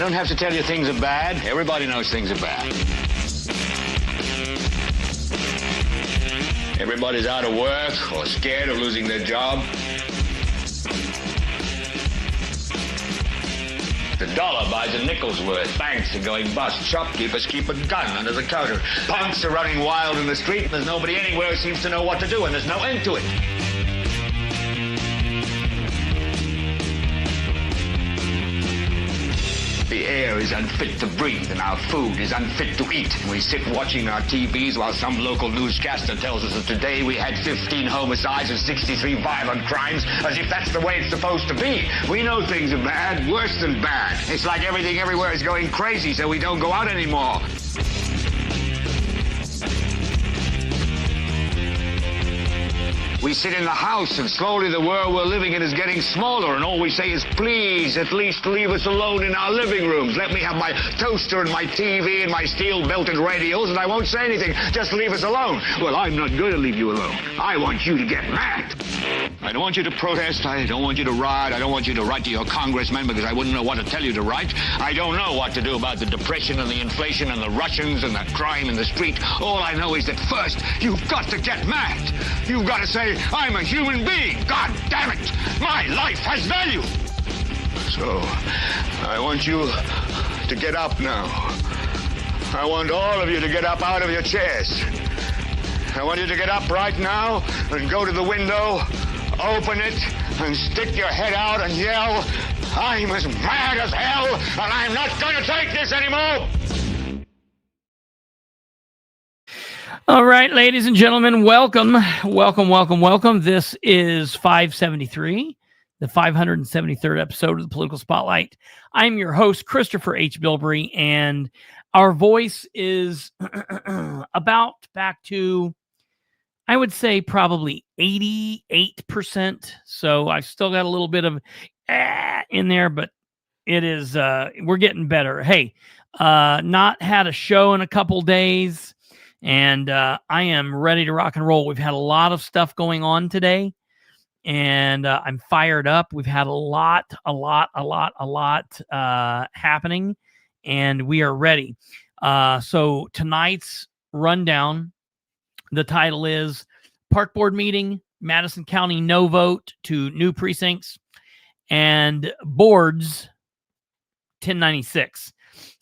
don't have to tell you things are bad. Everybody knows things are bad. Everybody's out of work or scared of losing their job. The dollar buys a nickel's worth. Banks are going bust. Shopkeepers keep a gun under the counter. Punks are running wild in the street, and there's nobody anywhere who seems to know what to do, and there's no end to it. The air is unfit to breathe, and our food is unfit to eat. And we sit watching our TVs while some local newscaster tells us that today we had 15 homicides and 63 violent crimes, as if that's the way it's supposed to be. We know things are bad, worse than bad. It's like everything everywhere is going crazy, so we don't go out anymore. We sit in the house, and slowly the world we're living in is getting smaller, and all we say is, please, at least leave us alone in our living rooms. Let me have my toaster and my TV and my steel-belted radios, and I won't say anything. Just leave us alone. Well, I'm not going to leave you alone. I want you to get mad. I don't want you to protest. I don't want you to riot. I don't want you to write to your congressman, because I wouldn't know what to tell you to write. I don't know what to do about the depression and the inflation and the Russians and the crime in the street. All I know is that first, you've got to get mad. You've got to say, I'm a human being. God damn it. My life has value. So, I want you to get up now. I want all of you to get up out of your chairs. I want you to get up right now and go to the window, open it, and stick your head out and yell, I'm as mad as hell, and I'm not going to take this anymore. All right, ladies and gentlemen, welcome. This is 573, the 573rd episode of the Political Spotlight. I'm your host, Kristopher H. Bilbrey, and our voice is about back to, I would say, probably 88%. So I've still got a little bit of in there, but it is, we're getting better. Hey, not had a show in a couple days. And I am ready to rock and roll. We've had a lot of stuff going on today, and I'm fired up. We've had a lot happening, and we are ready. So tonight's rundown, the title is Park Board Meeting, Madison County No Vote to New Precincts, and Boards 1096.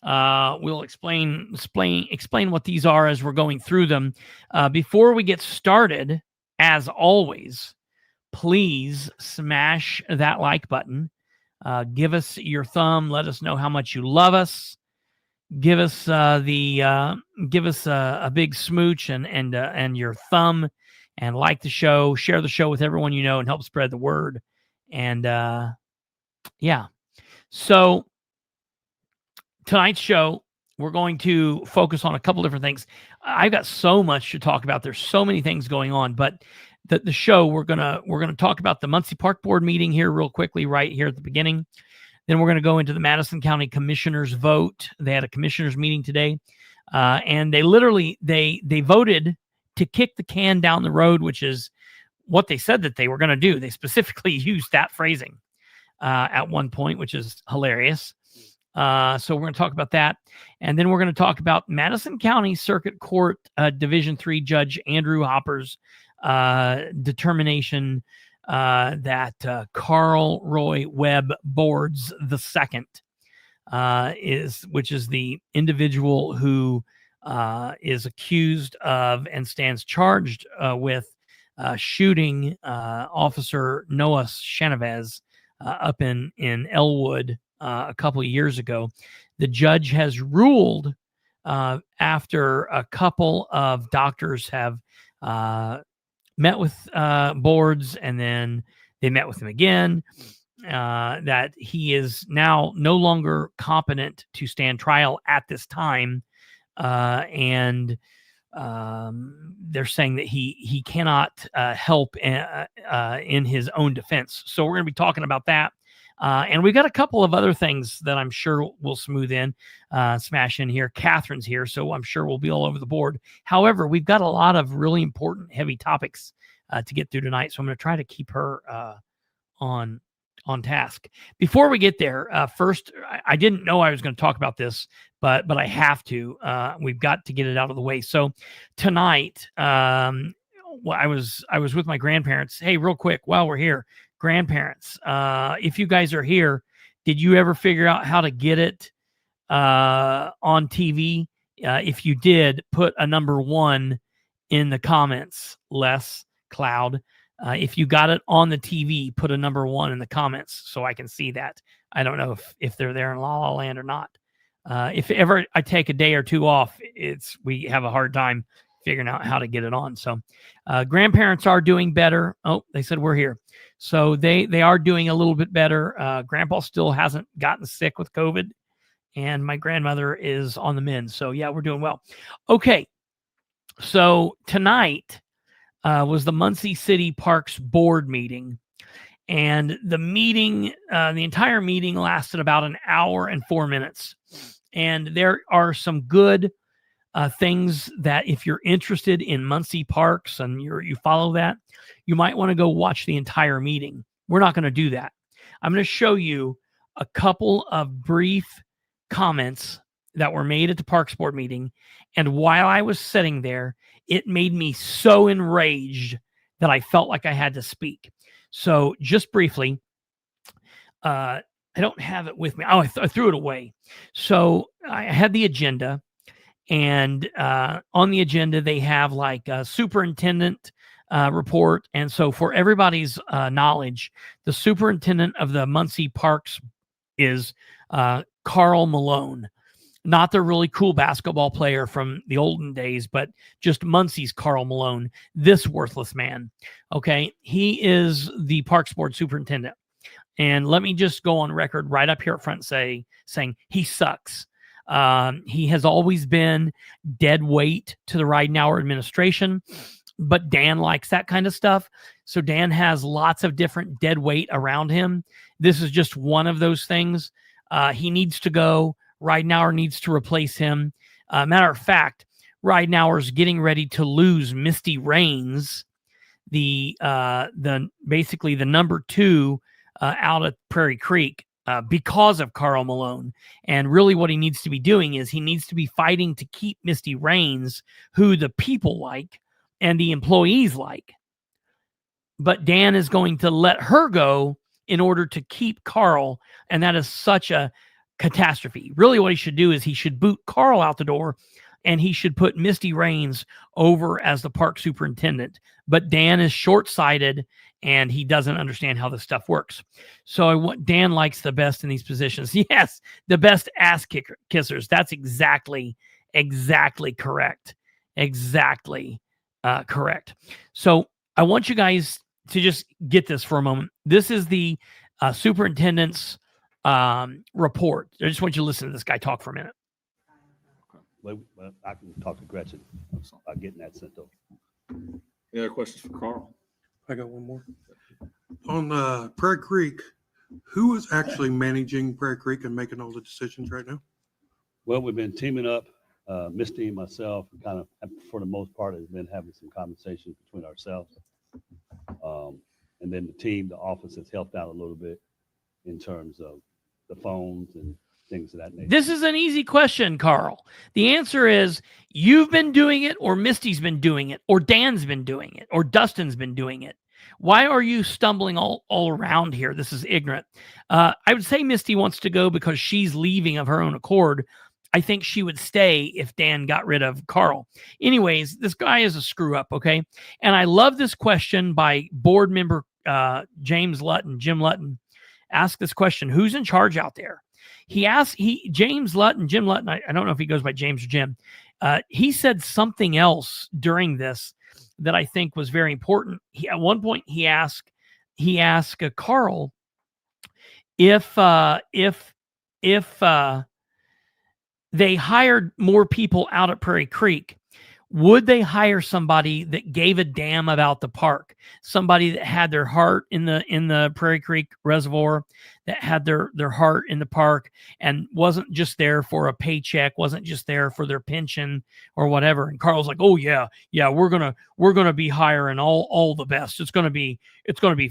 We'll explain what these are as we're going through them. Before we get started, as always, please smash that like button. Give us your thumb. Let us know how much you love us. Give us a big smooch and your thumb, and like the show. Share the show with everyone you know and help spread the word. And yeah, so. Tonight's show, we're going to focus on a couple different things. I've got so much to talk about. There's so many things going on, but the show, we're gonna talk about the Muncie Park Board meeting here real quickly, right here at the beginning. Then we're gonna go into the Madison County Commissioners vote. They had a commissioners meeting today, and they literally they voted to kick the can down the road, which is what they said that they were going to do. They specifically used that phrasing at one point, which is hilarious. So we're going to talk about that. And then we're going to talk about Madison County Circuit Court Division III Judge Andrew Hopper's determination that Carl Roy Webb Boards II which is the individual who is accused of and stands charged with shooting Officer Noah Chenevez up in Elwood a couple of years ago. The judge has ruled after a couple of doctors have met with Boards, and then they met with him again, that he is now no longer competent to stand trial at this time. And they're saying that he cannot help in his own defense. So we're going to be talking about that. And we've got a couple of other things that I'm sure we'll smash in here. Katherine's here, so I'm sure we'll be all over the board. However, we've got a lot of really important, heavy topics to get through tonight, so I'm going to try to keep her on on task. Before we get there, first, I didn't know I was going to talk about this, but I have to. We've got to get it out of the way. So tonight, I was with my grandparents. Hey, real quick, while we're here, grandparents, if you guys are here, did you ever figure out how to get it on TV? If you did, put a number 1 in the comments, Les Cloud. If you got it on the TV, put a number 1 in the comments so I can see that. I don't know if they're there in La La Land or not. If ever I take a day or 2 off, we have a hard time figuring out how to get it on. So grandparents are doing better. Oh, they said we're here. So they are doing a little bit better. Grandpa still hasn't gotten sick with COVID, and my grandmother is on the mend. So yeah, we're doing well. Okay. So tonight was the Muncie City Parks Board meeting. And the meeting, the entire meeting lasted about an hour and 4 minutes. And there are some good things that if you're interested in Muncie Parks and you follow that, you might want to go watch the entire meeting. We're not going to do that. I'm going to show you a couple of brief comments that were made at the Parks Board meeting. And while I was sitting there, it made me so enraged that I felt like I had to speak. So just briefly, I don't have it with me. Oh, I threw it away. So I had the agenda, and on the agenda, they have like a superintendent report. And so for everybody's knowledge, the superintendent of the Muncie Parks is Carl Malone. Not the really cool basketball player from the olden days, but just Muncie's Carl Malone, this worthless man. Okay. He is the Parks Board superintendent. And let me just go on record right up here at front saying he sucks. He has always been dead weight to the Ridenour administration, but Dan likes that kind of stuff. So Dan has lots of different dead weight around him. This is just one of those things. He needs to go. Ridenour needs to replace him. Matter of fact, Ridenour's getting ready to lose Misty Raines, the basically the number 2 out at Prairie Creek because of Carl Malone. And really what he needs to be doing is he needs to be fighting to keep Misty Raines, who the people like and the employees like. But Dan is going to let her go in order to keep Carl. And that is such a catastrophe. Really what he should do is he should boot Carl out the door, and he should put Misty Raines over as the park superintendent. But Dan is short-sighted, and he doesn't understand how this stuff works. So Dan likes the best in these positions. Yes, the best ass kissers. That's exactly correct. Exactly correct. So I want you guys to just get this for a moment. This is the superintendent's report. I just want you to listen to this guy talk for a minute. Well, I can talk to Gretchen about getting that sent over. Any other questions for Carl? I got one more. On Prairie Creek, who is actually managing Prairie Creek and making all the decisions right now? Well, we've been teaming up, Misty and myself, kind of, for the most part, has been having some conversations between ourselves. And then the team, the office has helped out a little bit in terms of the phones and things of that nature. This is an easy question, Carl. The answer is you've been doing it, or Misty's been doing it, or Dan's been doing it, or Dustin's been doing it. Why are you stumbling all around here? This is ignorant. I would say Misty wants to go because she's leaving of her own accord. I think she would stay if Dan got rid of Carl. Anyways, this guy is a screw up, okay? And I love this question by board member Jim Lutton. Ask this question: who's in charge out there? Jim Lutton, I don't know if he goes by James or Jim. He said something else during this that I think was very important. At one point he asked Carl if they hired more people out at Prairie Creek, would they hire somebody that gave a damn about the park? Somebody that had their heart in the Prairie Creek Reservoir, that had their heart in the park and wasn't just there for a paycheck, wasn't just there for their pension or whatever. And Carl's like, oh yeah, we're gonna be hiring all the best. It's gonna be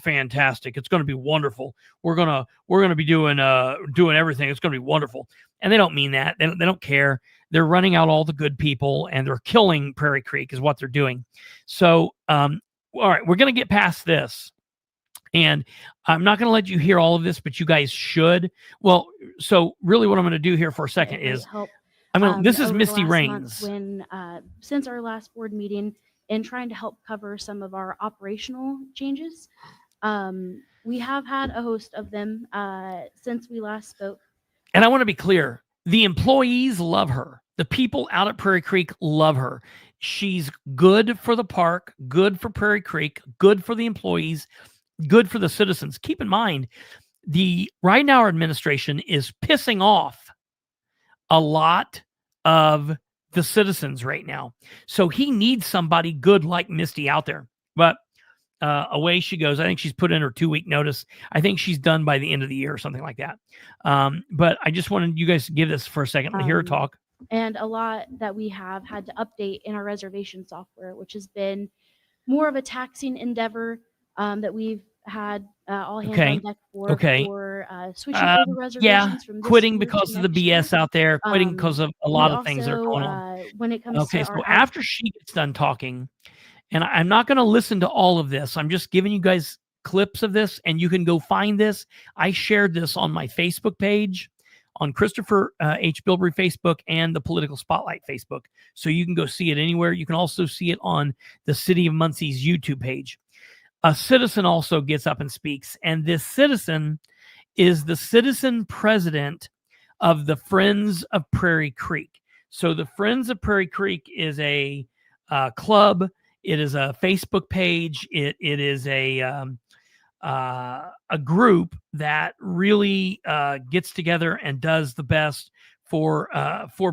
fantastic. It's gonna be wonderful. We're gonna be doing everything. It's gonna be wonderful. And they don't mean that. They don't care. They're running out all the good people and they're killing Prairie Creek is what they're doing. So, all right, we're going to get past this. And I'm not going to let you hear all of this, but you guys should. Well, so really what I'm going to do here for a second is this is Misty Rains. Since our last board meeting, in trying to help cover some of our operational changes, we have had a host of them since we last spoke. And I want to be clear. The employees love her. The people out at Prairie Creek love her. She's good for the park, good for Prairie Creek, good for the employees, good for the citizens. Keep in mind, the right now our administration is pissing off a lot of the citizens right now. So he needs somebody good like Misty out there. But away she goes. I think she's put in her 2-week notice. I think she's done by the end of the year or something like that. But I just wanted you guys to give this for a second to hear her talk. And a lot that we have had to update in our reservation software, which has been more of a taxing endeavor that we've had all hands on deck for. For switching over reservations from this quitting year because to of the next BS year. out there, quitting because of a lot of things that are Also, going on. when it comes to So our after she gets done talking, and I'm not going to listen to all of this. I'm just giving you guys clips of this, and you can go find this. I shared this on my Facebook page, on Kristopher H. Bilbrey Facebook, and the Political Spotlight Facebook. So you can go see it anywhere. You can also see it on the City of Muncie's YouTube page. A citizen also gets up and speaks, and this citizen is the citizen president of the Friends of Prairie Creek. So the Friends of Prairie Creek is a club. It is a Facebook page. It is a group that really gets together and does the best for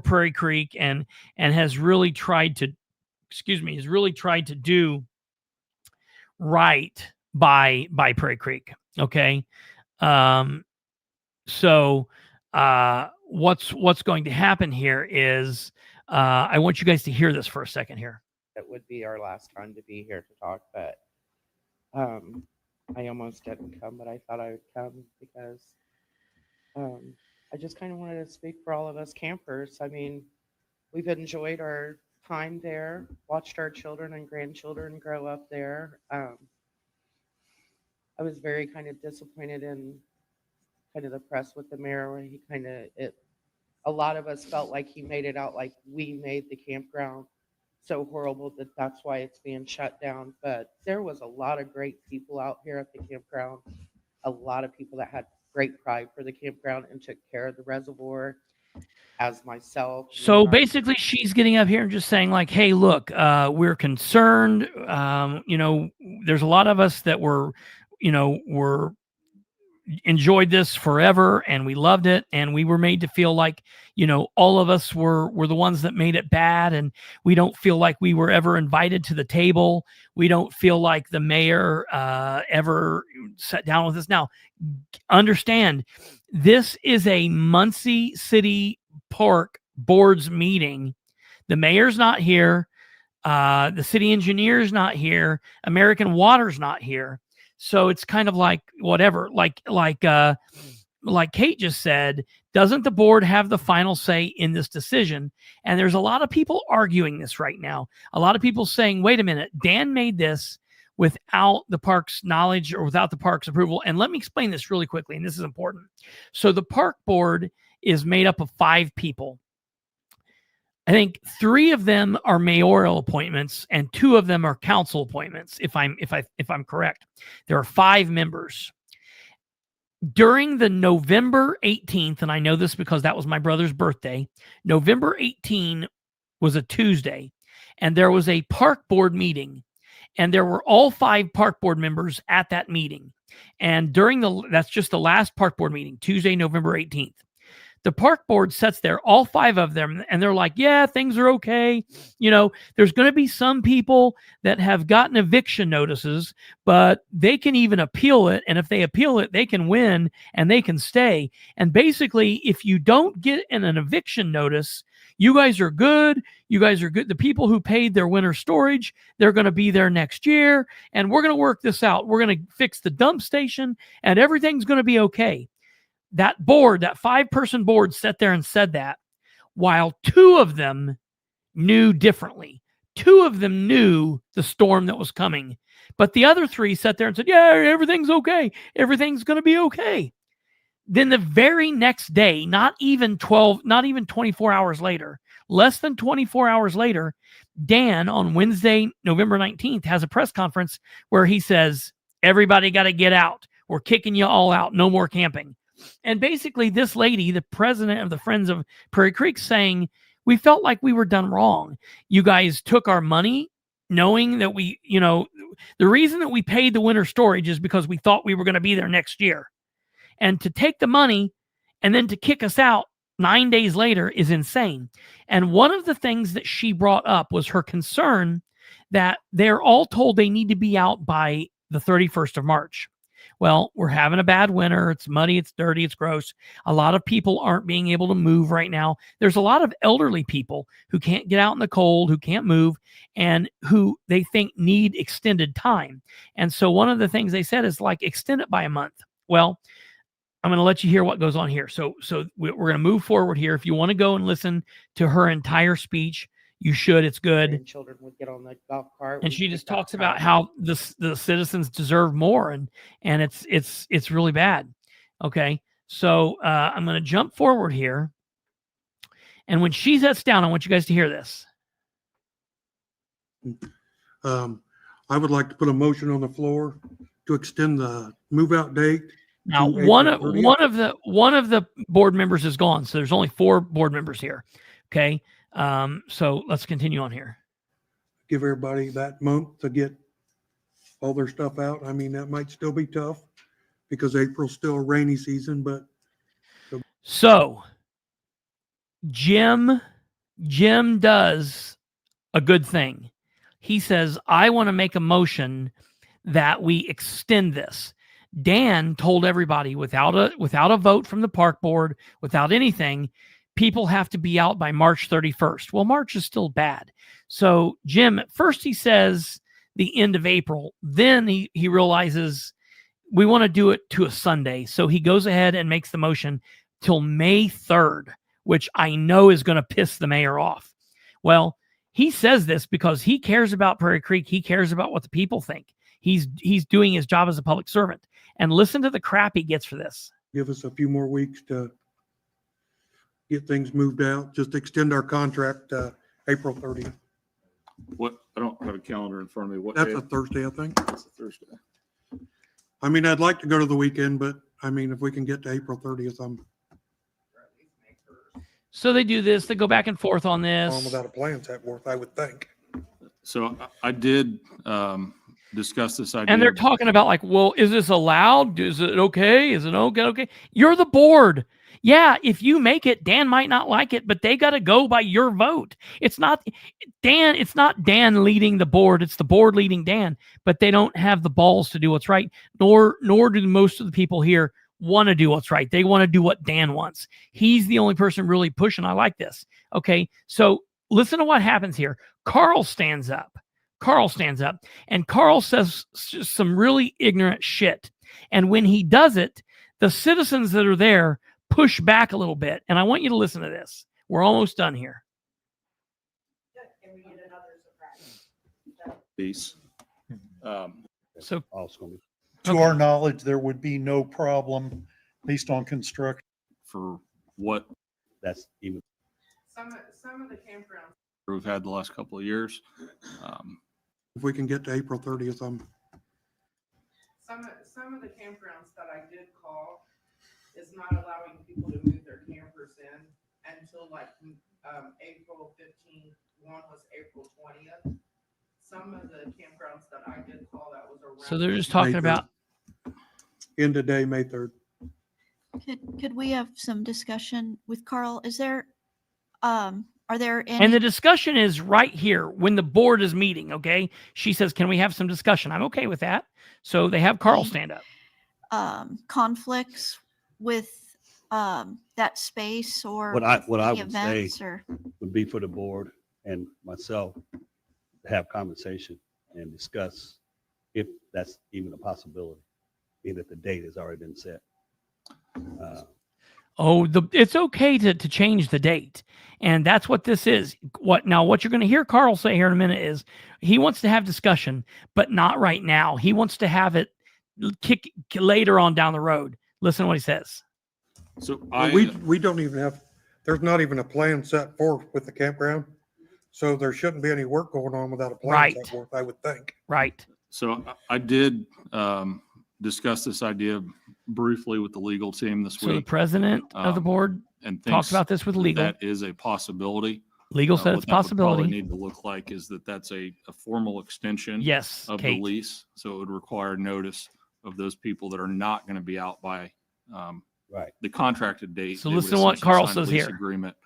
Prairie Creek and has really tried to do right by Prairie Creek. Okay. So what's going to happen here is I want you guys to hear this for a second here. It would be our last time to be here to talk, but I almost didn't come, but I thought I would come because I just kind of wanted to speak for all of us campers. I mean, we've enjoyed our time there, watched our children and grandchildren grow up there. I was very kind of disappointed in kind of the press with the mayor where he a lot of us felt like he made it out like we made the campground so horrible that that's why it's being shut down. But there was a lot of great people out here at the campground, a lot of people that had great pride for the campground and took care of the reservoir, as myself. So basically she's getting up here and just saying like, hey, look, we're concerned. There's a lot of us that were enjoyed this forever and we loved it, and we were made to feel like all of us were the ones that made it bad, and we don't feel like we were ever invited to the table. We don't feel like the mayor ever sat down with us. Now understand, this is a Muncie City Park Board's meeting. The mayor's not here, the city engineer's not here, American Water's not here. So it's kind of like whatever, like Kate just said, doesn't the board have the final say in this decision? And there's a lot of people arguing this right now. A lot of people saying, wait a minute, Dan made this without the park's knowledge or without the park's approval. And let me explain this really quickly, and this is important. So the park board is made up of 5 people. I think 3 of them are mayoral appointments and 2 of them are council appointments. If I'm correct, there are 5 members. During the November 18th, and I know this because that was my brother's birthday, November 18 was a Tuesday, and there was a park board meeting, and there were all 5 park board members at that meeting. And that's just the last park board meeting, Tuesday, November 18th. The park board sits there, all 5 of them, and they're like, yeah, things are okay. There's going to be some people that have gotten eviction notices, but they can even appeal it. And if they appeal it, they can win and they can stay. And basically, if you don't get an eviction notice, you guys are good. You guys are good. The people who paid their winter storage, they're going to be there next year. And we're going to work this out. We're going to fix the dump station and everything's going to be okay. That board, that 5-person board sat there and said that, while 2 of them knew differently. 2 of them knew the storm that was coming. But the other 3 sat there and said, yeah, everything's okay. Everything's going to be okay. Then the very next day, not even 24 hours later, less than 24 hours later, Dan on Wednesday, November 19th, has a press conference where he says, everybody got to get out. We're kicking you all out. No more camping. And basically this lady, the president of the Friends of Prairie Creek, saying, we felt like we were done wrong. You guys took our money knowing that the reason that we paid the winter storage is because we thought we were going to be there next year. And to take the money and then to kick us out 9 days later is insane. And one of the things that she brought up was her concern that they're all told they need to be out by the 31st of March. Well, we're having a bad winter. It's muddy. It's dirty. It's gross. A lot of people aren't being able to move right now. There's a lot of elderly people who can't get out in the cold, who can't move, and who they think need extended time. And so one of the things they said is like, extend it by a month. Well, I'm going to let you hear what goes on here. So we're going to move forward here. If you want to go and listen to her entire speech, you should. It's good. Children would get on the golf cart. And she just talks about how the citizens deserve more, and it's really bad. Okay, so I'm going to jump forward here, and when she sits down, I want you guys to hear this. I would like to put a motion on the floor to extend the move-out date. Now, one of the board members is gone, so there's only 4 board members here. Okay. So let's continue on here. Give everybody that month to get all their stuff out. I mean, that might still be tough because April's still a rainy season, but. So Jim does a good thing. He says, I want to make a motion that we extend this. Dan told everybody without a vote from the park board, without anything, people have to be out by March 31st. Well, March is still bad. So Jim, at first he says the end of April. Then he realizes we want to do it to a Sunday. So he goes ahead and makes the motion till May 3rd, which I know is going to piss the mayor off. Well, he says this because he cares about Prairie Creek. He cares about what the people think. He's doing his job as a public servant. And listen to the crap he gets for this. Give us a few more weeks to get things moved out. Just extend our contract April 30th. What? I don't have a calendar in front of me. What That's day? a Thursday, I think. That's a Thursday. I mean, I'd like to go to the weekend, but I mean, if we can get to April 30th, I'm So they do this. They go back and forth on this. on without a plan's at worth, I would think. So I did discuss this idea. And they're talking about like, well, is this allowed? Is it okay? Is it okay? You're the board. Yeah, if you make it, Dan might not like it, but they got to go by your vote. It's not Dan leading the board. It's the board leading Dan, but they don't have the balls to do what's right, nor do most of the people here want to do what's right. They want to do what Dan wants. He's the only person really pushing. I like this. Okay, so listen to what happens here. Carl stands up, and Carl says some really ignorant shit. And when he does it, the citizens that are there push back a little bit. And I want you to listen to this. We're almost done here. Peace. So To our knowledge, there would be no problem based on construction. For what That's even. Some of the campgrounds. we've had the last couple of years. If we can get to April 30th, Some of the campgrounds that I did call is not allowing people to move their campers in until like April 15th. One was April 20th. Some of the campgrounds that I did call, that was around. So they're just talking May about, end of day, May 3rd. Could we have some discussion with Carl? Is there, are there And any the discussion is right here when the board is meeting. Okay. She says, can we have some discussion? I'm okay with that. So they have Carl stand up. conflicts with that space or What I any would say events or? would be for the board and myself to have conversation and discuss if that's even a possibility, being that the date has already been set. It's okay to change the date. And that's what this is. What you're going to hear Carl say here in a minute is he wants to have discussion, but not right now. He wants to have it kick later on down the road. Listen to what he says. So We don't even have, there's not even a plan set forth with the campground. So there shouldn't be any work going on without a plan set forth, I would think. Right. So I did discuss this idea briefly with the legal team this So the week. president of the board And talked about this with legal. That is a possibility. Legal said What it's a that would probably possibility. need to look like is that's a formal extension Yes, of Kate. the lease. So it would require notice of those people that are not going to be out by Right. the contracted date. So They would listen to what essentially Carl sign a says lease here. Agreement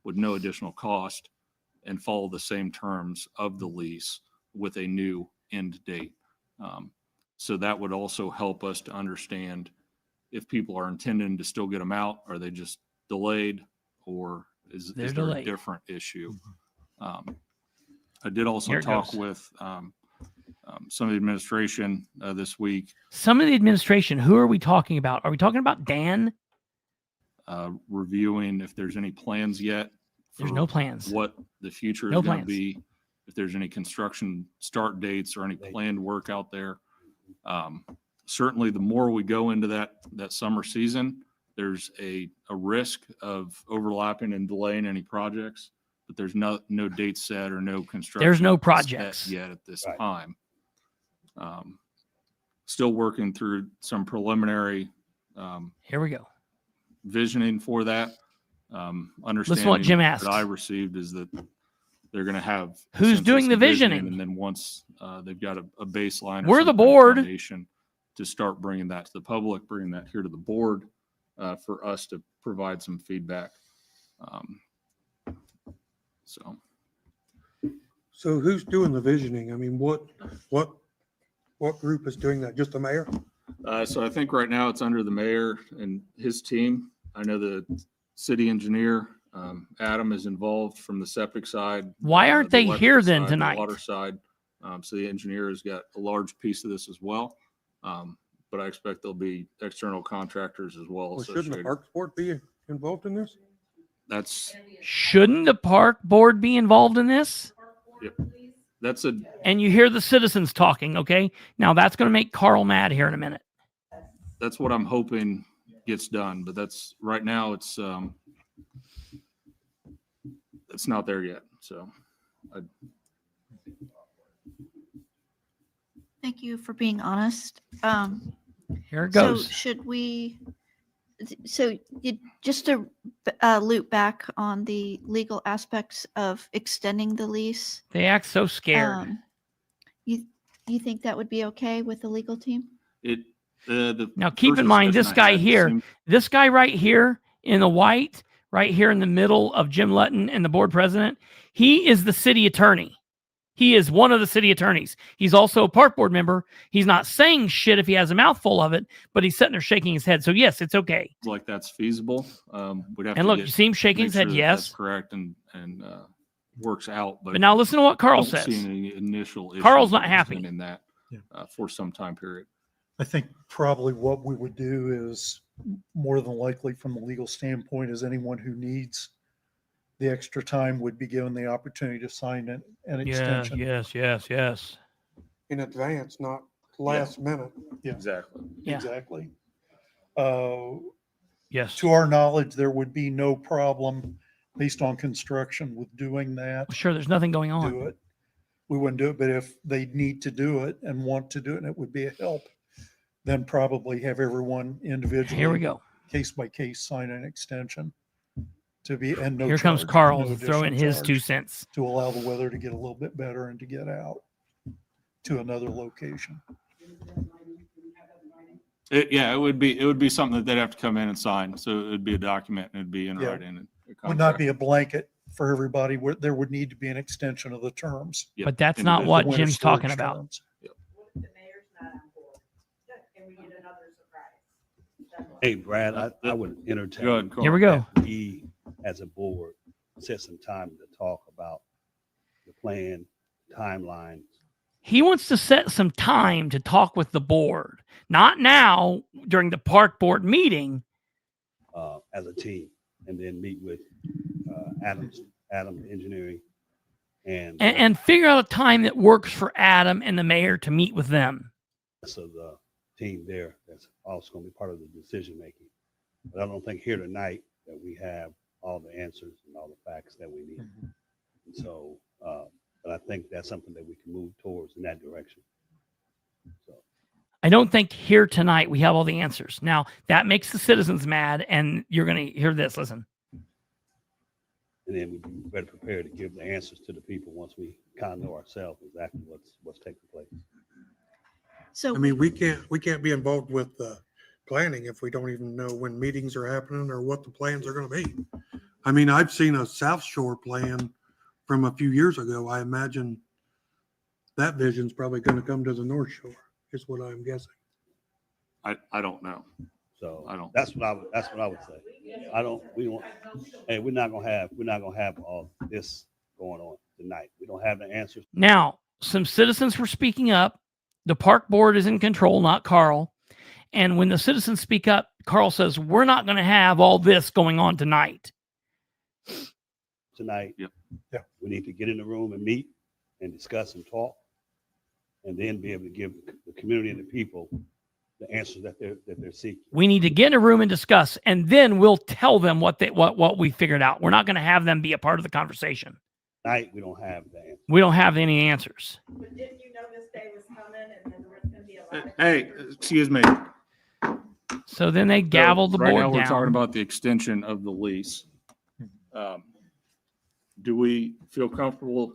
with no additional cost and follow the same terms of the lease with a new end date. So that would also help us to understand if people are intending to still get them out, are they just delayed, or is there delayed. a different issue? I did also Here it talk goes. with some of the administration this week, Some of the administration, who are we talking about? Are we talking about Dan? reviewing if there's any plans yet. There's for no plans. What the future No is going to plans. be, if there's any construction start dates or any planned work out there. Certainly, the more we go into that summer season, there's a risk of overlapping and delaying any projects, but there's no date set or no construction. There's no set projects yet at this Right. time. Still working through some preliminary Here we go. visioning for that. Understanding what Jim asked. that I received is that they're going to have Who's doing the visioning? and then once they've got a baseline, or We're the some kind of board. foundation to start bringing that to the public, bringing that here to the board for us to provide some feedback. So who's doing the visioning? I mean, what group is doing that? Just the mayor? So I think right now it's under the mayor and his team. I know the city engineer, Adam, is involved from the septic side. Why aren't the they here electrical then side, tonight? The water side. So the engineer has got a large piece of this as well. But I expect there'll be external contractors as well. Well, shouldn't the associated. Parks Board be involved in this? Shouldn't the park board be involved in this? That's a And you hear the citizens talking. Okay. Now that's going to make Carl mad here in a minute. that's what I'm hoping gets done. But that's right now it's not there yet. So Thank you for being honest. Here it So goes. should we, just to loop back on the legal aspects of extending the lease. They act so scared. You think that would be okay with the legal team? Now keep in mind this guy here, this guy right here in the white, right here in the middle of Jim Lutton and the board president, he is the city attorney. He is one of the city attorneys. He's also a park board member. He's not saying shit if he has a mouthful of it, but he's sitting there shaking his head. So yes, it's okay. Like that's feasible. We'd have And to look, get- you see him shaking his make head. sure that Yes. that's correct and works out. But now listen to what Carl don't see says. any initial Carl's issues not with happy. extending that for some time period. I think probably what we would do is more than likely from the legal standpoint is anyone who needs the extra time would be given the opportunity to sign an extension. Yes. In advance, not last minute. Yeah. Exactly. Yeah. Exactly. Yes. To our knowledge, there would be no problem based on construction with doing that. Sure, there's nothing going on. Do it. We wouldn't do it, but if they need to do it and want to do it and it would be a help, then probably have everyone individually. Here we go. Case by case sign an extension to be, and no Here comes charge, Carl no to throw in additional his 2 charge cents. to allow the weather to get a little bit better and to get out to another location. Yeah, it would be something that they'd have to come in and sign. So it would be a document and it'd be in Yeah. writing. And a Would not contract. be a blanket for everybody. There would need to be an extension of the terms. Yeah, But that's not individual. what The winter Jim's talking storage about. terms. The mayor's not on board. Can we get another surprise? Hey, Brad, I would Go entertain. ahead, Carl. Here we go. that we, as a board, set some time to talk about the plan, timeline. He wants to set some time to talk with the board, not now during the park board meeting. As a team, and then meet with Adams Engineering And figure out a time that works for Adam and the mayor to meet with them. rest of the team there that's also going to be part of the decision making. But I don't think here tonight that we have all the answers and all the facts that we need. Mhm. And so, but I think that's something that we can move towards in that direction. So, I don't think here tonight we have all the answers. Now, that makes the citizens mad, and you're going to hear this. Listen. and then we'd be better prepared to give the answers to the people once we kind of know ourselves exactly what's taking place. So I mean, we can't be involved with the planning if we don't even know when meetings are happening or what the plans are gonna be. I mean, I've seen a South Shore plan from a few years ago. I imagine that vision's probably gonna come to the North Shore, is what I'm guessing. I don't know. So I don't- that's what I would say. We're not gonna have all this going on tonight. We don't have the answers. Now, some citizens were speaking up. The park board is in control, not Carl. And when the citizens speak up, Carl says, we're not going to have all this going on tonight. Tonight. Yep. Yeah. We need to get in the room and meet and discuss and talk, and then be able to give the community and the people the answers that they're seeking. We need to get in a room and discuss, and then we'll tell them what we figured out. We're not going to have them be a part of the conversation. Tonight, we don't have the answer. We don't have any answers. But didn't you know this day was coming and then there was gonna be a lot of. Hey, excuse me. So then they gaveled the Right now, board we're talking down. about the extension of the lease. Do we feel comfortable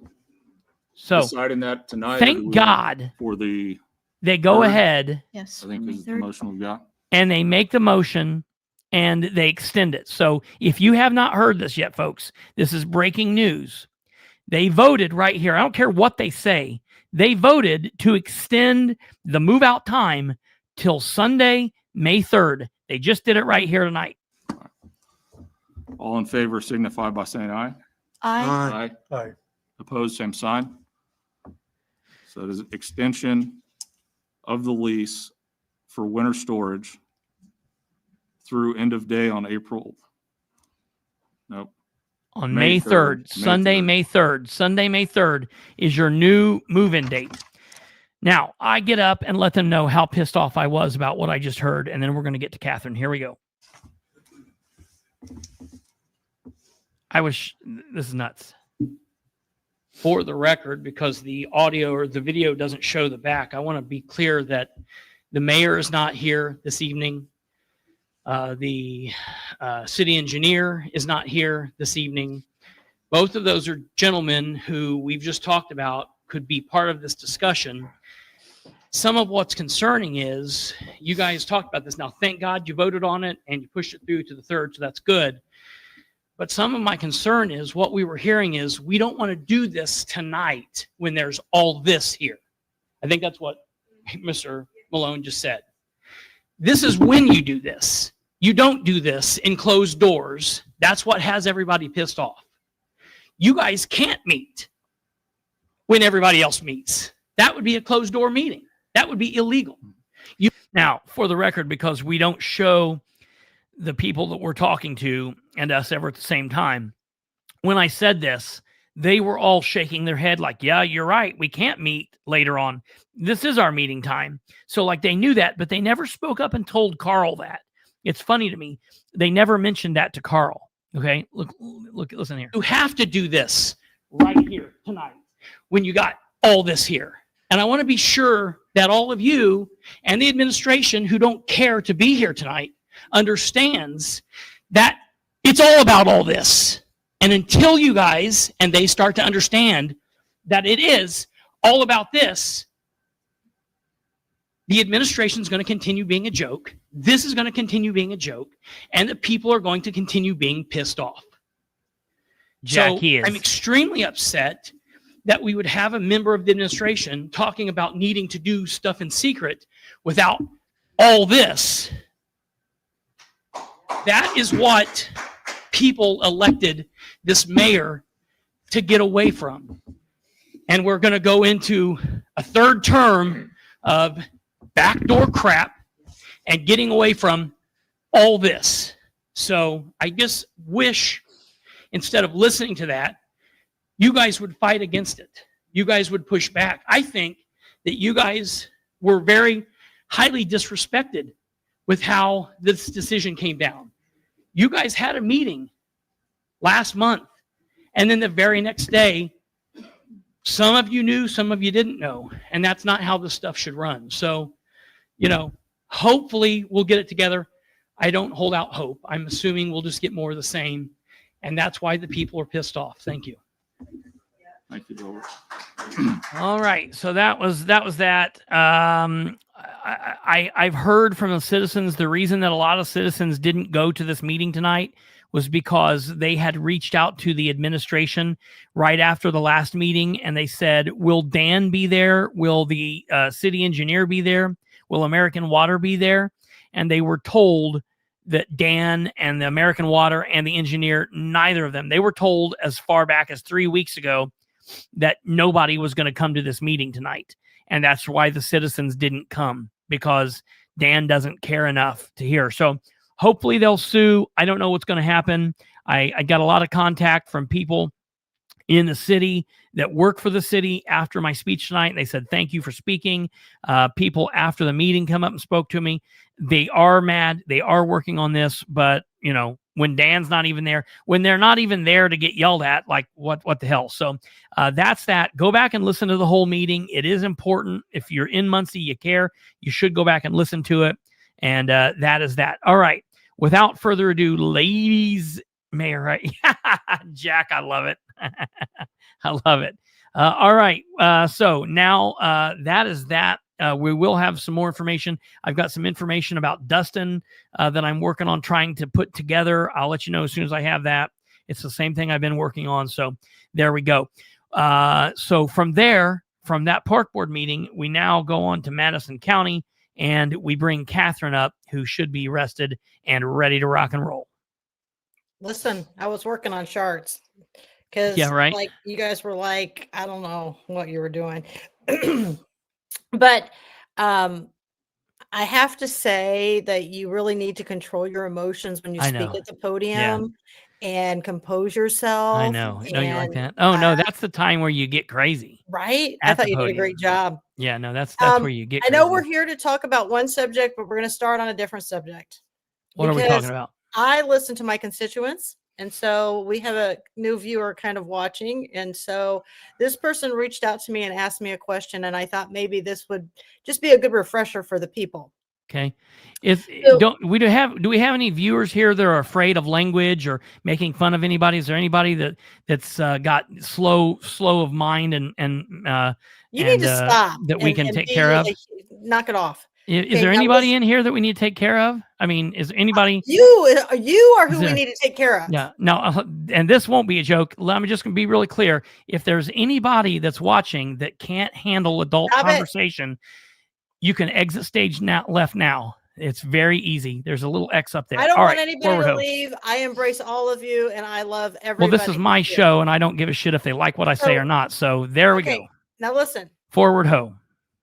So deciding that tonight? or do thank we- God For the, they go Third. ahead yes, I think May is the 3rd. motion we've got. and they make the motion and they extend it. So if you have not heard this yet, folks, this is breaking news. They voted right here. I don't care what they say. They voted to extend the move out time till Sunday, May 3rd. They just did it right here tonight. All in favor signify by saying aye. I Aye. Opposed, same sign. So it is extension of the lease for winter storage through end of day on April. Nope. On May May 3rd, 3rd, Sunday, May 3rd. Sunday, May 3rd is your new move-in date. Now, I get up and let them know how pissed off I was about what I just heard, and then we're going to get to Katherine. Here we go. This is nuts. For the record, because the audio or the video doesn't show the back, I want to be clear that the mayor is not here this evening. The city engineer is not here this evening. Both of those are gentlemen who we've just talked about could be part of this discussion. Some of what's concerning is you guys talked about this. Now, thank God you voted on it and you pushed it through to the 3rd, so that's good. But some of my concern is what we were hearing is we don't want to do this tonight when there's all this here. I think that's what Mr. Malone just said. This is when you do this. You don't do this in closed doors. That's what has everybody pissed off. You guys can't meet when everybody else meets. That would be a closed door meeting. That would be illegal. Now, for the record, because we don't show the people that we're talking to and us ever at the same time, when I said this, they were all shaking their head like, yeah, you're right. We can't meet later on. This is our meeting time. So like they knew that, but they never spoke up and told Carl that. It's funny to me. They never mentioned that to Carl. Okay. Look, listen here. You have to do this right here tonight when you got all this here. And I want to be sure that all of you and the administration who don't care to be here tonight understands that it's all about all this. And until you guys and they start to understand that it is all about this, the administration is going to continue being a joke. This is going to continue being a joke, and the people are going to continue being pissed off. Jackie is. I'm extremely upset that we would have a member of the administration talking about needing to do stuff in secret without all this. That is what people elected this mayor to get away from. And we're going to go into a third term of backdoor crap and getting away from all this. So I just wish, instead of listening to that, you guys would fight against it. You guys would push back. I think that you guys were very highly disrespected with how this decision came down. You guys had a meeting last month, and then the very next day, some of you knew, some of you didn't know, and that's not how this stuff should run. So, hopefully we'll get it together. I don't hold out hope. I'm assuming we'll just get more of the same, and that's why the people are pissed off. Thank you. Thank you, Bill. All right. So that was that. I've heard from the citizens, the reason that a lot of citizens didn't go to this meeting tonight was because they had reached out to the administration right after the last meeting, and they said, will Dan be there? Will the city engineer be there? Will American Water be there? And they were told that Dan and the American Water and the engineer, neither of them, they were told as far back as 3 weeks ago that nobody was going to come to this meeting tonight. And that's why the citizens didn't come, because Dan doesn't care enough to hear. So hopefully they'll sue. I don't know what's going to happen. I got a lot of contact from people in the city that work for the city after my speech tonight. And they said, thank you for speaking. People after the meeting come up and spoke to me. They are mad. They are working on this. But, when Dan's not even there, when they're not even there to get yelled at, like what the hell? So that's that. Go back and listen to the whole meeting. It is important. If you're in Muncie, you care, you should go back and listen to it. And that is that. All right. Without further ado, ladies, Mayor, right? Jack, I love it. I love it. All right. So now that is that. We will have some more information. I've got some information about Dustin that I'm working on trying to put together. I'll let you know as soon as I have that. It's the same thing I've been working on. So there we go. So from there, from that park board meeting, we now go on to Madison County, and we bring Katherine up, who should be rested and ready to rock and roll. Listen, I was working on charts because like you guys were like, I don't know what you were doing. But I have to say that you really need to control your emotions when you speak at the podium and compose yourself. I know. No, you like that? Oh, no, that's the time where you get crazy. Right? I thought you did a great job. Yeah, no, that's where you get crazy. I know we're here to talk about one subject, but we're going to start on a different subject. What are we talking about? I listen to my constituents. And so we have a new viewer kind of watching. And so this person reached out to me and asked me a question. And I thought maybe this would just be a good refresher for the people. Okay. Do we have any viewers here that are afraid of language or making fun of anybody? Is there anybody that's got slow of mind and you need to stop that we can take care of? Knock it off. Is there anybody in here that we need to take care of? I mean, is anybody? You are who we need to take care of. Yeah. No, and this won't be a joke. I'm just going to be really clear. If there's anybody that's watching that can't handle adult conversation, you can exit stage left now. It's very easy. There's a little X up there. I don't want anybody to leave. I embrace all of you, and I love everybody. Well, this is my show, and I don't give a shit if they like what I say or not. So there we go. Now listen. Forward ho.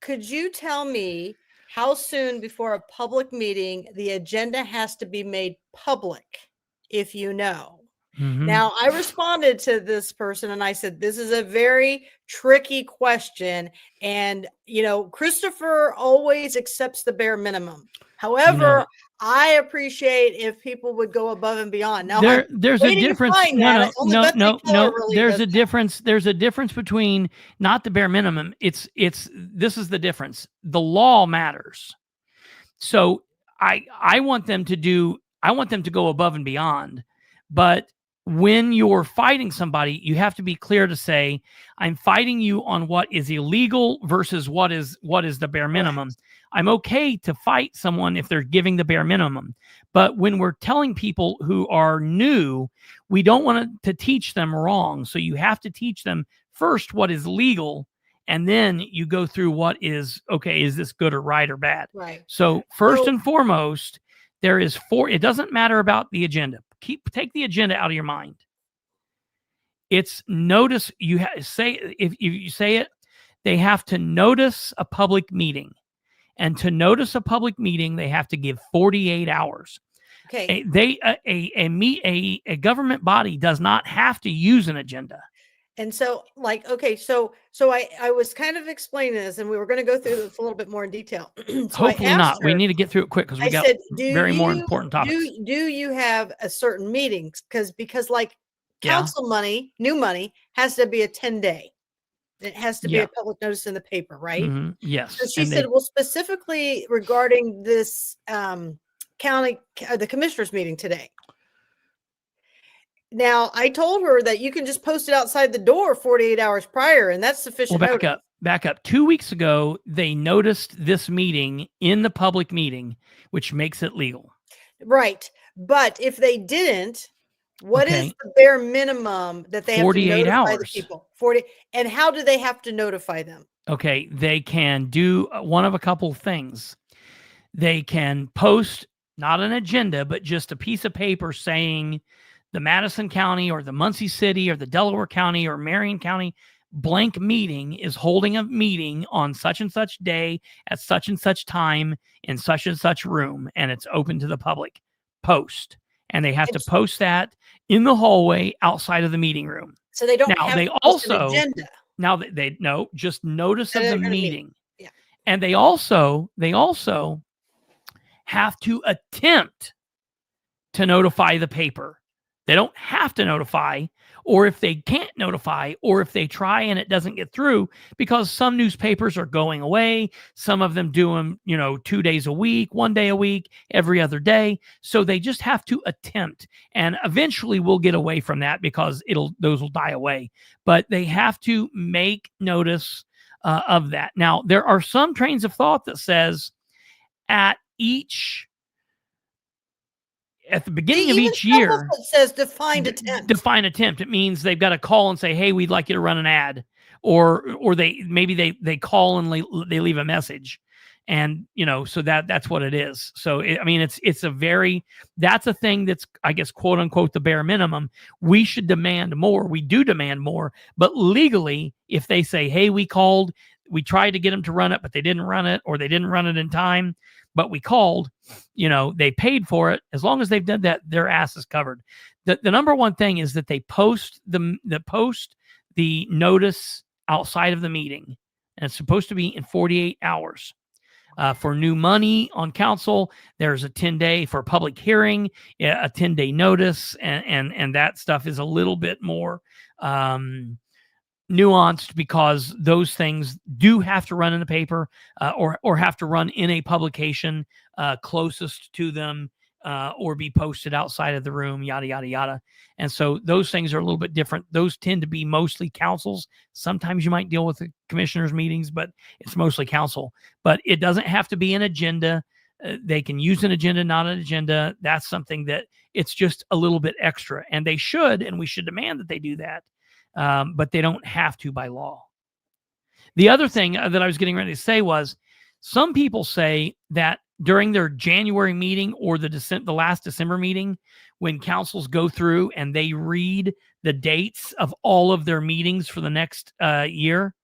Could you tell me how soon before a public meeting the agenda has to be made public, if you know? Mm-hmm. Now, I responded to this person and I said, this is a very tricky question. And, Kristopher always accepts the bare minimum. However, I appreciate if people would go above and beyond. Now, there's a difference. No. There's a difference. There's a difference between not the bare minimum. This is the difference. The law matters. So I want them to go above and beyond. But when you're fighting somebody, you have to be clear to say, I'm fighting you on what is illegal versus what is the bare minimum. I'm okay to fight someone if they're giving the bare minimum. But when we're telling people who are new, we don't want to teach them wrong. So you have to teach them first what is legal, and then you go through what is, okay, is this good or right or bad? Right. So first and foremost, it doesn't matter about the agenda. Take the agenda out of your mind. It's notice, if you say it, they have to notice a public meeting. And to notice a public meeting, they have to give 48 hours. Okay. A government body does not have to use an agenda. And so okay, so I was kind of explaining this, and we were going to go through this a little bit more in detail. So hopefully not. We need to get through it quick because we got more important topics. Do you have a certain meetings? Because like council money, new money has to be a 10-day. It has to be a public notice in the paper, right? Mm-hmm. Yes. So she said, well, specifically regarding this the commissioners meeting today. Now, I told her that you can just post it outside the door 48 hours prior, and that's sufficient. Well, back up. 2 weeks ago, they noticed this meeting in the public meeting, which makes it legal. Right. But if they didn't, what is the bare minimum that they have to 48 notify hours. the people? 40. And how do they have to notify them? Okay. They can do one of a couple of things. They can post not an agenda, but just a piece of paper saying the Madison County or the Muncie City or the Delaware County or Marion County blank meeting is holding a meeting on such and such day at such and such time in such and such room, and it's open to the public. Post. And they have to post that in the hallway outside of the meeting room. So they don't have to post an agenda. Now they just notice of the meeting. Yeah. And they also have to attempt to notify the paper. They don't have to notify, or if they can't notify, or if they try and it doesn't get through, because some newspapers are going away. Some of them do them, 2 days a week, 1 day a week, every other day. So they just have to attempt, and eventually we'll get away from that because those will die away. But they have to make notice of that. Now, there are some trains of thought that says at the beginning of each year, it says defined attempt. Define attempt. It means they've got to call and say, "Hey, we'd like you to run an ad," or they call and they leave a message, and so that's what it is. So that's a thing that's, I guess, quote unquote, the bare minimum. We should demand more. We do demand more, but legally, if they say, "Hey, we called, we tried to get them to run it, but they didn't run it, or they didn't run it in time, but we called," they paid for it. As long as they've done that, their ass is covered. The number one thing is that they post the notice outside of the meeting, and it's supposed to be in 48 hours. For new money on council, there's a 10-day for public hearing, a 10-day notice, and that stuff is a little bit more nuanced, because those things do have to run in the paper or have to run in a publication closest to them or be posted outside of the room, yada, yada, yada. And so those things are a little bit different. Those tend to be mostly councils. Sometimes you might deal with the commissioners' meetings, but it's mostly council. But it doesn't have to be an agenda. They can use an agenda, not an agenda. That's something that it's just a little bit extra. And they should, and we should demand that they do that. But they don't have to by law. The other thing that I was getting ready to say was, some people say that during their January meeting or the last December meeting, when councils go through and they read the dates of all of their meetings for the next year,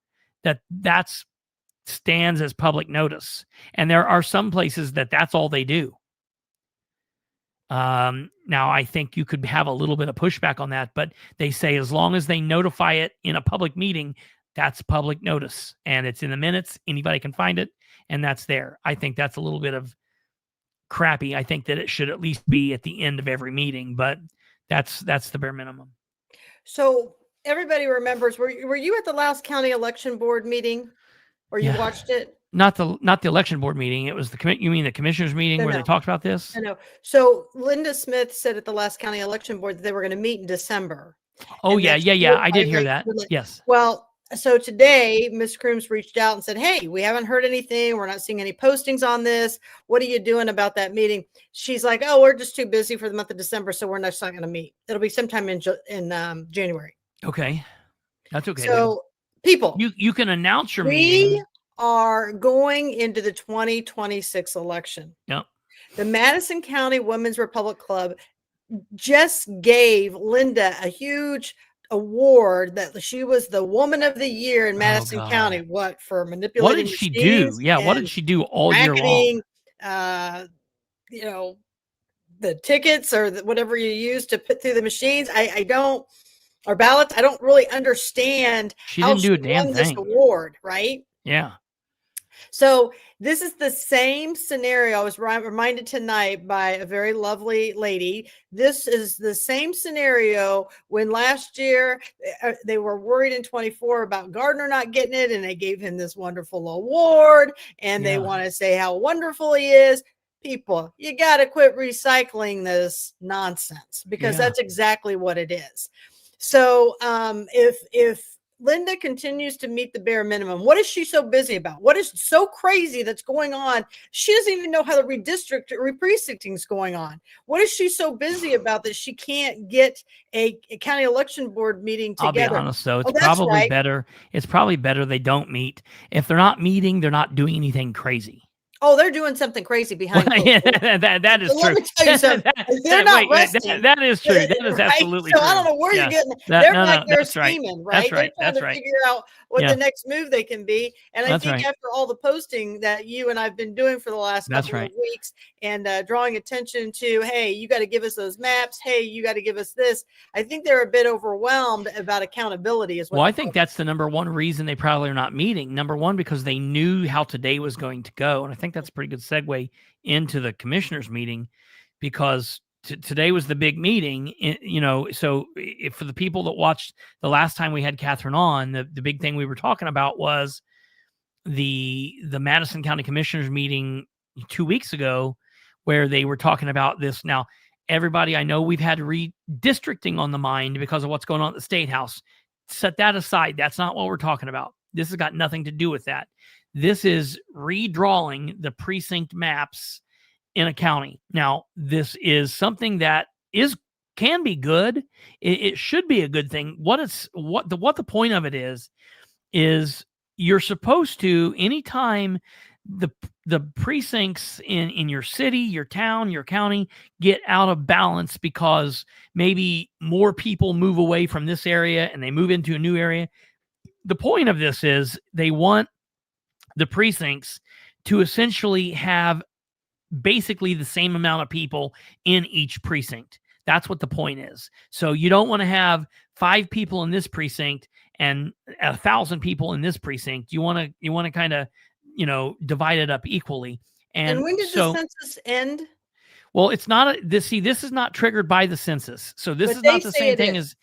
that stands as public notice. And there are some places that's all they do. Now, I think you could have a little bit of pushback on that, but they say as long as they notify it in a public meeting, that's public notice, and it's in the minutes. Anybody can find it, and that's there. I think that's a little bit of crappy. I think that it should at least be at the end of every meeting, but that's the bare minimum. So everybody remembers, were you at the last county election board meeting, or you watched it? Not the election board meeting. It was you mean the commissioners meeting where they talked about this? I know. So Linda Smith said at the last county election board that they were going to meet in December. Oh, yeah. I did hear that. Yes. Well, so today, Ms. Crooms reached out and said, hey, we haven't heard anything. We're not seeing any postings on this. What are you doing about that meeting? She's like, oh, we're just too busy for the month of December, so we're just not going to meet. It'll be sometime in January. Okay. That's okay. So people, you can announce your meeting. We are going into the 2026 election. Yep. The Madison County Women's Republic Club just gave Linda a huge award that she was the woman of the year in Madison County. What, for manipulating? What did she do? Yeah, what did she do all year long? You know, the tickets or whatever you use to put through the machines. I don't, or ballots. I don't really understand. She didn't do a damn won thing. This award, right? Yeah. So this is the same scenario. I was reminded tonight by a very lovely lady. This is the same scenario when last year they were worried in 24 about Gardner not getting it, and they gave him this wonderful award, and they want to say how wonderful he is. People, you got to quit recycling this nonsense, because that's exactly what it is. So if Linda continues to meet the bare minimum, what is she so busy about? What is so crazy that's going on? She doesn't even know how the re-precincting is going on. What is she so busy about that she can't get a county election board meeting together? I'll be honest, though. It's probably better. It's probably better they don't meet. If they're not meeting, they're not doing anything crazy. Oh, they're doing something crazy behind. That is so true. Let me tell you something. They're not resting. That is true. That is absolutely true. So I don't know where you're getting it. They're scheming, right? That's right. They're trying to figure out what the next move they can be. And I think after all the posting that you and I've been doing for the last couple of weeks, and drawing attention to, hey, you got to give us those maps. Hey, you got to give us this. I think they're a bit overwhelmed about accountability as well. Well, I think that's the number one reason they probably are not meeting. Number one, because they knew how today was going to go. And I think that's a pretty good segue into the commissioners meeting, because today was the big meeting, you know. So if for the people that watched the last time we had Katherine on, the big thing we were talking about was the Madison County Commissioners meeting 2 weeks ago, where they were talking about this. Now, everybody, I know we've had redistricting on the mind because of what's going on at the State House. Set that aside. That's not what we're talking about. This has got nothing to do with that. This is redrawing the precinct maps in a county. Now, this is something that can be good. It should be a good thing. What the point of it is you're supposed to, anytime the precincts in your city, your town, your county get out of balance because maybe more people move away from this area and they move into a new area. The point of this is they want the precincts to essentially have basically the same amount of people in each precinct. That's what the point is. So you don't want to have 5 people in this precinct and 1,000 people in this precinct. You want to kind of, divide it up equally. And when did the census end? Well, it's not this is not triggered by the census. So this is not the same thing as,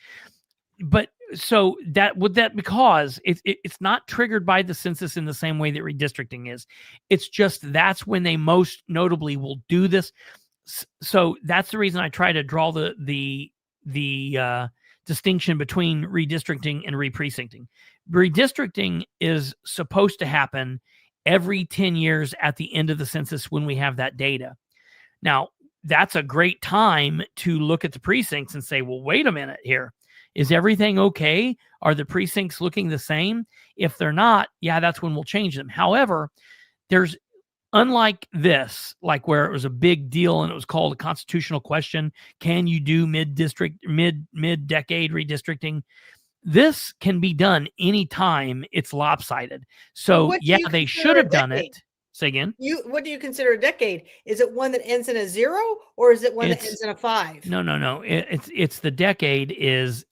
but so because it's not triggered by the census in the same way that redistricting is. It's just that's when they most notably will do this. So that's the reason I try to draw the distinction between redistricting and re-precincting. Redistricting is supposed to happen every 10 years at the end of the census when we have that data. Now, that's a great time to look at the precincts and say, well, wait a minute here. Is everything okay? Are the precincts looking the same? If they're not, that's when we'll change them. However, there's, unlike this, like where it was a big deal and it was called a constitutional question, can you do mid-decade redistricting? This can be done anytime it's lopsided. So they should have done it. Say again. What do you consider a decade? Is it one that ends in a 0, or is it one that ends in a 5? No. It's the decade is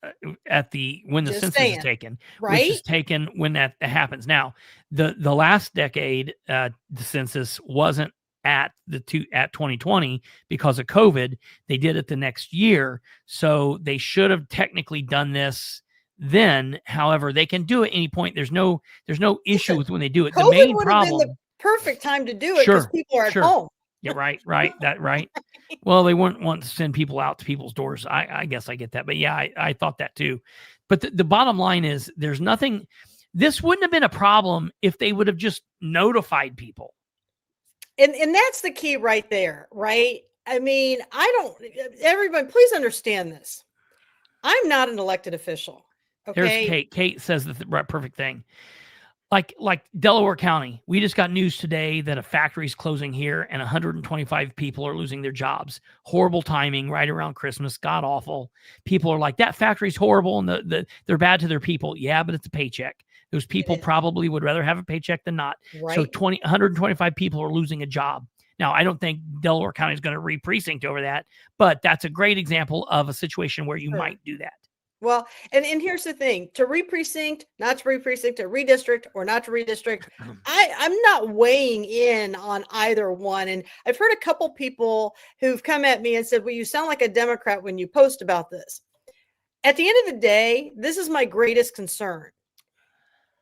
at when the census is taken, right? Which is taken when that happens. Now, the last decade, the census wasn't at 2020 because of COVID. They did it the next year, so they should have technically done this then. However, they can do it at any point. There's no issue with when they do it. COVID the main would problem. Have been the perfect time to do it because people are at home. Yeah, right. Well, they wouldn't want to send people out to people's doors. I guess I get that, but I thought that too. But the bottom line is, there's nothing. this wouldn't have been a problem if they would have just notified people. And that's the key right there, right? I mean, everybody, please understand this. I'm not an elected official. Okay. There's Kate. Kate says the perfect thing. Like Delaware County, we just got news today that a factory is closing here and 125 people are losing their jobs. Horrible timing right around Christmas. God awful. People are like, that factory's horrible and they're bad to their people. Yeah, but it's a paycheck. Those people probably would rather have a paycheck than not. Right. So 125 people are losing a job. Now, I don't think Delaware County is going to re-precinct over that, but that's a great example of a situation where you might do that. Well, and here's the thing, to re-precinct, not to re-precinct, to redistrict or not to redistrict, I'm not weighing in on either one. And I've heard a couple people who've come at me and said, well, you sound like a Democrat when you post about this. At the end of the day, this is my greatest concern.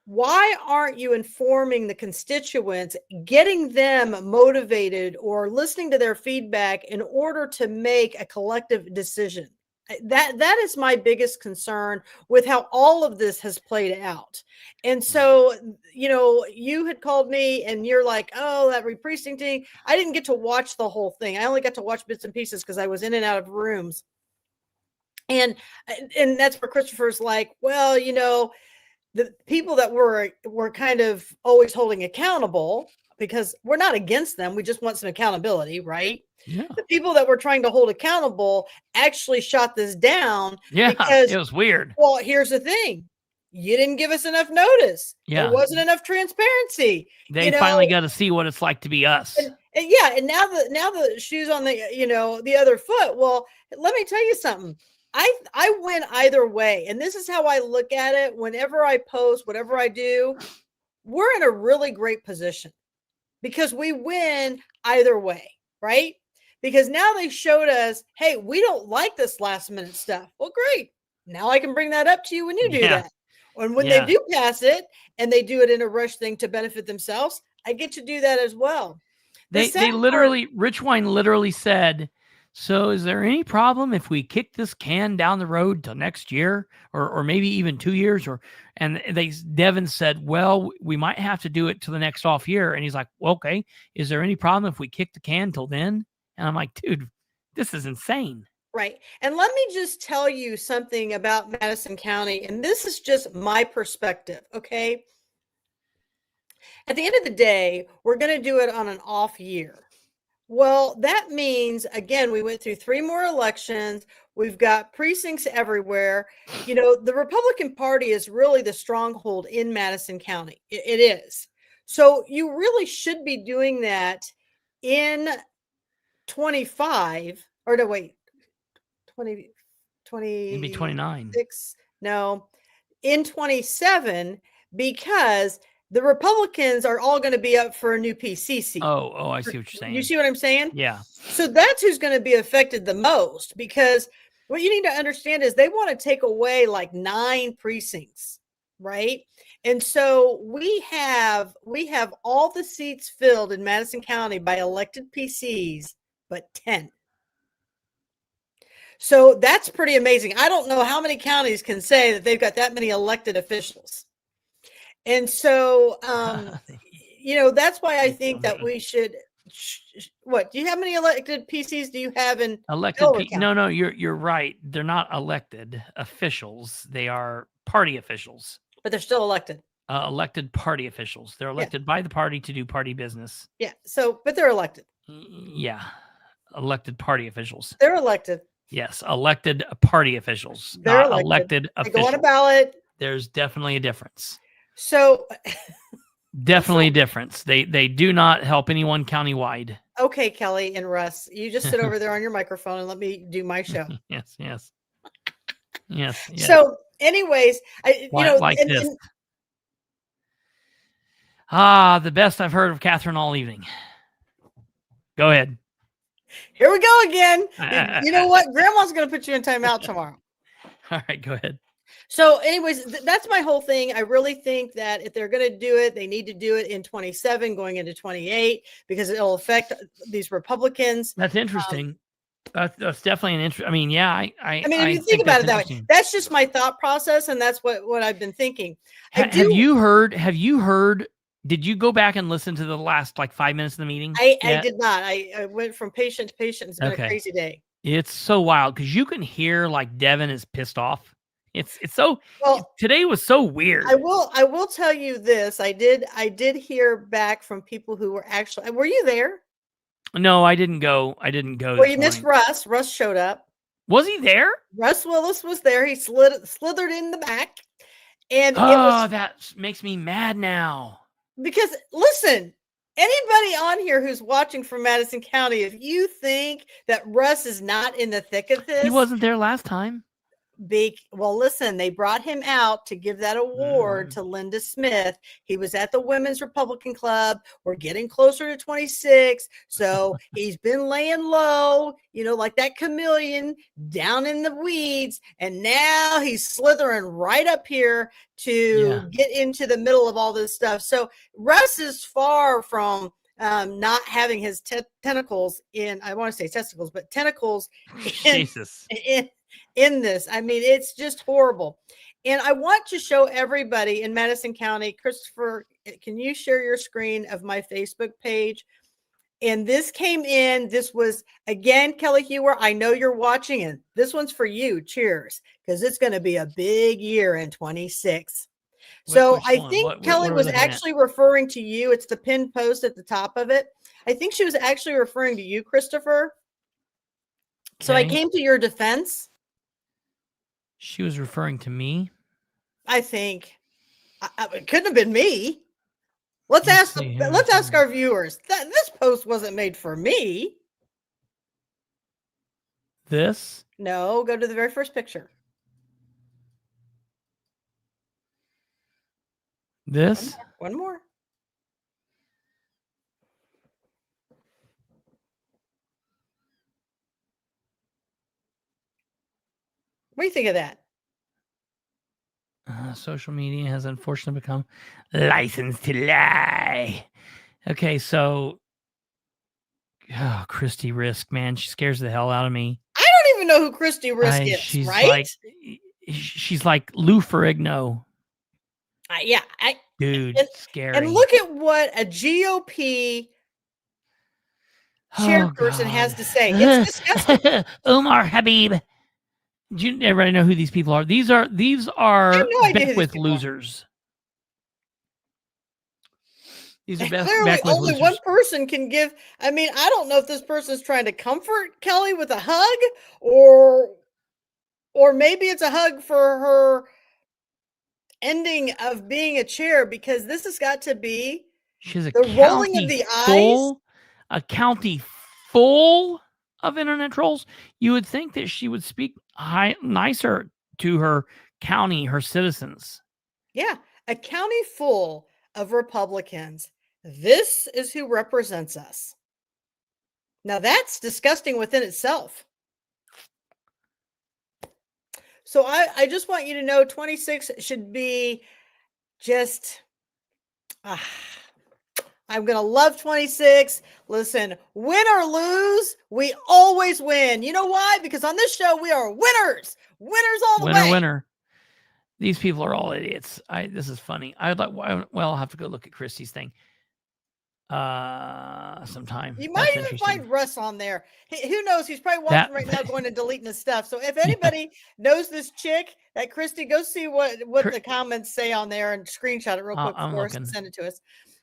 Why aren't you informing the constituents, getting them motivated or listening to their feedback in order to make a collective decision? That is my biggest concern with how all of this has played out. And so, you had called me and you're like, oh, that re-precincting. I didn't get to watch the whole thing. I only got to watch bits and pieces because I was in and out of rooms. And that's where Kristopher's like, well, the people that were kind of always holding accountable, because we're not against them. We just want some accountability, right? Yeah. The people that were trying to hold accountable actually shot this down. Yeah, because, it was weird. Well, here's the thing. You didn't give us enough notice. Yeah. There wasn't enough transparency. They finally got to see what it's like to be us. And now the shoe's on the other foot. Well, let me tell you something. I win either way. And this is how I look at it. Whenever I post, whatever I do, we're in a really great position because we win either way, right? Because now they showed us, hey, we don't like this last minute stuff. Well, great. Now I can bring that up to you when you do that. And when they do pass it and they do it in a rush thing to benefit themselves, I get to do that as well. Rich Wine literally said, so is there any problem if we kick this can down the road till next year or maybe even 2 years? Devin said, well, we might have to do it till the next off year. And he's like, well, okay, is there any problem if we kick the can till then? And I'm like, dude, this is insane. Right. And let me just tell you something about Madison County. And this is just my perspective. Okay. At the end of the day, we're going to do it on an off year. Well, that means, again, we went through 3 more elections. We've got precincts everywhere. The Republican Party is really the stronghold in Madison County. It is. So you really should be doing that in 25 or no, wait, 20, maybe 29. No, in 27, because the Republicans are all going to be up for a new PC seat. Oh, I see what you're saying. You see what I'm saying? Yeah. So that's who's going to be affected the most, because what you need to understand is they want to take away like 9 precincts, right? And so we have all the seats filled in Madison County by elected PCs, but 10. So that's pretty amazing. I don't know how many counties can say that they've got that many elected officials. And so, that's why I think that we should. What do you have? Many elected PCs do you have in elected? No, you're right. They're not elected officials. They are party officials. But they're still elected. Elected party officials. They're elected by the party to do party business. Yeah. So, but they're elected. Yeah, elected party officials. They're elected. Yes, elected party officials. They're not elected officials. They go on a ballot. There's definitely a difference. So definitely a difference. They do not help anyone countywide. Okay, Kelly and Russ, you just sit over there on your microphone and let me do my show. Yes. So anyways, this. The best I've heard of Katherine all evening. Go ahead. Here we go again. You know what? Grandma's going to put you in timeout tomorrow. All right, go ahead. So anyways, that's my whole thing. I really think that if they're going to do it, they need to do it in 27 going into 28 because it'll affect these Republicans. That's interesting. That's definitely an interest. I mean, yeah, I mean, if you think about it that way, that's just my thought process, and that's what I've been thinking. Have you heard? Did you go back and listen to the last like 5 minutes of the meeting? I did not. I went from patient to patient. It's been a crazy day. It's so wild because you can hear like Devin is pissed off. It's so today was so weird. I will tell you this. I did hear back from people who were actually. Were you there? No, I didn't go. Well, you missed Russ. Russ showed up. Was he there? Russ Willis was there. He slithered in the back. And that makes me mad now. Because listen, anybody on here who's watching from Madison County, if you think that Russ is not in the thick of this, he wasn't there last time. Well, listen, they brought him out to give that award to Linda Smith. He was at the Women's Republican Club. We're getting closer to 26. So he's been laying low, like that chameleon down in the weeds. And now he's slithering right up here to get into the middle of all this stuff. So Russ is far from not having his tentacles in, I want to say testicles, but tentacles in this. I mean, it's just horrible. And I want to show everybody in Madison County, Kristopher, can you share your screen of my Facebook page? And this came in, this was, again, Kelly Hewer, I know you're watching, and this one's for you. Cheers, because it's going to be a big year in 26. So I think Kelly was actually referring to you. It's the pinned post at the top of it. I think she was actually referring to you, Kristopher. So I came to your defense. She was referring to me. I think it couldn't have been me. Let's ask our viewers. This post wasn't made for me. This? No, go to the very first picture. This? One more. What do you think of that? Social media has unfortunately become licensed to lie. Okay, so Christy Risk, man, she scares the hell out of me. I don't even know who Christy Risk is, she's right? She's like Lou Ferrigno. Dude, scary. And look at what a GOP chairperson has to say. It's disgusting. Omar Habib. Do you everybody know who these people are? These are Beckwith losers. These are clearly only one person can give. I mean, I don't know if this person's trying to comfort Kelly with a hug, or maybe it's a hug for her ending of being a chair, because this has got to be the rolling of the eyes. A county full of internet trolls. You would think that she would speak nicer to her county, her citizens. Yeah, a county full of Republicans. This is who represents us. Now that's disgusting within itself. So I just want you to know 26 should be just, I'm going to love 26. Listen, win or lose, we always win. You know why? Because on this show, we are winners. Winners all the way. Winner. These people are all idiots. This is funny. I'll have to go look at Christie's thing sometime. You might even find Russ on there. Who knows? He's probably watching right now, going and deleting his stuff. So if anybody knows this chick, that Christy, go see what the comments say on there and screenshot it real quick for us and send it to us.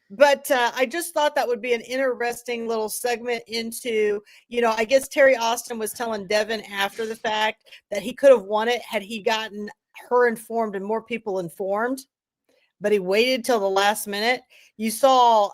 But I just thought that would be an interesting little segment into, I guess Terry Austin was telling Devin after the fact that he could have won it had he gotten her informed and more people informed, but he waited till the last minute. You saw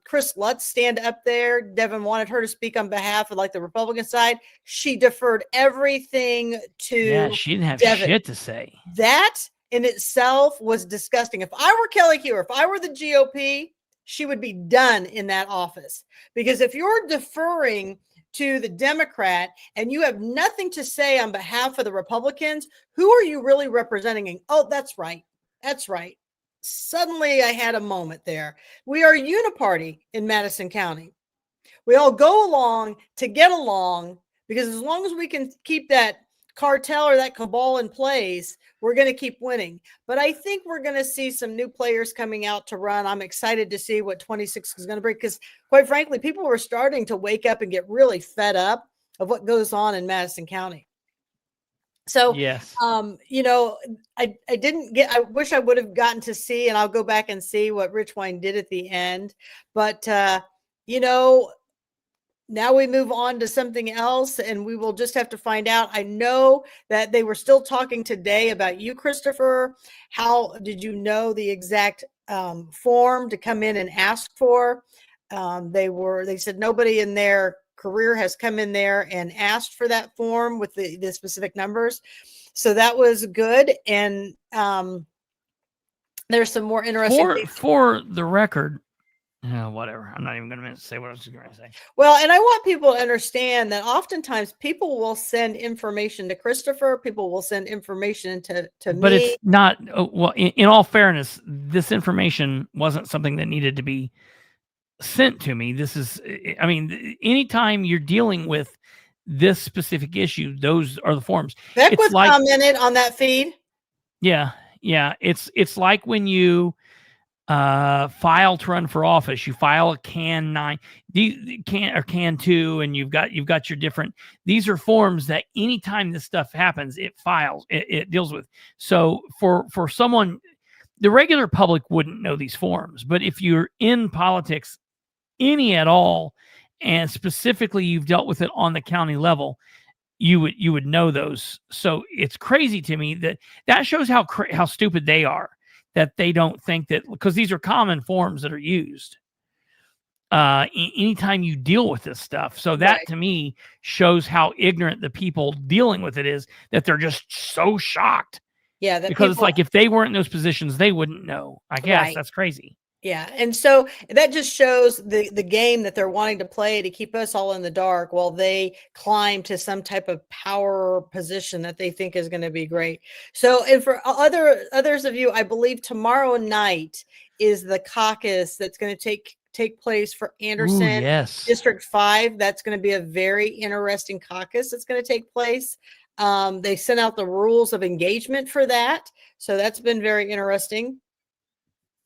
Chris Lutz stand up there. Devin wanted her to speak on behalf of the Republican side. She deferred everything to she didn't have Devin. Shit to say. That in itself was disgusting. If I were Kelly Hewer, if I were the GOP, she would be done in that office. Because if you're deferring to the Democrat and you have nothing to say on behalf of the Republicans, who are you really representing? Oh, that's right. That's right. Suddenly I had a moment there. We are a uniparty in Madison County. We all go along to get along because as long as we can keep that cartel or that cabal in place, we're going to keep winning. But I think we're going to see some new players coming out to run. I'm excited to see what 26 is going to bring, because quite frankly, people were starting to wake up and get really fed up of what goes on in Madison County. So, yes, you know, I wish I would have gotten to see, and I'll go back and see what Rich Wine did at the end. But, you know, now we move on to something else, and we will just have to find out. I know that they were still talking today about you, Kristopher. How did you know the exact form to come in and ask for? They said nobody in their career has come in there and asked for that form with the specific numbers. So that was good. And there's some more interesting for the record. Whatever. I'm not even going to say what I was going to say. Well, and I want people to understand that oftentimes people will send information to Kristopher. People will send information to but me. It's not, well, in all fairness, this information wasn't something that needed to be sent to me. This is, I mean, anytime you're dealing with this specific issue, those are the forms. Beck was commented on that feed. Yeah. Yeah. It's like when you file to run for office, you file a can 9, can 2, and you've got your different, these are forms that anytime this stuff happens, it deals with. So for someone, the regular public wouldn't know these forms, but if you're in politics, any at all, and specifically you've dealt with it on the county level, you would know those. So it's crazy to me that shows how stupid they are, that they don't think that, because these are common forms that are used anytime you deal with this stuff. So that to me shows how ignorant the people dealing with it is, that they're just so shocked. Yeah. Because it's like, if they weren't in those positions, they wouldn't know. I guess that's crazy. Yeah. And so that just shows the game that they're wanting to play to keep us all in the dark while they climb to some type of power position that they think is going to be great. So, and for others of you, I believe tomorrow night is the caucus that's going to take place for Anderson District 5. That's going to be a very interesting caucus that's going to take place. They sent out the rules of engagement for that. So that's been very interesting.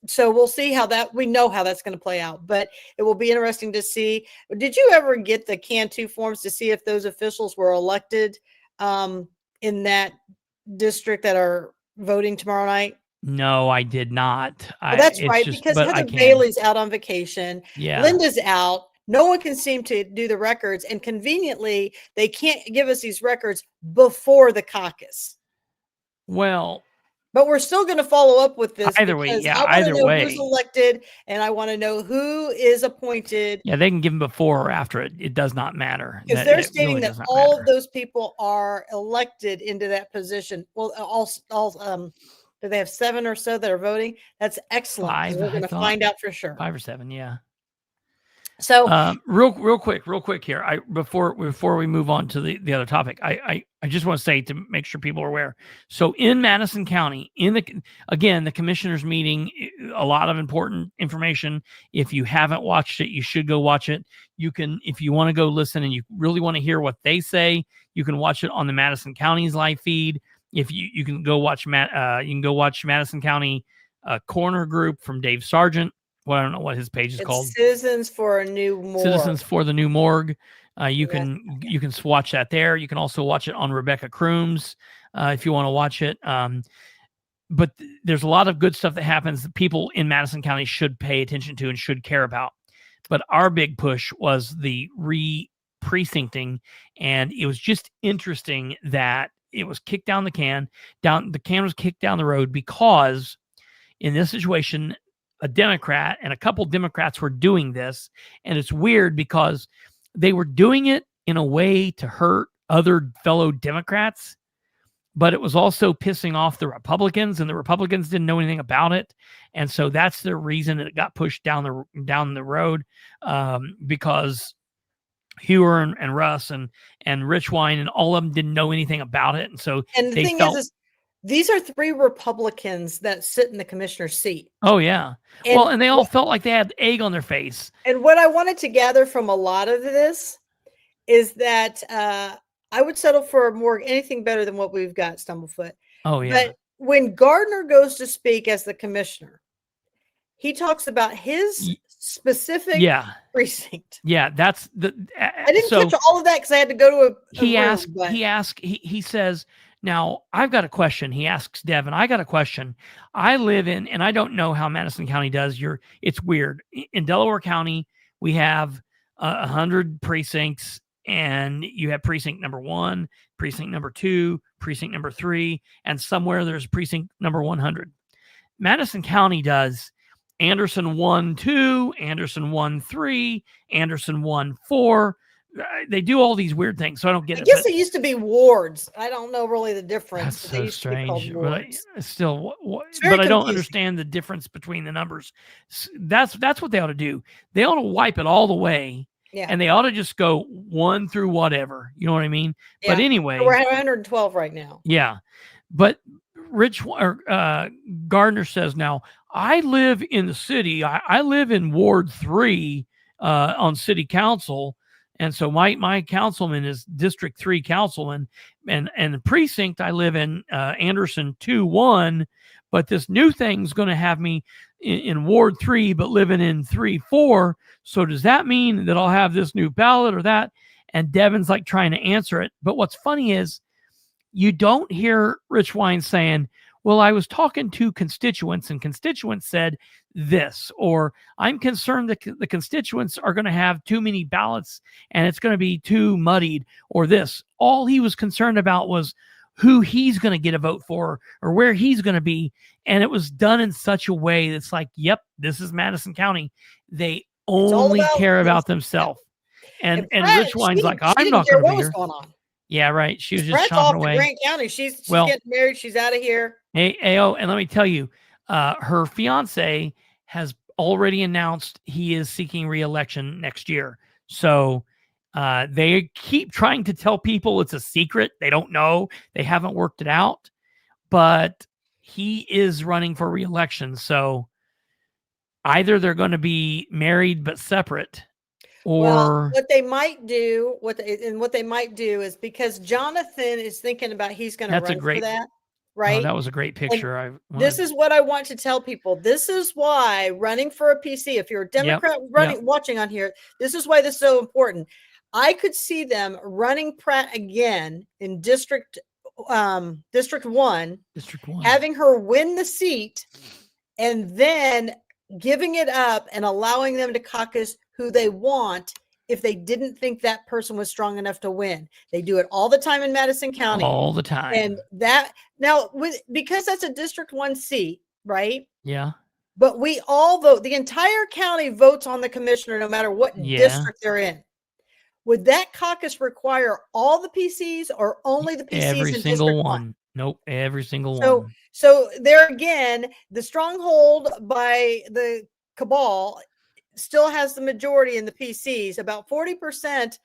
So we'll see we know how that's going to play out, but it will be interesting to see. Did you ever get the Can 2 forms to see if those officials were elected in that district that are voting tomorrow night? No, I did not. Well, that's right, because Heather Bailey's out on vacation. Yeah. Linda's out. No one can seem to do the records, and conveniently, they can't give us these records before the caucus. Well, but we're still going to follow up with this. Either way, yeah. I Either way, who's elected, and I want to know who is appointed. Yeah, they can give them before or after it. It does not matter. Because they're stating that all of those people are elected into that position. Well, do they have 7 or so that are voting? That's excellent. 5, we're going to find out for sure. 5 or 7, yeah. So real quick here. Before we move on to the other topic, I just want to say, to make sure people are aware. So in Madison County, the commissioners meeting, a lot of important information. If you haven't watched it, you should go watch it. You can, if you want to go listen and you really want to hear what they say, you can watch it on the Madison County's live feed. If you can go watch Madison County Corner Group from Dave Sargent. Well, I don't know what his page is called. Citizens for a New Morgue. Citizens for the New Morgue. You can watch that there. You can also watch it on Rebecca Crooms if you want to watch it. But there's a lot of good stuff that happens that people in Madison County should pay attention to and should care about. But our big push was the re-precincting, and it was just interesting that it was kicked down the can. The can was kicked down the road because in this situation, a Democrat and a couple Democrats were doing this. And it's weird because they were doing it in a way to hurt other fellow Democrats, but it was also pissing off the Republicans, and the Republicans didn't know anything about it. And so that's the reason that it got pushed down the road, because Hewer and Russ and Rich Wine and all of them didn't know anything about it. And so the thing is these are 3 Republicans that sit in the commissioner's seat. Oh, yeah. And they all felt like they had egg on their face. And what I wanted to gather from a lot of this is that I would settle for anything better than what we've got, Stumblefoot. Oh yeah. But when Gardner goes to speak as the commissioner, he talks about his specific precinct. Yeah, that's the. I didn't catch all of that because I had to go to he says, now I've got a question. He asks Devin, I got a question. I live in, and I don't know how Madison County does. It's weird. In Delaware County, we have 100 precincts, and you have precinct number 1, precinct number 2, precinct number 3, and somewhere there's precinct number 100. Madison County does Anderson 1-2, Anderson 1-3, Anderson 1-4. They do all these weird things, so I don't get it. I guess it used to be wards. I don't know really the difference. That's so strange. But still, but confusing. I don't understand the difference between the numbers. That's what they ought to do. They ought to wipe it all the way. Yeah. And they ought to just go 1 through whatever. You know what I mean? Yeah. But anyway, we're at 112 right now. Yeah. But Gardner says, now I live in the city. I live in Ward 3 on city council. And so my councilman is District 3 councilman, and the precinct I live in, Anderson 2-1, but this new thing's going to have me in Ward 3, but living in 3-4. So does that mean that I'll have this new ballot or that? And Devin's like trying to answer it. But what's funny is you don't hear Rich Wine saying, well, I was talking to constituents and constituents said this, or I'm concerned that the constituents are going to have too many ballots and it's going to be too muddied, or this. All he was concerned about was who he's going to get a vote for or where he's going to be. And it was done in such a way that's like, yep, this is Madison County. They only care about themselves. And Rich Wine's like, I'm not going to be here. Going on. Yeah, right. She was just Brett's chomping off away. To Grant County. She's getting married. She's out of here. Hey, and let me tell you, her fiance has already announced he is seeking re-election next year. So they keep trying to tell people it's a secret. They don't know. They haven't worked it out. But he is running for re-election. So either they're going to be married but separate, or what they might do, what they might do is, because Jonathan is thinking about he's going to run for that, right? Oh, that was a great picture. This is what I want to tell people. This is why running for a PC, if you're a Democrat watching on here, this is why this is so important. I could see them running Pratt again in District 1, having her win the seat, and then giving it up and allowing them to caucus who they want if they didn't think that person was strong enough to win. They do it all the time in Madison County. All the time. And that now because that's a District 1 seat, right? Yeah. But we all vote. The entire county votes on the commissioner no matter what district they're in. Would that caucus require all the PCs or only the PCs? Every in single District one. 1? Nope. Every single one. So there again, the stronghold by the cabal still has the majority in the PCs. About 40%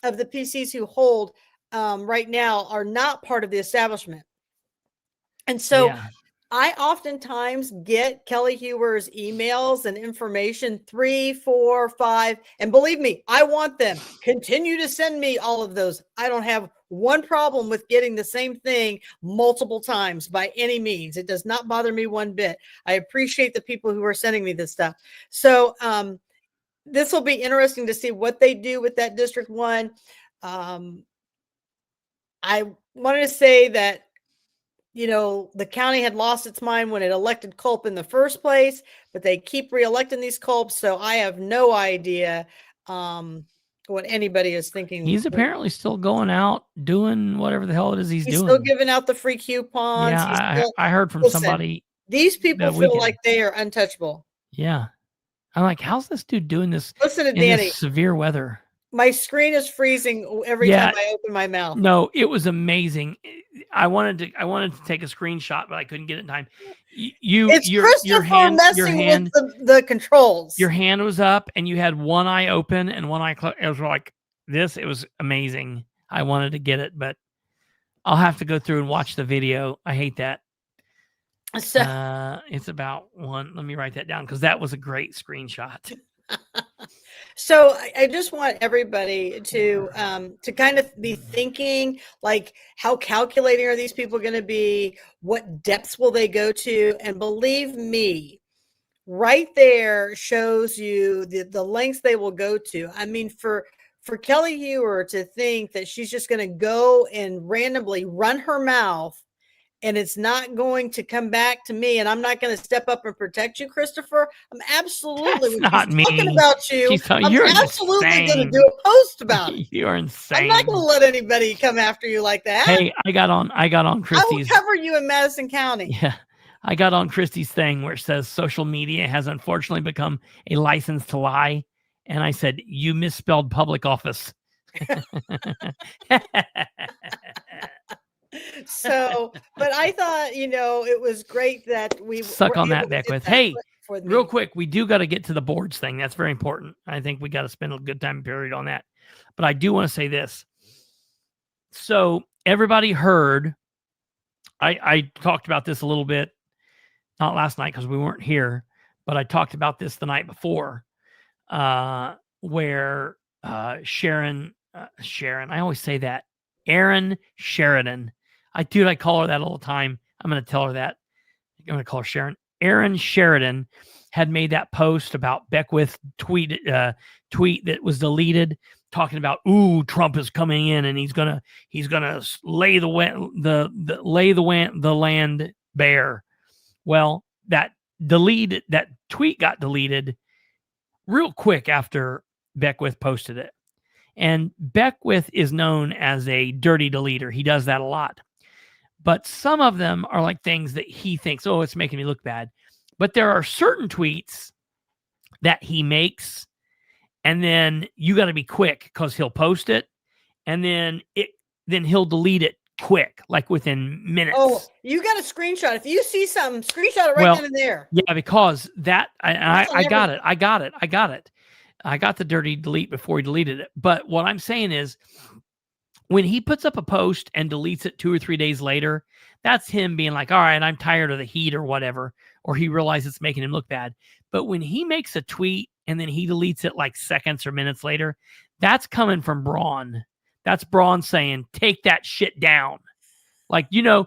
of the PCs who hold right now are not part of the establishment. And so I oftentimes get Kelly Hewer's emails and information 3, 4, 5. And believe me, I want them. Continue to send me all of those. I don't have one problem with getting the same thing multiple times by any means. It does not bother me one bit. I appreciate the people who are sending me this stuff. So this will be interesting to see what they do with that District 1. I wanted to say that, you know, the county had lost its mind when it elected Culp in the first place, but they keep reelecting these Culps. So I have no idea what anybody is thinking. He's apparently still going out doing whatever the hell it is he's doing. Still giving out the free coupons. Yeah, I heard from somebody. These people feel like they are untouchable. Yeah. I'm like, how's this dude doing this? Listen to in Danny. This severe weather? My screen is freezing every time I open my mouth. No, it was amazing. I wanted to take a screenshot, but I couldn't get it in time. It's your hand messing with the controls. Your hand was up and you had one eye open and one eye closed. It was like this. It was amazing. I wanted to get it, but I'll have to go through and watch the video. I hate that. So, it's about one. Let me write that down because that was a great screenshot. So I just want everybody to kind of be thinking, like, how calculating are these people going to be? What depths will they go to? And believe me, right there shows you the lengths they will go to. I mean, for Kelly Ewer to think that she's just going to go and randomly run her mouth and it's not going to come back to me, and I'm not going to step up and protect you, Kristopher. I'm absolutely talking about you. You're absolutely going to do a post about it. You're insane. I'm not going to let anybody come after you like that. Hey, I got on Christie's. I will cover you in Madison County. Yeah. I got on Christie's thing where it says social media has unfortunately become a license to lie. And I said, you misspelled public office. So, but I thought, it was great that we suck on that, Beckwith. Hey, real quick, we do got to get to the boards thing. That's very important. I think we got to spend a good time period on that. But I do want to say this. So everybody heard, I talked about this a little bit, not last night because we weren't here, but I talked about this the night before, where Sharon, I always say that, Erin Sheridan. I call her that all the time. I'm going to tell her that. I'm going to call her Sharon. Erin Sheridan had made that post about Beckwith tweet that was deleted, talking about, ooh, Trump is coming in and he's gonna lay the land bare. Well, that tweet got deleted real quick after Beckwith posted it. And Beckwith is known as a dirty deleter. He does that a lot. But some of them are like things that he thinks, oh, it's making me look bad. But there are certain tweets that he makes, and then you got to be quick because he'll post it, and then he'll delete it quick, like within minutes. Oh, you got a screenshot. If you see something, screenshot it right then and there. Yeah, because that I got it. I got it. I got the dirty delete before he deleted it. But what I'm saying is, when he puts up a post and deletes it 2 or 3 days later, that's him being like, all right, I'm tired of the heat or whatever, or he realizes it's making him look bad. But when he makes a tweet and then he deletes it like seconds or minutes later, that's coming from Braun. That's Braun saying, take that shit down. Like, you know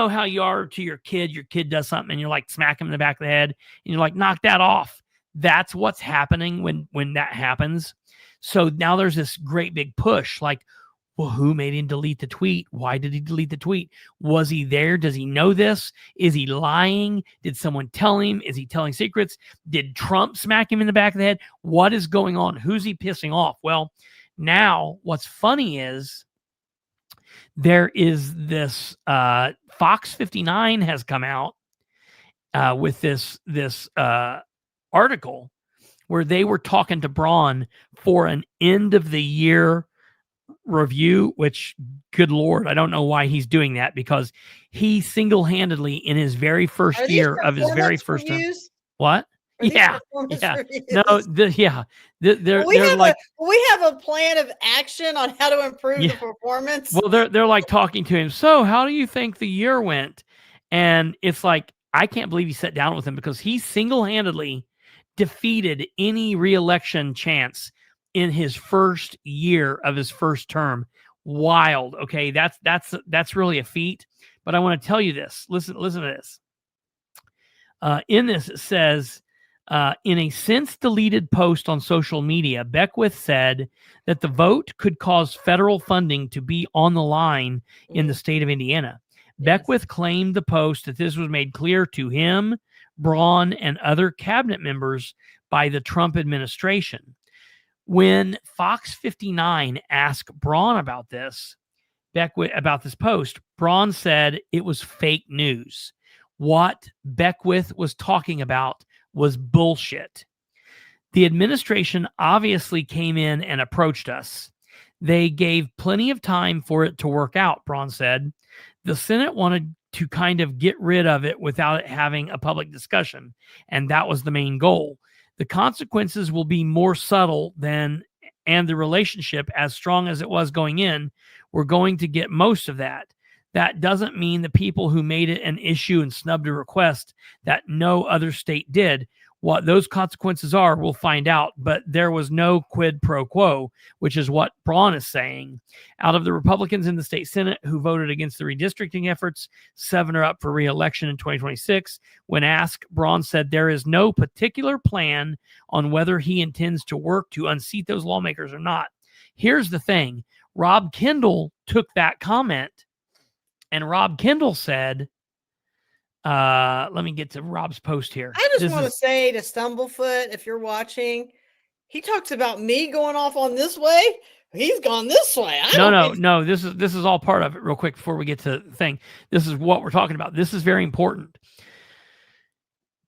how you are to your kid does something and you're like, smack him in the back of the head and you're like, knock that off. That's what's happening when that happens. So now there's this great big push, like, well, who made him delete the tweet? Why did he delete the tweet? Was he there? Does he know this? Is he lying? Did someone tell him? Is he telling secrets? Did Trump smack him in the back of the head? What is going on? Who's he pissing off? Well, now what's funny is there is this Fox 59 has come out with this article where they were talking to Braun for an end of the year review, which, good Lord, I don't know why he's doing that, because he single-handedly in his very first year of his very first term. What? Yeah. No, they're like, we have a plan of action on how to improve the performance. Well, they're like talking to him. So how do you think the year went? And it's like, I can't believe he sat down with him, because he single-handedly defeated any re-election chance in his first year of his first term. Wild. Okay. That's really a feat, but I want to tell you this. Listen to this. In this, it says, in a since deleted post on social media, Beckwith said that the vote could cause federal funding to be on the line in the state of Indiana. Yes. Beckwith claimed the post that this was made clear to him, Braun, and other cabinet members by the Trump administration. When Fox 59 asked Braun about this, about this post, Braun said it was fake news. What Beckwith was talking about was bullshit. The administration obviously came in and approached us. They gave plenty of time for it to work out, Braun said. The Senate wanted to kind of get rid of it without it having a public discussion, and that was the main goal. The consequences will be more subtle and the relationship, as strong as it was going in, we're going to get most of that. That doesn't mean the people who made it an issue and snubbed a request that no other state did What those consequences are, we'll find out. But there was no quid pro quo, which is what Braun is saying. Out of the Republicans in the state Senate who voted against the redistricting efforts, 7 are up for re-election in 2026. When asked, Braun said there is no particular plan on whether he intends to work to unseat those lawmakers or not. Here's the thing. Rob Kendall took that comment, and Rob Kendall said, let me get to Rob's post here. I just want to say to Stumblefoot, if you're watching, he talks about me going off on this way. He's gone this way. No. This is all part of it. Real quick before we get to the thing, this is what we're talking about. This is very important.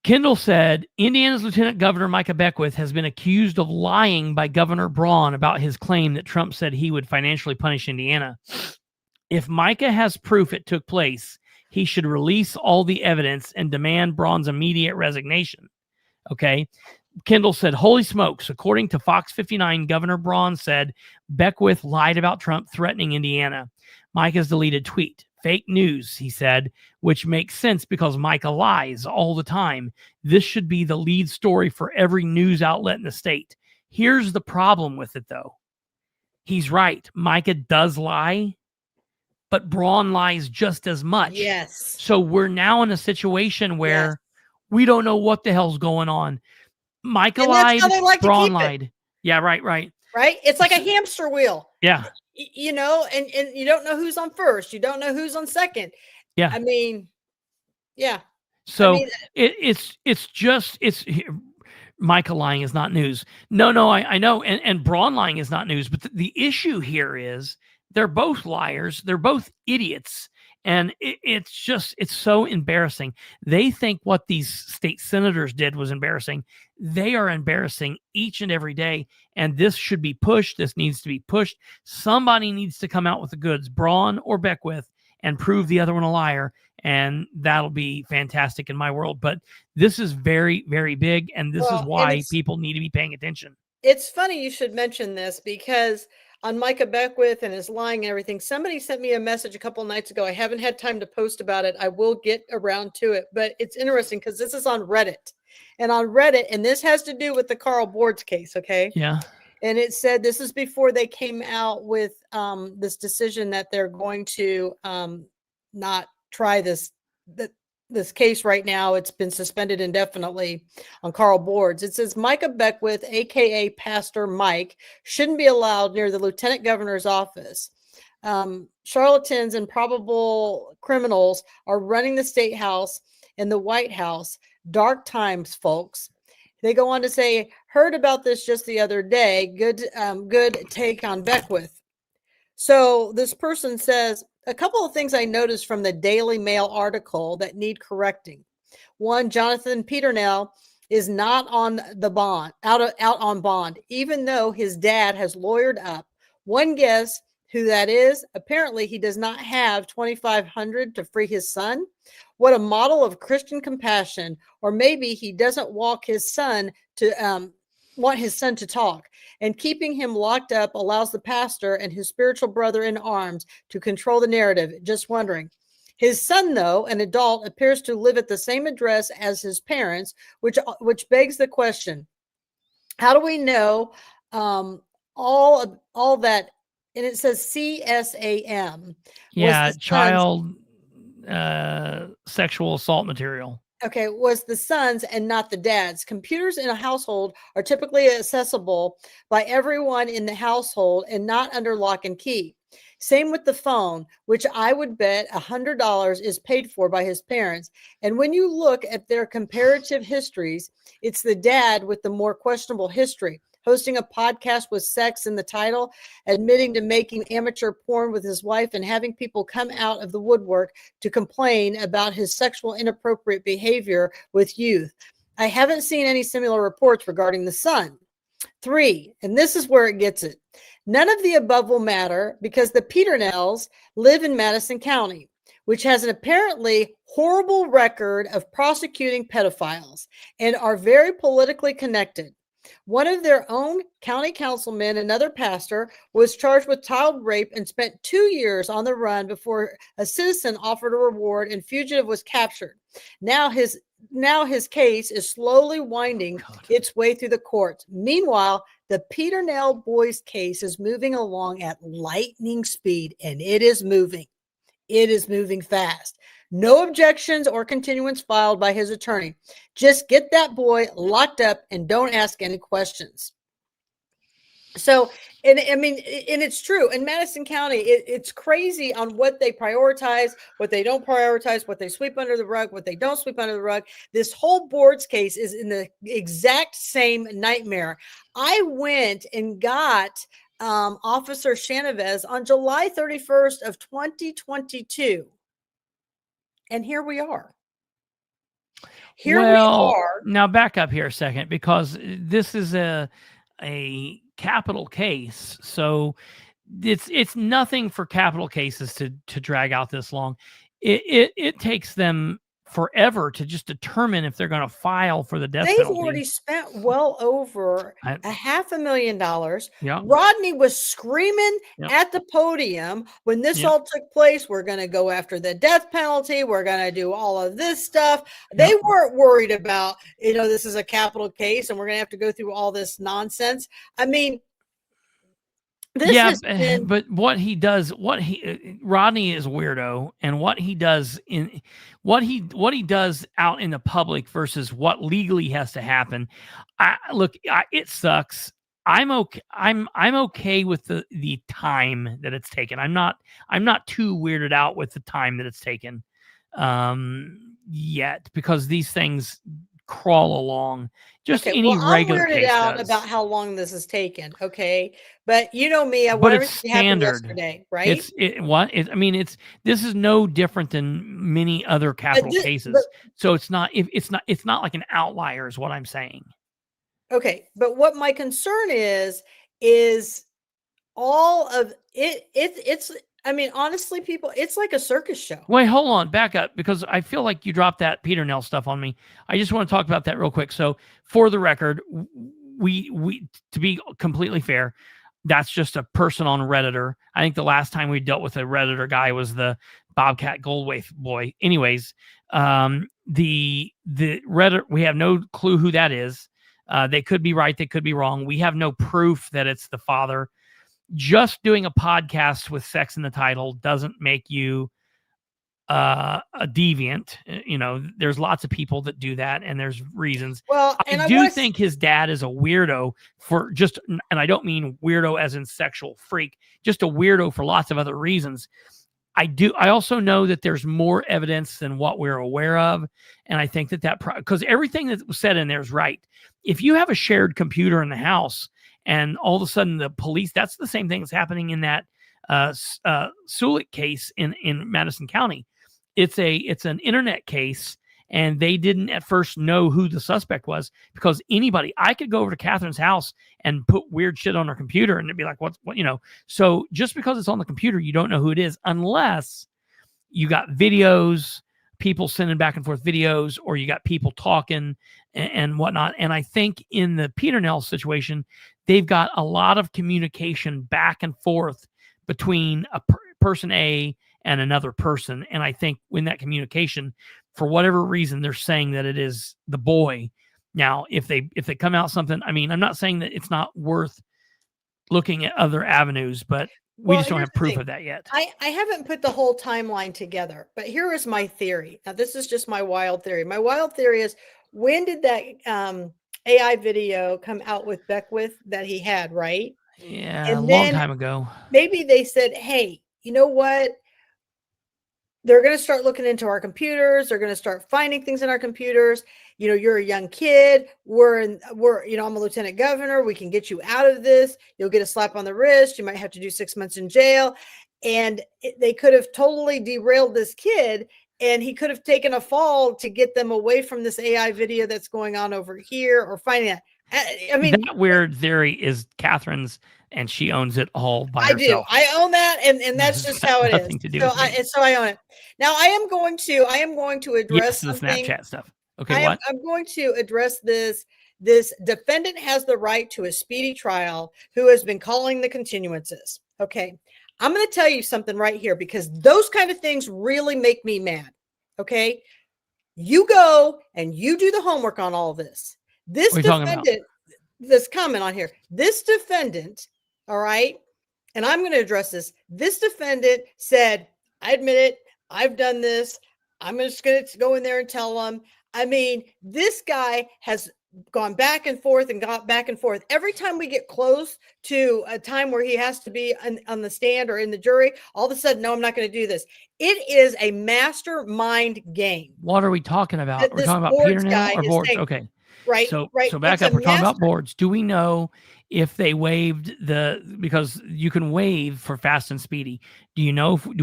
Kendall said Indiana's Lieutenant Governor Micah Beckwith has been accused of lying by Governor Braun about his claim that Trump said he would financially punish Indiana. If Micah has proof it took place, he should release all the evidence and demand Braun's immediate resignation. Okay. Kendall said, holy smokes. According to Fox 59, Governor Braun said Beckwith lied about Trump threatening Indiana. Micah's deleted tweet. Fake news, he said, which makes sense because Micah lies all the time. This should be the lead story for every news outlet in the state. Here's the problem with it, though. He's right. Micah does lie, but Braun lies just as much. Yes. So we're now in a situation where we don't know what the hell's going on. Micah lied, Braun lied. Yeah, right. Right? It's like a hamster wheel. Yeah. You know, and you don't know who's on first. You don't know who's on second. Yeah. I mean, yeah. So it's Micah lying is not news. No, I know. And Braun lying is not news. But the issue here is they're both liars. They're both idiots. And it's so embarrassing. They think what these state senators did was embarrassing. They are embarrassing each and every day. And this should be pushed. This needs to be pushed. Somebody needs to come out with the goods, Braun or Beckwith, and prove the other one a liar. And that'll be fantastic in my world. But this is very, very big. And this is why people need to be paying attention. It's funny you should mention this because on Micah Beckwith and his lying and everything, somebody sent me a message a couple of nights ago. I haven't had time to post about it. I will get around to it, but it's interesting because this is on Reddit. And on Reddit, and this has to do with the Carl Board's case, okay? Yeah. And it said this is before they came out with this decision that they're going to not try this case right now. It's been suspended indefinitely on Carl Board's. It says Micah Beckwith, aka Pastor Mike, shouldn't be allowed near the lieutenant governor's office. Charlatans and probable criminals are running the state house and the White House. Dark times, folks. They go on to say, heard about this just the other day. Good take on Beckwith. So this person says, a couple of things I noticed from the Daily Mail article that need correcting. One, Jonathan Peternell is not on the bond, out on bond, even though his dad has lawyered up. One guess who that is. Apparently, he does not have $2,500 to free his son. What a model of Christian compassion. Or maybe he doesn't want his son to talk. And keeping him locked up allows the pastor and his spiritual brother in arms to control the narrative. Just wondering. His son, though, an adult, appears to live at the same address as his parents, which begs the question: how do we know all that? And it says CSAM. Yeah, child sexual assault material. Okay, was the son's and not the dad's. Computers in a household are typically accessible by everyone in the household and not under lock and key. Same with the phone, which I would bet $100 is paid for by his parents. And when you look at their comparative histories, it's the dad with the more questionable history. Hosting a podcast with sex in the title, admitting to making amateur porn with his wife, and having people come out of the woodwork to complain about his sexual inappropriate behavior with youth. I haven't seen any similar reports regarding the son. 3, and this is where it gets it. None of the above will matter because the Peternells live in Madison County, which has an apparently horrible record of prosecuting pedophiles and are very politically connected. One of their own county councilmen, another pastor, was charged with child rape and spent 2 years on the run before a citizen offered a reward and fugitive was captured. Now his case is slowly winding its way through the courts. Meanwhile, the Peter Nell boys case is moving along at lightning speed, and it is moving. It is moving fast. No objections or continuance filed by his attorney. Just get that boy locked up and don't ask any questions. So, and I mean, and it's true. In Madison County, it's crazy on what they prioritize, what they don't prioritize, what they sweep under the rug, what they don't sweep under the rug. This whole board's case is in the exact same nightmare. I went and got Officer Chavez on July 31st of 2022. And here we are. Here we are. Now back up here a second, because this is a capital case. So it's nothing for capital cases to drag out this long. It takes them forever to just determine if they're going to file for the death penalty. They've already spent well over $500,000. Yeah. Rodney was screaming Yeah. at the podium when this Yeah. all took place. We're going to go after the death penalty. We're going to do all of this stuff. They weren't worried about, this is a capital case and we're going to have to go through all this nonsense. I mean, but what he does, Rodney is a weirdo, and what he does out in the public versus what legally has to happen. It sucks. I'm okay. I'm okay with the time that it's taken. I'm not too weirded out with the time that it's taken yet, because these things crawl along just any regular I'm weirded case out does. about how long this has taken. Okay, but you know me, I But want it's everything to happen standard. yesterday, right? This is no different than many other capital cases. So it's not like an outlier is what I'm saying. Okay, but what my concern is all of it. It's. I mean, honestly, people, it's like a circus show. Wait, hold on, back up, because I feel like you dropped that Peter Nell stuff on me. I just want to talk about that real quick. So, for the record, we to be completely fair, that's just a person on Redditor. I think the last time we dealt with a Redditor guy was the Bobcat Goldthwait boy. Anyways, the Redditor, we have no clue who that is. They could be right, they could be wrong. We have no proof that it's the father. Just doing a podcast with sex in the title doesn't make you a deviant. There's lots of people that do that, and there's reasons. Well, I do think his dad is a weirdo and I don't mean weirdo as in sexual freak, just a weirdo for lots of other reasons. I also know that there's more evidence than what we're aware of. And I think because everything that was said in there is right. If you have a shared computer in the house, and all of a sudden the police, that's the same thing that's happening in that Sulik case in Madison County. It's an internet case, and they didn't at first know who the suspect was, because I could go over to Catherine's house and put weird shit on her computer and it'd be like, what. So just because it's on the computer, you don't know who it is unless you got videos, people sending back and forth videos, or you got people talking and whatnot. And I think in the Peter Nell situation, they've got a lot of communication back and forth between a person A and another person. And I think in that communication, for whatever reason, they're saying that it is the boy. Now, if they come out something, I mean, I'm not saying that it's not worth looking at other avenues, but we just don't have proof of that yet. I haven't put the whole timeline together, but here is my theory. Now, this is just my wild theory. My wild theory is, when did that AI video come out with Beckwith that he had, right? Yeah, a long time ago. Maybe they said, hey, you know what? They're going to start looking into our computers. They're going to start finding things in our computers. You're a young kid. I'm a lieutenant governor. We can get you out of this. You'll get a slap on the wrist. You might have to do 6 months in jail. And they could have totally derailed this kid, and he could have taken a fall to get them away from this AI video that's going on over here, or finding that. I mean, that weird theory is Catherine's, and she owns it all by herself. I own that, and that's just how it is. So I own it. Now I am going to address the something. Snapchat stuff. Okay, I'm going to address this. This defendant has the right to a speedy trial who has been calling the continuances. Okay. I'm going to tell you something right here, because those kind of things really make me mad. Okay. You go and you do the homework on all of this. This What are you talking about? defendant, this comment on here, this defendant, all right, and I'm going to address this. This defendant said, I admit it, I've done this. I'm just going to go in there and tell them. I mean, this guy has gone back and forth and got back and forth. Every time we get close to a time where he has to be on the stand or in the jury, all of a sudden, no, I'm not going to do this. It is a mastermind game. What are we talking about? That We're this talking about boards Peter now guy or is boards? saying. Okay. Right. So, right. so back It's up. a We're talking about master- boards. Do we know if they waived because you can waive for fast and speedy? Do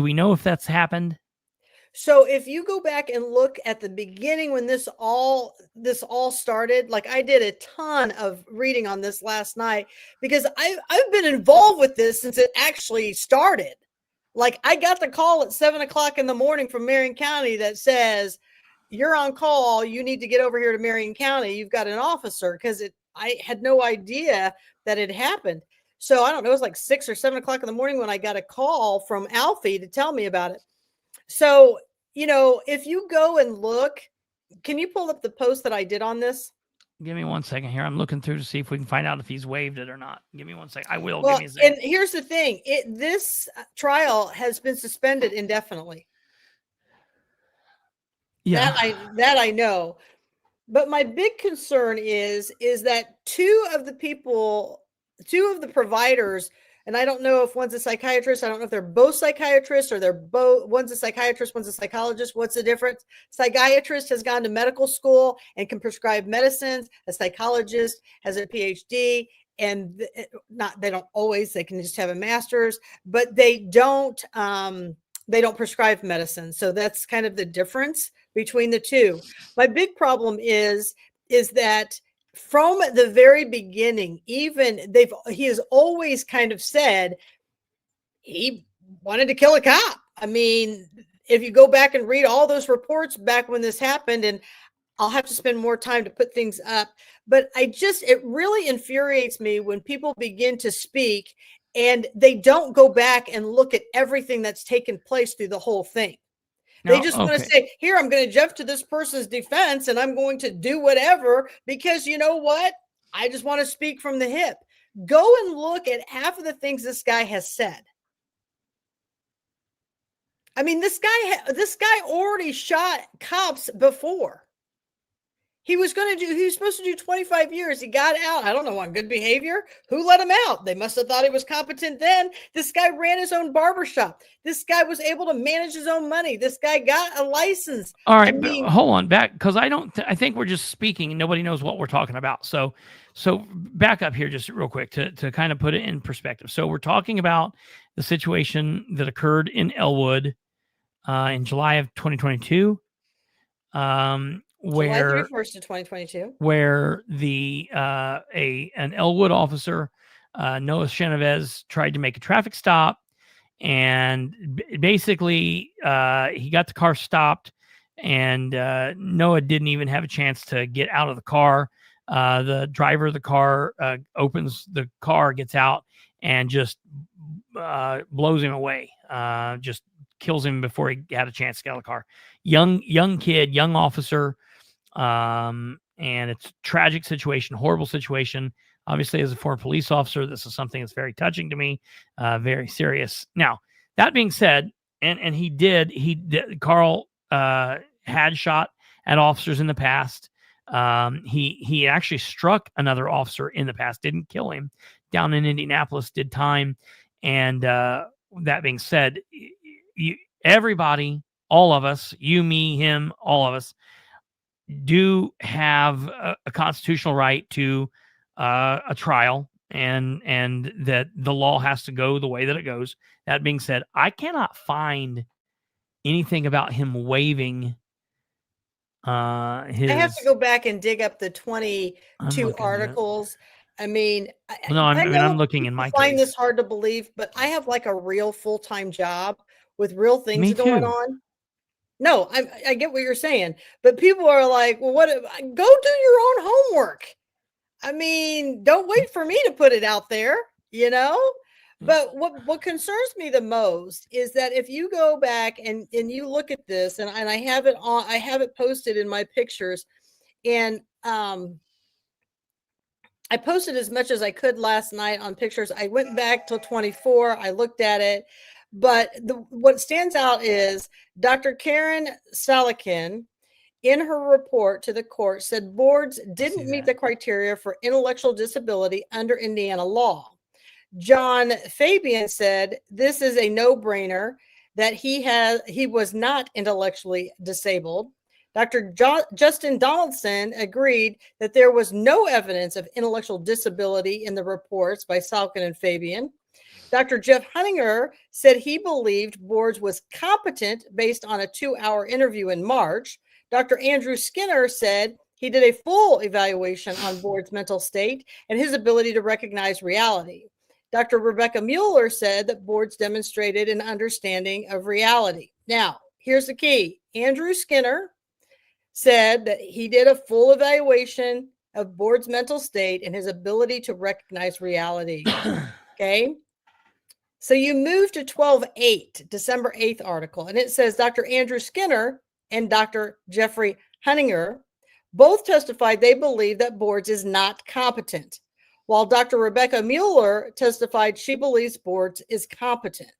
we know if that's happened? So if you go back and look at the beginning when this all started, like I did a ton of reading on this last night because I've been involved with this since it actually started. Like I got the call at 7:00 in the morning from Marion County that says, you're on call. You need to get over here to Marion County. You've got an officer, because I had no idea that it happened. So I don't know, it was like 6 or 7 o'clock in the morning when I got a call from Alfie to tell me about it. So, if you go and look, can you pull up the post that I did on this? Give me 1 second here. I'm looking through to see if we can find out if he's waived it or not. Give me 1 second. I will. Well, Give me a second. and here's the thing. This trial has been suspended indefinitely. Yeah. That I know. But my big concern is that two of the providers, and I don't know if one's a psychiatrist. I don't know if they're both psychiatrists or they're both, one's a psychiatrist, one's a psychologist. What's the difference? Psychiatrist has gone to medical school and can prescribe medicines. A psychologist has a PhD, and they don't always, they can just have a master's, but they don't prescribe medicine. So that's kind of the difference between the two. My big problem is that from the very beginning, he has always kind of said he wanted to kill a cop. I mean, if you go back and read all those reports back when this happened, and I'll have to spend more time to put things up, but it really infuriates me when people begin to speak and they don't go back and look at everything that's taken place through the whole thing. They just want to say, here, I'm going to jump to this person's defense and I'm going to do whatever because you know what? I just want to speak from the hip. Go and look at half of the things this guy has said. I mean, this guy already shot cops before. He was supposed to do 25 years. He got out. I don't know, on good behavior. Who let him out? They must have thought he was competent then. This guy ran his own barbershop. This guy was able to manage his own money. This guy got a license. All right, hold on back, because I think we're just speaking and nobody knows what we're talking about. So back up here just real quick to kind of put it in perspective. So we're talking about the situation that occurred in Elwood in July of 2022. July 31st of 2022, where an Elwood officer, Noah Chenevez, tried to make a traffic stop, and basically he got the car stopped, and Noah didn't even have a chance to get out of the car. The driver of the car opens the car, gets out, and just blows him away. Just kills him before he had a chance to get out of the car. Young kid, young officer. And it's a tragic situation, horrible situation. Obviously, as a former police officer, this is something that's very touching to me, very serious. Now, that being said, and Carl had shot at officers in the past. He actually struck another officer in the past, didn't kill him, down in Indianapolis, did time. And that being said, everybody, all of us, you, me, him, all of us, do have a constitutional right to a trial, and that the law has to go the way that it goes. That being said, I cannot find anything about him waiving his. I have to go back and dig up the 22 articles. I mean, I'm looking in my case. I find this hard to believe, but I have like a real full-time job with real things going on. No, I get what you're saying, but people are like, well, go do your own homework. I mean, don't wait for me to put it out there, But what concerns me the most is that if you go back and you look at this, and I have it posted in my pictures, and I posted as much as I could last night on pictures. I went back till 24. I looked at it, but what stands out is Dr. Karen Salakin, in her report to the court, said boards didn't meet the criteria for intellectual disability under Indiana law. John Fabian said this is a no-brainer, that he was not intellectually disabled. Dr. Justin Donaldson agreed that there was no evidence of intellectual disability in the reports by Salkin and Fabian. Dr. Jeff Hunninger said he believed boards was competent based on a 2-hour interview in March. Dr. Andrew Skinner said he did a full evaluation on board's mental state and his ability to recognize reality. Dr. Rebecca Mueller said that boards demonstrated an understanding of reality. Now, here's the key. Andrew Skinner said that he did a full evaluation of board's mental state and his ability to recognize reality. Okay. So you move to 12/8, December 8th article, and it says Dr. Andrew Skinner and Dr. Jeffrey Hunninger both testified they believe that boards is not competent, while Dr. Rebecca Mueller testified she believes boards is competent.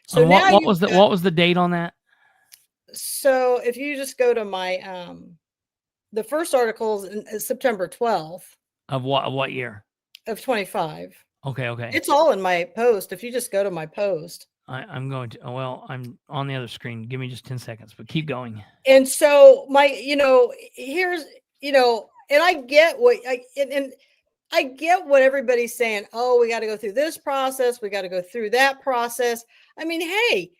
So and what was the date on that? So if you just go to my the first article is September 12th. Of what year? Of 25. Okay. It's all in my post. If you just go to my post. I'm going to, I'm on the other screen. Give me just 10 seconds, but keep going. And so here's, and I get I get what everybody's saying. Oh, we got to go through this process. We got to go through that process. I mean, hey,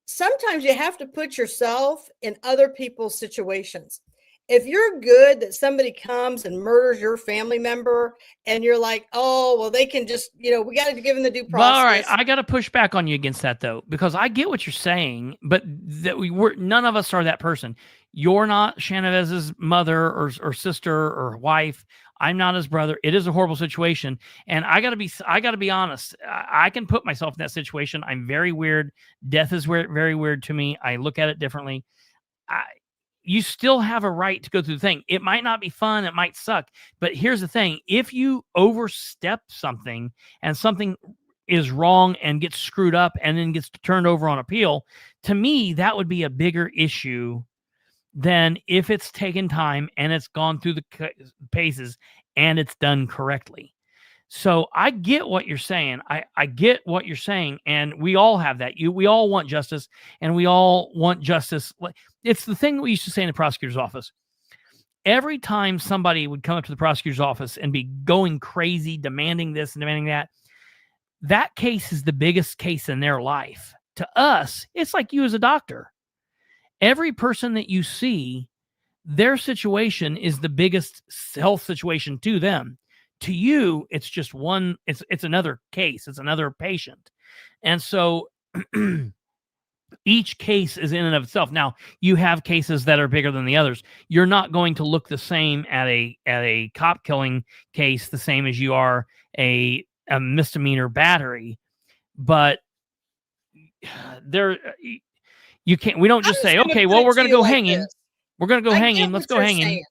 sometimes you have to put yourself in other people's situations. If you're good that somebody comes and murders your family member and you're like, oh, well, they can just, we got to give them the due process. All right. I got to push back on you against that, though, because I get what you're saying, but none of us are that person. You're not Shanavez's mother or sister or wife. I'm not his brother. It is a horrible situation. And I gotta be honest. I can put myself in that situation. I'm very weird. Death is very weird to me. I look at it differently. You still have a right to go through the thing. It might not be fun. It might suck. But here's the thing. If you overstep something and something is wrong and gets screwed up and then gets turned over on appeal, to me, that would be a bigger issue than if it's taken time and it's gone through the paces and it's done correctly. So I get what you're saying. I get what you're saying. And we all have that. We all want justice, and we all want justice. It's the thing we used to say in the prosecutor's office. Every time somebody would come up to the prosecutor's office and be going crazy, demanding this and demanding that, that case is the biggest case in their life. To us, it's like you as a doctor. Every person that you see, their situation is the biggest health situation to them. To you, it's just one, it's another case. It's another patient. And so each case is in and of itself. Now, you have cases that are bigger than the others. You're not going to look the same at a cop killing case the same as you are a misdemeanor battery. But we don't just say, okay, well, we're going to go hanging. We're going to go hanging. Let's go hanging.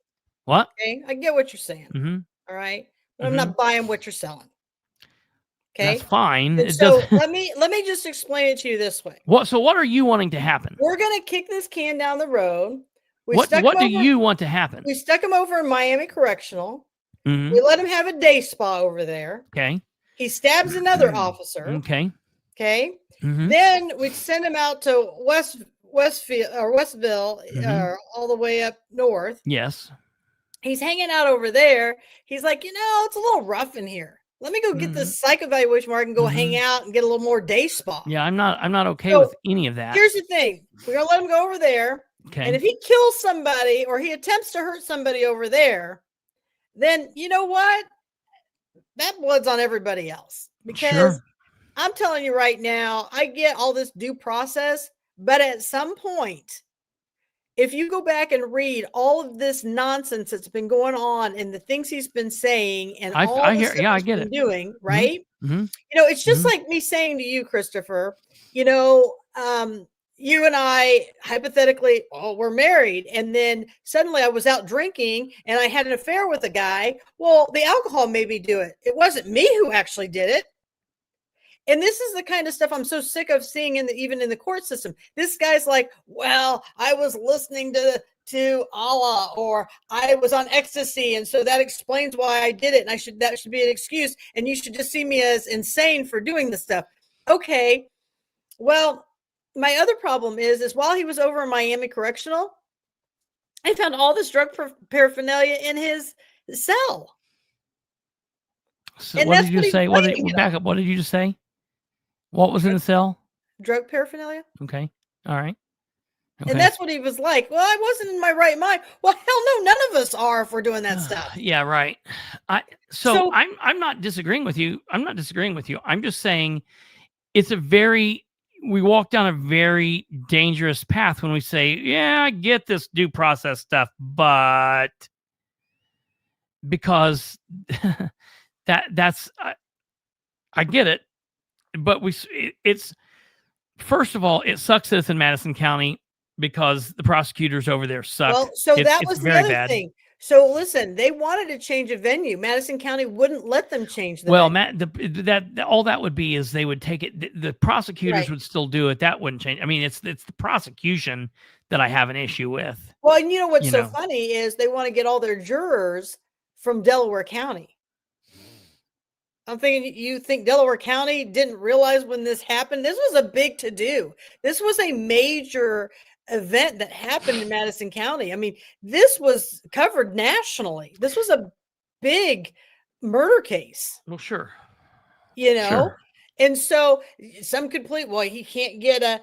What? Okay, I get what you're saying. Mm-hmm. All right. But I'm not buying what you're selling. Okay. That's fine. So let me just explain it to you this way. So what are you wanting to happen? We're going to kick this can down the road. What do you want to happen? We stuck him over in Miami Correctional. Mm-hmm. We let him have a day spa over there. Okay. He stabs another officer. Okay. Okay. Mm-hmm. Then we send him out to Westville, all the way up north. Yes. He's hanging out over there. He's like, it's a little rough in here. Let me go get this psych evaluation where I can go hang out and get a little more day spa. Yeah, I'm not okay with any of that. Here's the thing. We're going to let him go over there. Okay. And if he kills somebody or he attempts to hurt somebody over there, then you know what? That blood's on everybody else. Because I'm telling you right now, I get all this due process, but at some point, if you go back and read all of this nonsense that's been going on and the things he's been saying and all I the hear, stuff yeah, I he's get been it. doing, right? Mm-hmm. You know, it's just like me saying to you, Kristopher, you know, you and I hypothetically, we're married. And then suddenly I was out drinking and I had an affair with a guy. Well, the alcohol made me do it. It wasn't me who actually did it. And this is the kind of stuff I'm so sick of seeing even in the court system. This guy's like, well, I was listening to Allah, or I was on ecstasy, and so that explains why I did it. And that should be an excuse. And you should just see me as insane for doing this stuff. Okay. Well, my other problem is while he was over in Miami Correctional, I found all this drug paraphernalia in his cell. So what did you say? Back up. What did you just say? What was in the cell? Drug paraphernalia. Okay. All right. Okay. And that's what he was like. Well, I wasn't in my right mind. Well, hell no, none of us are if we're doing that stuff. Yeah, right. So I'm not disagreeing with you. I'm not disagreeing with you. I'm just saying we walk down a very dangerous path when we say, yeah, I get this due process stuff, but because that's I get it. But it's first of all, it sucks that it's in Madison County because the prosecutors over there suck. Well, so that was the other thing. So listen, they wanted to change a venue. Madison County wouldn't let them change the venue. All that would be is they would take it. The prosecutors would still do it. That wouldn't change. I mean, it's the prosecution that I have an issue with. Well, and you know what's so funny is they want to get all their jurors from Delaware County. I'm thinking, you think Delaware County didn't realize when this happened? This was a big to-do. This was a major event that happened in Madison County. I mean, this was covered nationally. This was a big murder case. Well, sure. You know, sure. And so some complete, well, he can't get a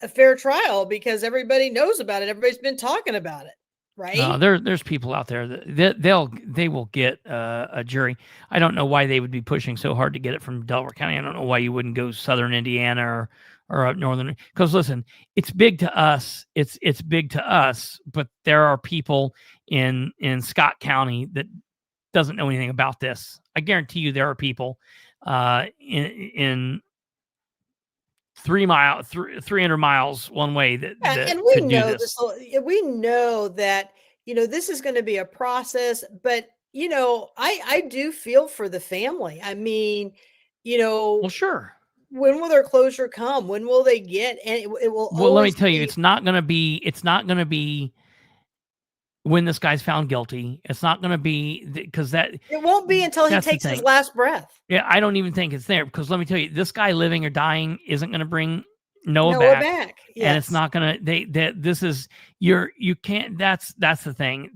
fair trial because everybody knows about it. Everybody's been talking about it. Right. There's people out there that they will get a jury. I don't know why they would be pushing so hard to get it from Delaware County. I don't know why you wouldn't go Southern Indiana or up northern. Because listen, it's big to us. It's big to us. But there are people in Scott County that doesn't know anything about this. I guarantee you there are people in 300 miles one way and we know this. We know that, you know, this is going to be a process, but you know, I do feel for the family. I mean, you know, well, sure. When will their closure come? When will they get? And it will. Well, let me tell you, it's not going to be when this guy's found guilty. It's not going to be because it won't be until he takes his last breath. Yeah, I don't even think it's there because let me tell you, this guy living or dying isn't going to bring Noah back. Yes. And it's not going to. This is you can't. That's the thing.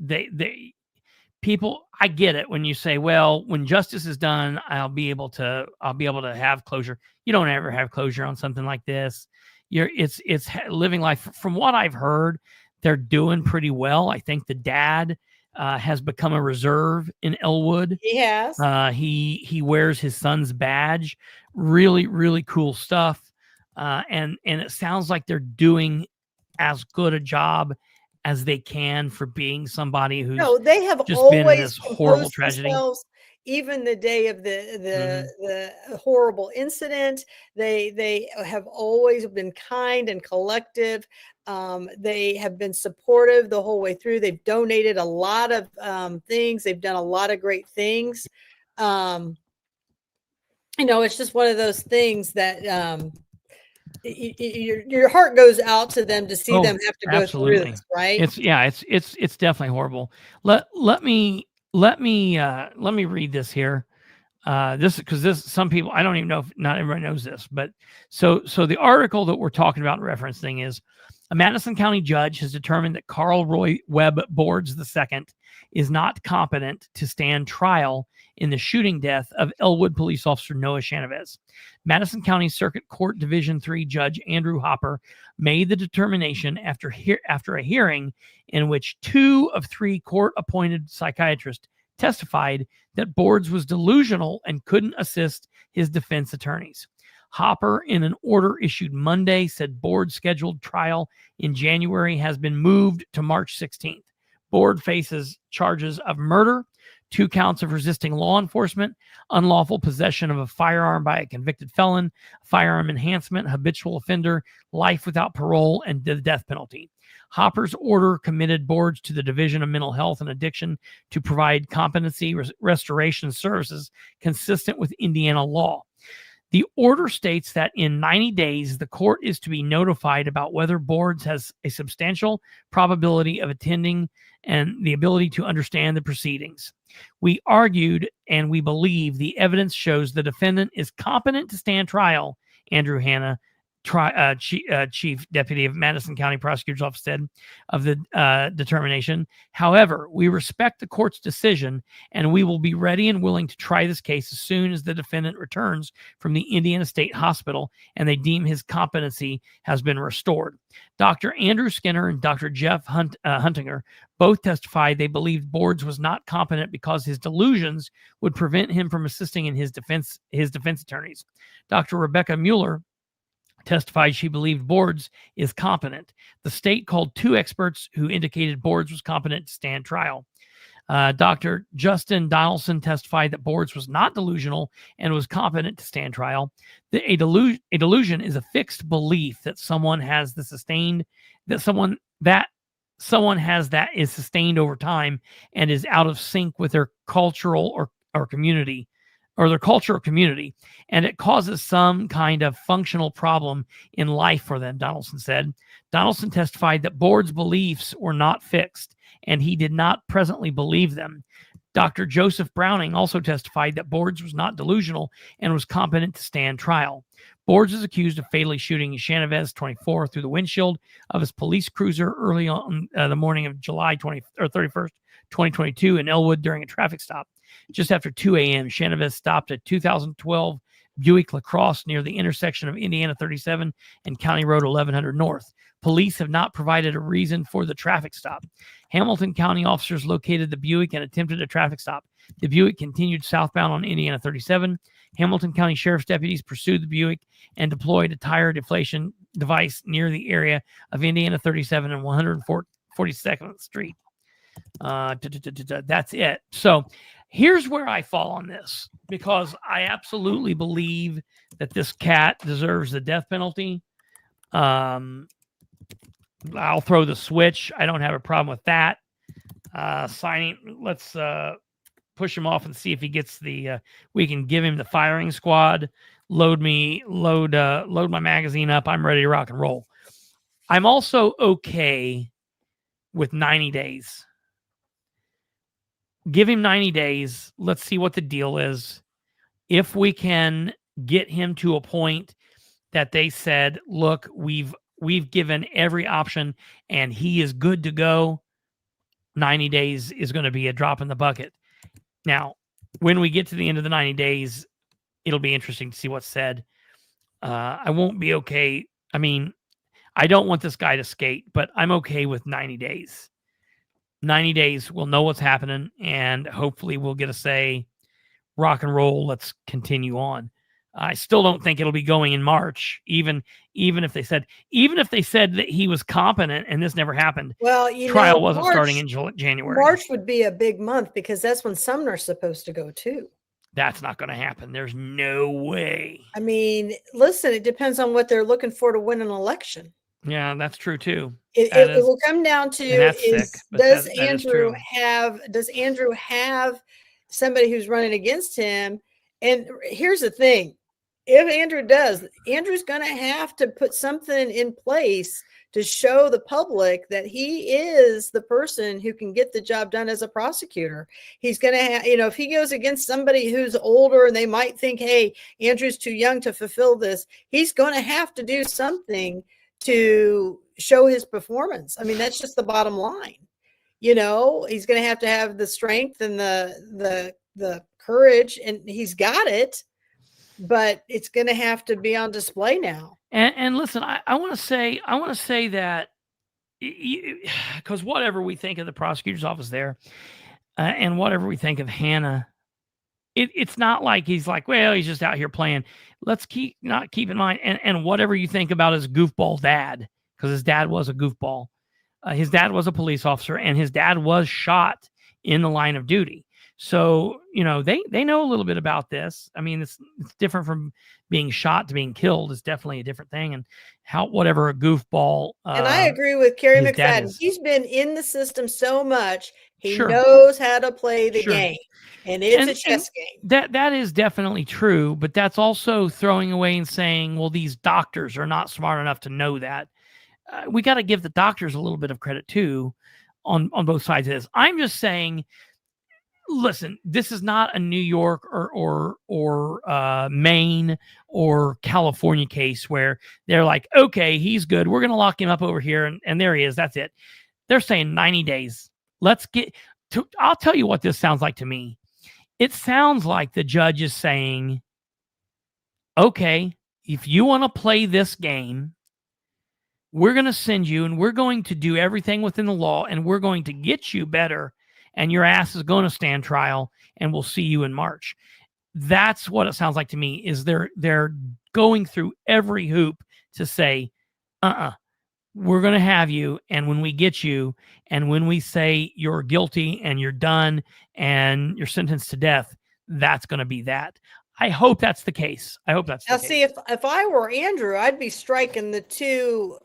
People. I get it when you say, well, when justice is done, I'll be able to have closure. You don't ever have closure on something like this. It's living life. From what I've heard, they're doing pretty well. I think the dad has become a reserve in Elwood. He has. He wears his son's badge. Really, really cool stuff. And it sounds like they're doing as good a job as they can for being somebody who's they have just always been in this horrible tragedy. Even the day of the horrible incident, they have always been kind and collective. They have been supportive the whole way through. They've donated a lot of things. They've done a lot of great things. You know, it's just one of those things that your heart goes out to them to see them have to go through this, right? It's definitely horrible. Let me read this here. This some people, I don't even know if not everybody knows this, but so the article that we're talking about referencing is a Madison County judge has determined that Carl Roy Webb Boards II is not competent to stand trial in the shooting death of Elwood police officer Noah Chavez. Madison County Circuit Court Division III Judge Andrew Hopper made the determination after a hearing in which 2 of 3 court-appointed psychiatrists testified that Boards was delusional and couldn't assist his defense attorneys. Hopper, in an order issued Monday, said Board scheduled trial in January has been moved to March 16th. Board faces charges of murder, 2 counts of resisting law enforcement, unlawful possession of a firearm by a convicted felon, firearm enhancement, habitual offender, life without parole, and the death penalty. Hopper's order committed boards to the Division of Mental Health and Addiction to provide competency restoration services consistent with Indiana law. The order states that in 90 days, the court is to be notified about whether boards has a substantial probability of attending and the ability to understand the proceedings. We argued and we believe the evidence shows the defendant is competent to stand trial, Andrew Hanna, Chief Deputy of Madison County Prosecutor's Office said of the determination. However, we respect the court's decision and we will be ready and willing to try this case as soon as the defendant returns from the Indiana State Hospital and they deem his competency has been restored. Dr. Andrew Skinner and Dr. Jeff Huntinger both testified they believed Boards was not competent because his delusions would prevent him from assisting in his defense attorneys. Dr. Rebecca Mueller testified she believed Boards is competent. The state called 2 experts who indicated Boards was competent to stand trial. Dr. Justin Donaldson testified that Boards was not delusional and was competent to stand trial. A delusion is a fixed belief that someone has is sustained over time and is out of sync with their cultural or community, or their culture or community, and it causes some kind of functional problem in life for them, Donaldson said. Donaldson testified that Board's beliefs were not fixed, and he did not presently believe them. Dr. Joseph Browning also testified that Boards was not delusional and was competent to stand trial. Boards is accused of fatally shooting Chavez, 24, through the windshield of his police cruiser early on the morning of July 31st, 2022 in Elwood during a traffic stop. Just after 2 a.m., Chavez stopped a 2012 Buick LaCrosse near the intersection of Indiana 37 and County Road 1100 North. Police have not provided a reason for the traffic stop. Hamilton County officers located the Buick and attempted a traffic stop. The Buick continued southbound on Indiana 37. Hamilton County Sheriff's deputies pursued the Buick and deployed a tire deflation device near the area of Indiana 37 and 142nd Street. That's it. So here's where I fall on this, because I absolutely believe that this cat deserves the death penalty. I'll throw the switch. I don't have a problem with that. Signing. Let's push him off and see if he gets the. We can give him the firing squad. Load my magazine up. I'm ready to rock and roll. I'm also okay with 90 days. Give him 90 days. Let's see what the deal is. If we can get him to a point that they said, look, we've given every option and he is good to go, 90 days is going to be a drop in the bucket. Now, when we get to the end of the 90 days, it'll be interesting to see what's said. I won't be okay. I mean, I don't want this guy to skate, but I'm okay with 90 days. 90 days, we'll know what's happening, and hopefully we'll get a say, rock and roll, let's continue on. I still don't think it'll be going in March, even if they said that he was competent and this never happened. Well, trial wasn't starting in January. March would be a big month because that's when Sumner's supposed to go too. That's not going to happen. There's no way. I mean, listen, it depends on what they're looking for to win an election. Yeah, that's true too. It will come down to does Andrew have somebody who's running against him? And here's the thing. If Andrew does, Andrew's going to have to put something in place to show the public that he is the person who can get the job done as a prosecutor. He's going to have, if he goes against somebody who's older and they might think, hey, Andrew's too young to fulfill this, he's going to have to do something to show his performance. I mean, that's just the bottom line. He's going to have the strength and the courage, and he's got it, but it's going to have to be on display now. And listen, I want to say that because whatever we think of the prosecutor's office there, and whatever we think of Hannah, it's not like he's like, well, he's just out here playing. Let's keep in mind, and whatever you think about his goofball dad, because his dad was a goofball. His dad was a police officer, and his dad was shot in the line of duty. So, they know a little bit about this. I mean, it's different from being shot to being killed. It's definitely a different thing. And whatever a goofball. And I agree with Kerry his dad McFadden. is. He's been in the system so much, he Sure. knows how to play the Sure. game. And it's a chess game. That is definitely true, but that's also throwing away and saying, well, these doctors are not smart enough to know that. We got to give the doctors a little bit of credit too on both sides of this. I'm just saying, listen, this is not a New York or Maine or California case where they're like, okay, he's good. We're going to lock him up over here. And there he is. That's it. They're saying 90 days. Let's get to, I'll tell you what this sounds like to me. It sounds like the judge is saying, okay, if you want to play this game, we're going to send you and we're going to do everything within the law and we're going to get you better and your ass is going to stand trial and we'll see you in March. That's what it sounds like to me, is they're going through every hoop to say, we're going to have you. And when we get you and when we say you're guilty and you're done and you're sentenced to death, that's going to be that. I hope that's the case. I hope that's Now, the case. see, if I were Andrew, I'd be striking the two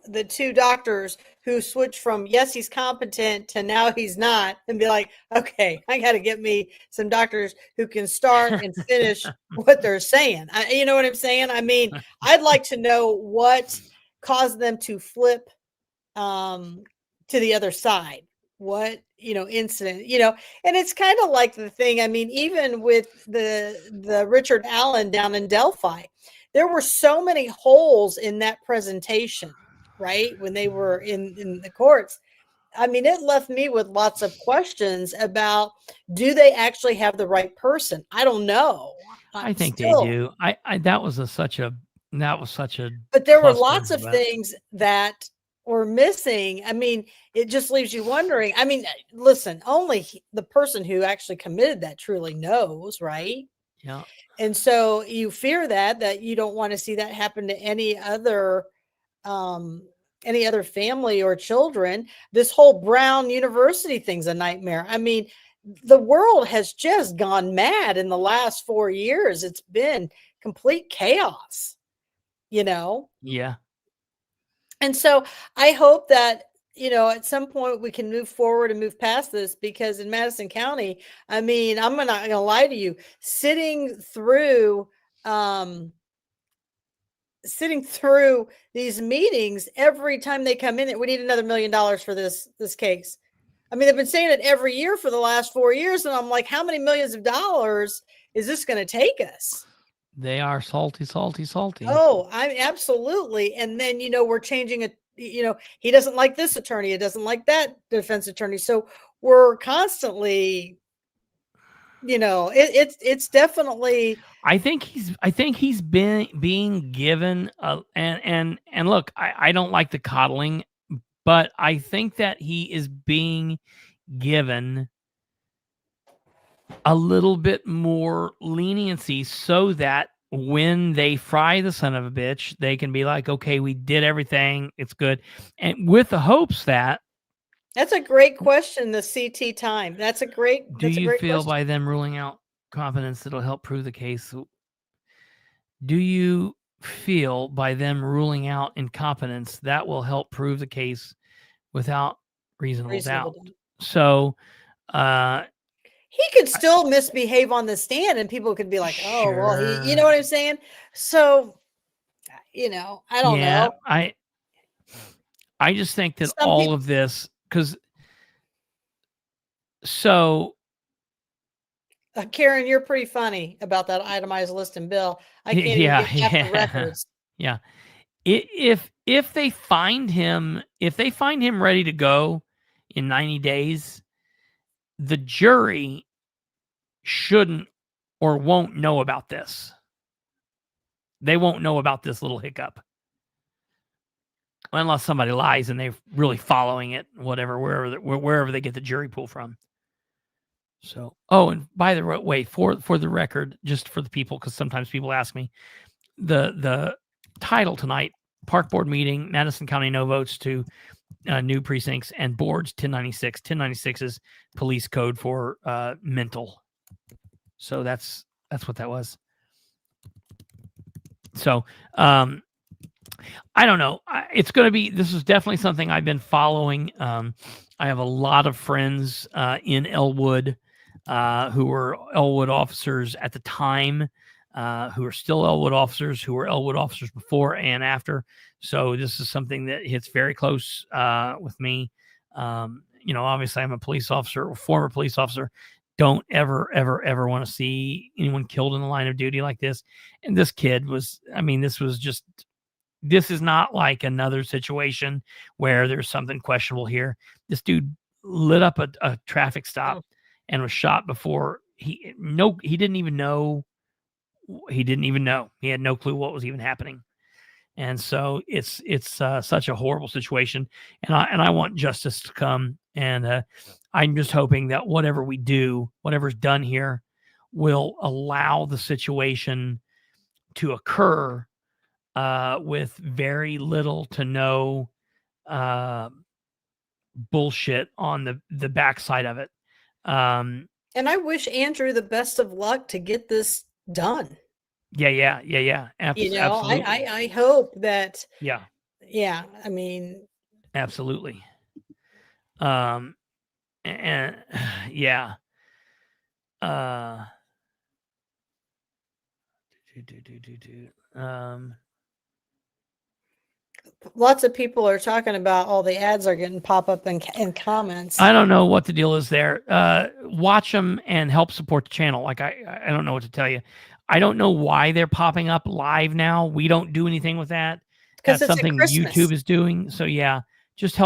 doctors who switched from yes, he's competent to now he's not, and be like, okay, I got to get me some doctors who can start and finish what they're saying. You know what I'm saying? I mean, I'd like to know what caused them to flip to the other side. What, incident, and it's kind of like the thing. I mean, even with the Richard Allen down in Delphi, there were so many holes in that presentation, right? When they were in the courts. I mean, it left me with lots of questions about, do they actually have the right person? I don't know. I think they do. That was such a, but there were lots of things that were missing. I mean, it just leaves you wondering. I mean, listen, only the person who actually committed that truly knows, right? Yeah. And so you fear that you don't want to see that happen to any other family or children. This whole Brown University thing's a nightmare. I mean, the world has just gone mad in the last 4 years. It's been complete chaos, Yeah. And so I hope that, at some point we can move forward and move past this, because in Madison County, I mean, I'm not going to lie to you, sitting through these meetings, every time they come in, we need another $1 million for this case. I mean, they've been saying it every year for the last 4 years. And I'm like, how many millions of dollars is this going to take us? They are salty. Oh, I'm absolutely. And then, we're changing it. He doesn't like this attorney. He doesn't like that defense attorney. So we're constantly, it's definitely. I think he's being given and look, I don't like the coddling, but I think that he is being given a little bit more leniency so that when they fry the son of a bitch, they can be like, okay, we did everything. It's good. And with the hopes that. That's a great question. The CT time. That's a great question. Do you feel by them ruling out competence that'll help prove the case? Do you feel by them ruling out incompetence that will help prove the case without reasonable doubt? So, he could still misbehave on the stand and people could be like, oh, sure. Well, you know what I'm saying? So, I don't know. I just think that all of this, because Karen, you're pretty funny about that itemized list and bill. I can't even get half the records. Yeah. If they find him ready to go in 90 days, the jury shouldn't or won't know about this. They won't know about this little hiccup. Unless somebody lies and they're really following it, wherever they get the jury pool from. So, oh, and by the way, for the record, just for the people, because sometimes people ask me, the title tonight, Park Board meeting, Madison County no votes to new precincts and boards 1096. 1096 is police code for mental. So that's what that was. So I don't know. It's going to be, this is definitely something I've been following. I have a lot of friends in Elwood who were Elwood officers at the time, who are still Elwood officers, who were Elwood officers before and after. So this is something that hits very close with me. You know, obviously I'm a police officer, a former police officer. Don't ever, ever, ever want to see anyone killed in the line of duty like this. And this kid was, I mean, this is not like another situation where there's something questionable here. This dude lit up a traffic stop and was shot before he didn't even know. He had no clue what was even happening. And so it's such a horrible situation. And I want justice to come. And I'm just hoping that whatever we do, whatever's done here, will allow the situation to occur with very little to no bullshit on the backside of it. And I wish Andrew the best of luck to get this done. Yeah. You know, absolutely. I hope that. Yeah. I mean, absolutely. And yeah. Lots of people are talking about all the ads are getting pop up in comments. I don't know what the deal is there. Watch them and help support the channel. Like I don't know what to tell you. I don't know why they're popping up live now. We don't do anything with that. That's something YouTube is doing. So yeah, just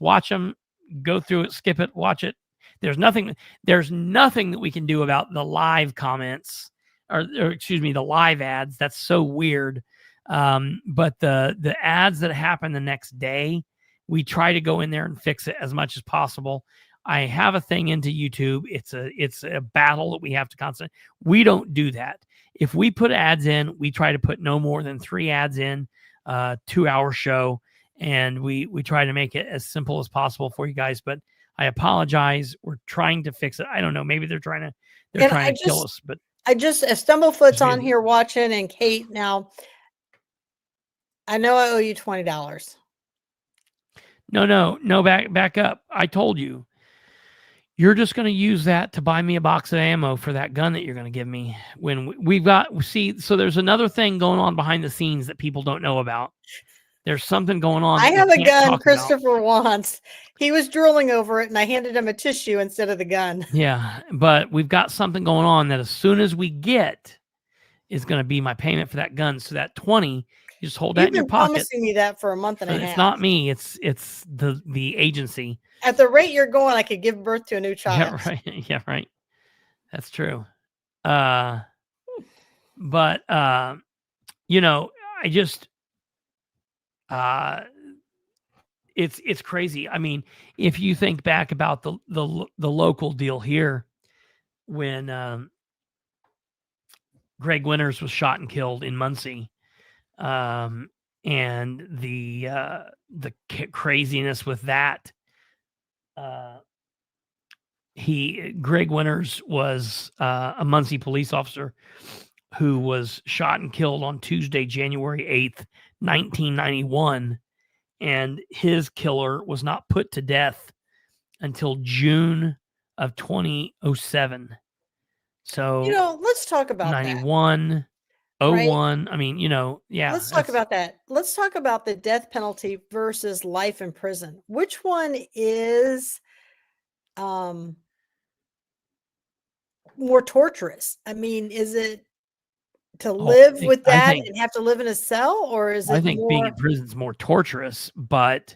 watch them, go through it, skip it, watch it. There's nothing that we can do about the live comments or excuse me, the live ads. That's so weird. But the ads that happen the next day, we try to go in there and fix it as much as possible. I have a thing into YouTube. It's a battle that we have to constantly. We don't do that. If we put ads in, we try to put no more than 3 ads in, 2-hour show. And we try to make it as simple as possible for you guys, but I apologize. We're trying to fix it. I don't know. Maybe they're trying to kill us, but Stumblefoot's on here watching, and Kate, now I know I owe you $20. No, back up. I told you. You're just going to use that to buy me a box of ammo for that gun that you're going to give me when so there's another thing going on behind the scenes that people don't know about. There's something going on. I have a gun Kristopher wants. He was drooling over it and I handed him a tissue instead of the gun. Yeah, but we've got something going on that as soon as we get is going to be my payment for that gun. So that 20, you just hold that in your pocket. You've been promising me that for a month and a half. It's not me. It's the agency. At the rate you're going, I could give birth to a new child. Yeah, right. Yeah, right. That's true. But you know, I just it's crazy. I mean, if you think back about the local deal here, when Greg Winters was shot and killed in Muncie, and the craziness with that. Greg Winters was a Muncie police officer who was shot and killed on Tuesday, January 8th, 1991. And his killer was not put to death until June of 2007. So, you know, let's talk about 91, 01. Right? I mean, you know, yeah. Let's talk about that. Let's talk about the death penalty versus life in prison. Which one is more torturous? I mean, is it to live with that and have to live in a cell, or is it? I think being in prison is more torturous, but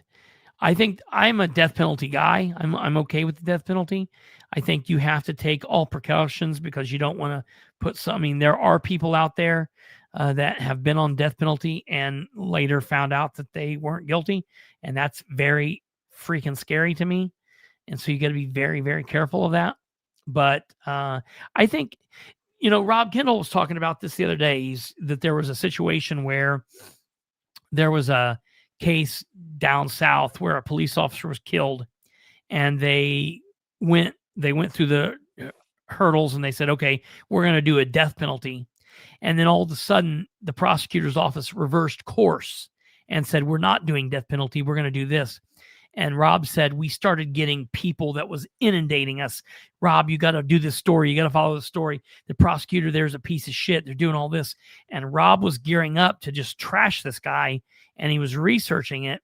I think I'm a death penalty guy. I'm okay with the death penalty. I think you have to take all precautions because you don't want to put some. I mean, there are people out there that have been on death penalty and later found out that they weren't guilty, and that's very freaking scary to me. And so you got to be very, very careful of that. But I think, Rob Kendall was talking about this the other day, that there was a situation where there was a case down south where a police officer was killed, and they went through the hurdles and they said, okay, we're going to do a death penalty. And then all of a sudden the prosecutor's office reversed course and said, we're not doing death penalty. We're going to do this. And Rob said, we started getting people that was inundating us. Rob, you got to do this story. You got to follow the story. The prosecutor there's a piece of shit. They're doing all this. And Rob was gearing up to just trash this guy. And he was researching it.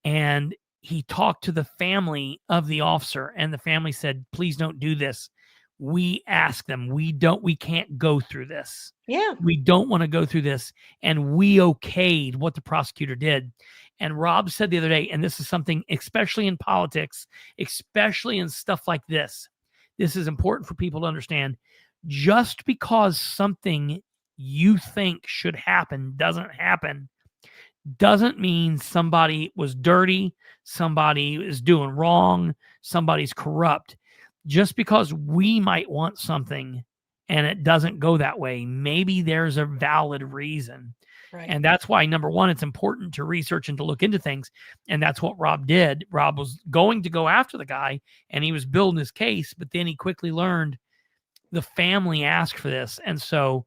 And he talked to the family of the officer. And the family said, please don't do this. We asked them, we can't go through this. Yeah. We don't want to go through this. And we okayed what the prosecutor did. And Rob said the other day, and this is something, especially in politics, especially in stuff like this is important for people to understand. Just because something you think should happen doesn't happen, doesn't mean somebody was dirty, somebody is doing wrong, somebody's corrupt. Just because we might want something and it doesn't go that way, maybe there's a valid reason. Right. And that's why, number one, it's important to research and to look into things. And that's what Rob did. Rob was going to go after the guy and he was building his case, but then he quickly learned the family asked for this. And so,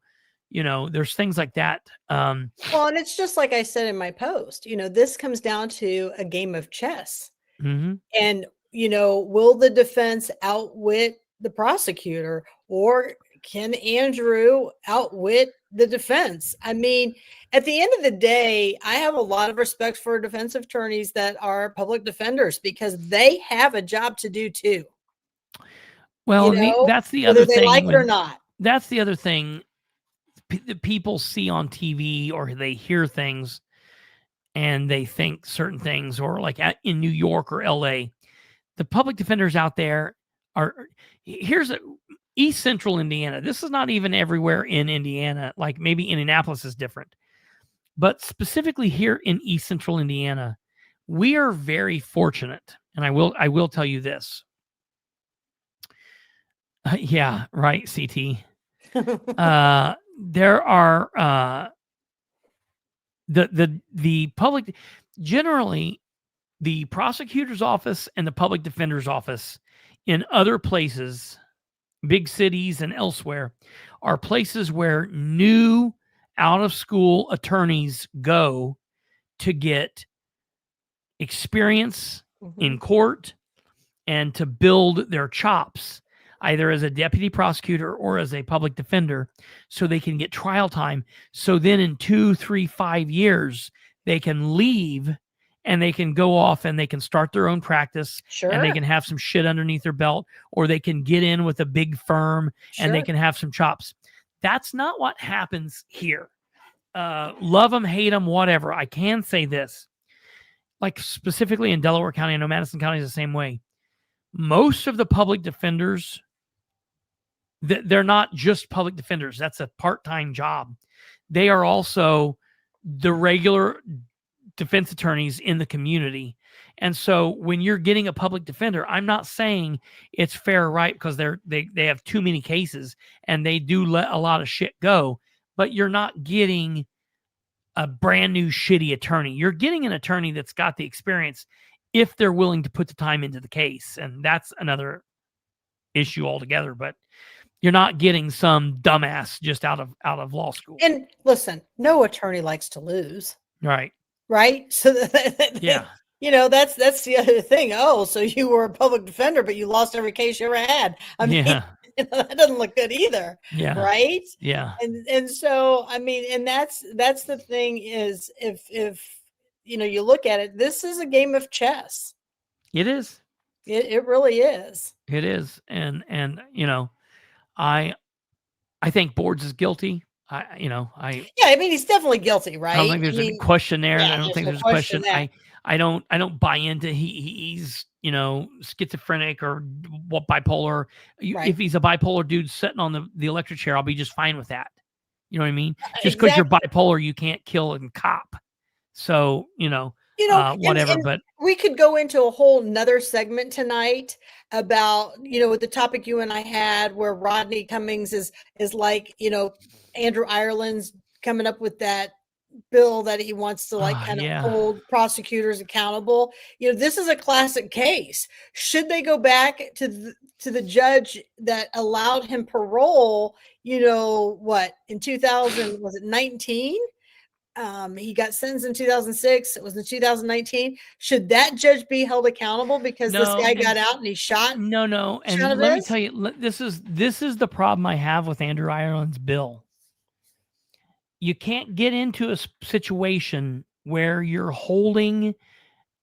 there's things like that. Well, and it's just like I said in my post, this comes down to a game of chess. Mm-hmm. And, will the defense outwit the prosecutor, or can Andrew outwit the defense? I mean, at the end of the day, I have a lot of respect for defense attorneys that are public defenders because they have a job to do too. Well, that's the whether other they thing. like it or not. That's the other thing. That people see on TV or they hear things and they think certain things, or like in New York or LA, the public defenders out there here's East Central Indiana. This is not even everywhere in Indiana. Like maybe Indianapolis is different, but specifically here in East Central Indiana, we are very fortunate. And I will tell you this. Yeah, right. CT. There are the public, generally the prosecutor's office and the public defender's office in other places, big cities and elsewhere, are places where new out of school attorneys go to get experience in court and to build their chops, either as a deputy prosecutor or as a public defender, so they can get trial time. So then in 2, 3, 5 years, they can leave and they can go off and they can start their own practice. Sure. And they can have some shit underneath their belt, or they can get in with a big firm and they can have some chops. That's not what happens here. Love them, hate them, whatever. I can say this, like specifically in Delaware County, I know Madison County is the same way. Most of the public defenders, they're not just public defenders. That's a part-time job. They are also the regular defense attorneys in the community. And so when you're getting a public defender, I'm not saying it's fair or right because they have too many cases and they do let a lot of shit go, but you're not getting a brand new shitty attorney. You're getting an attorney that's got the experience if they're willing to put the time into the case. And that's another issue altogether, but you're not getting some dumbass just out of law school. And listen, no attorney likes to lose. Right. Right. So yeah. That's the other thing. Oh, so you were a public defender, but you lost every case you ever had. I mean, that doesn't look good either. Yeah. Right. Yeah. And so, I mean, and that's the thing is if you look at it, this is a game of chess. It is. It really is. It is. And I think Boards is guilty. I mean, he's definitely guilty, right? I don't think there's a question there. Yeah, I don't think no there's a question. there. I don't buy into he's schizophrenic or what bipolar. Right. If he's a bipolar dude sitting on the electric chair, I'll be just fine with that. You know what I mean? Just because you're bipolar, you can't kill a cop. So, You know, whatever. and But we could go into a whole nother segment tonight about, you know, with the topic you and I had where Rodney Cummings is like, you know, Andrew Ireland's coming up with that bill that he wants to like kind of hold prosecutors accountable. You know, this is a classic case. Should they go back to the judge that allowed him parole, you know, what, in 2000, was it 19? He got sentenced in 2006. It was in 2019. Should that judge be held accountable because this guy got out and he shot? No. And let me tell you, this is the problem I have with Andrew Ireland's bill. You can't get into a situation where you're holding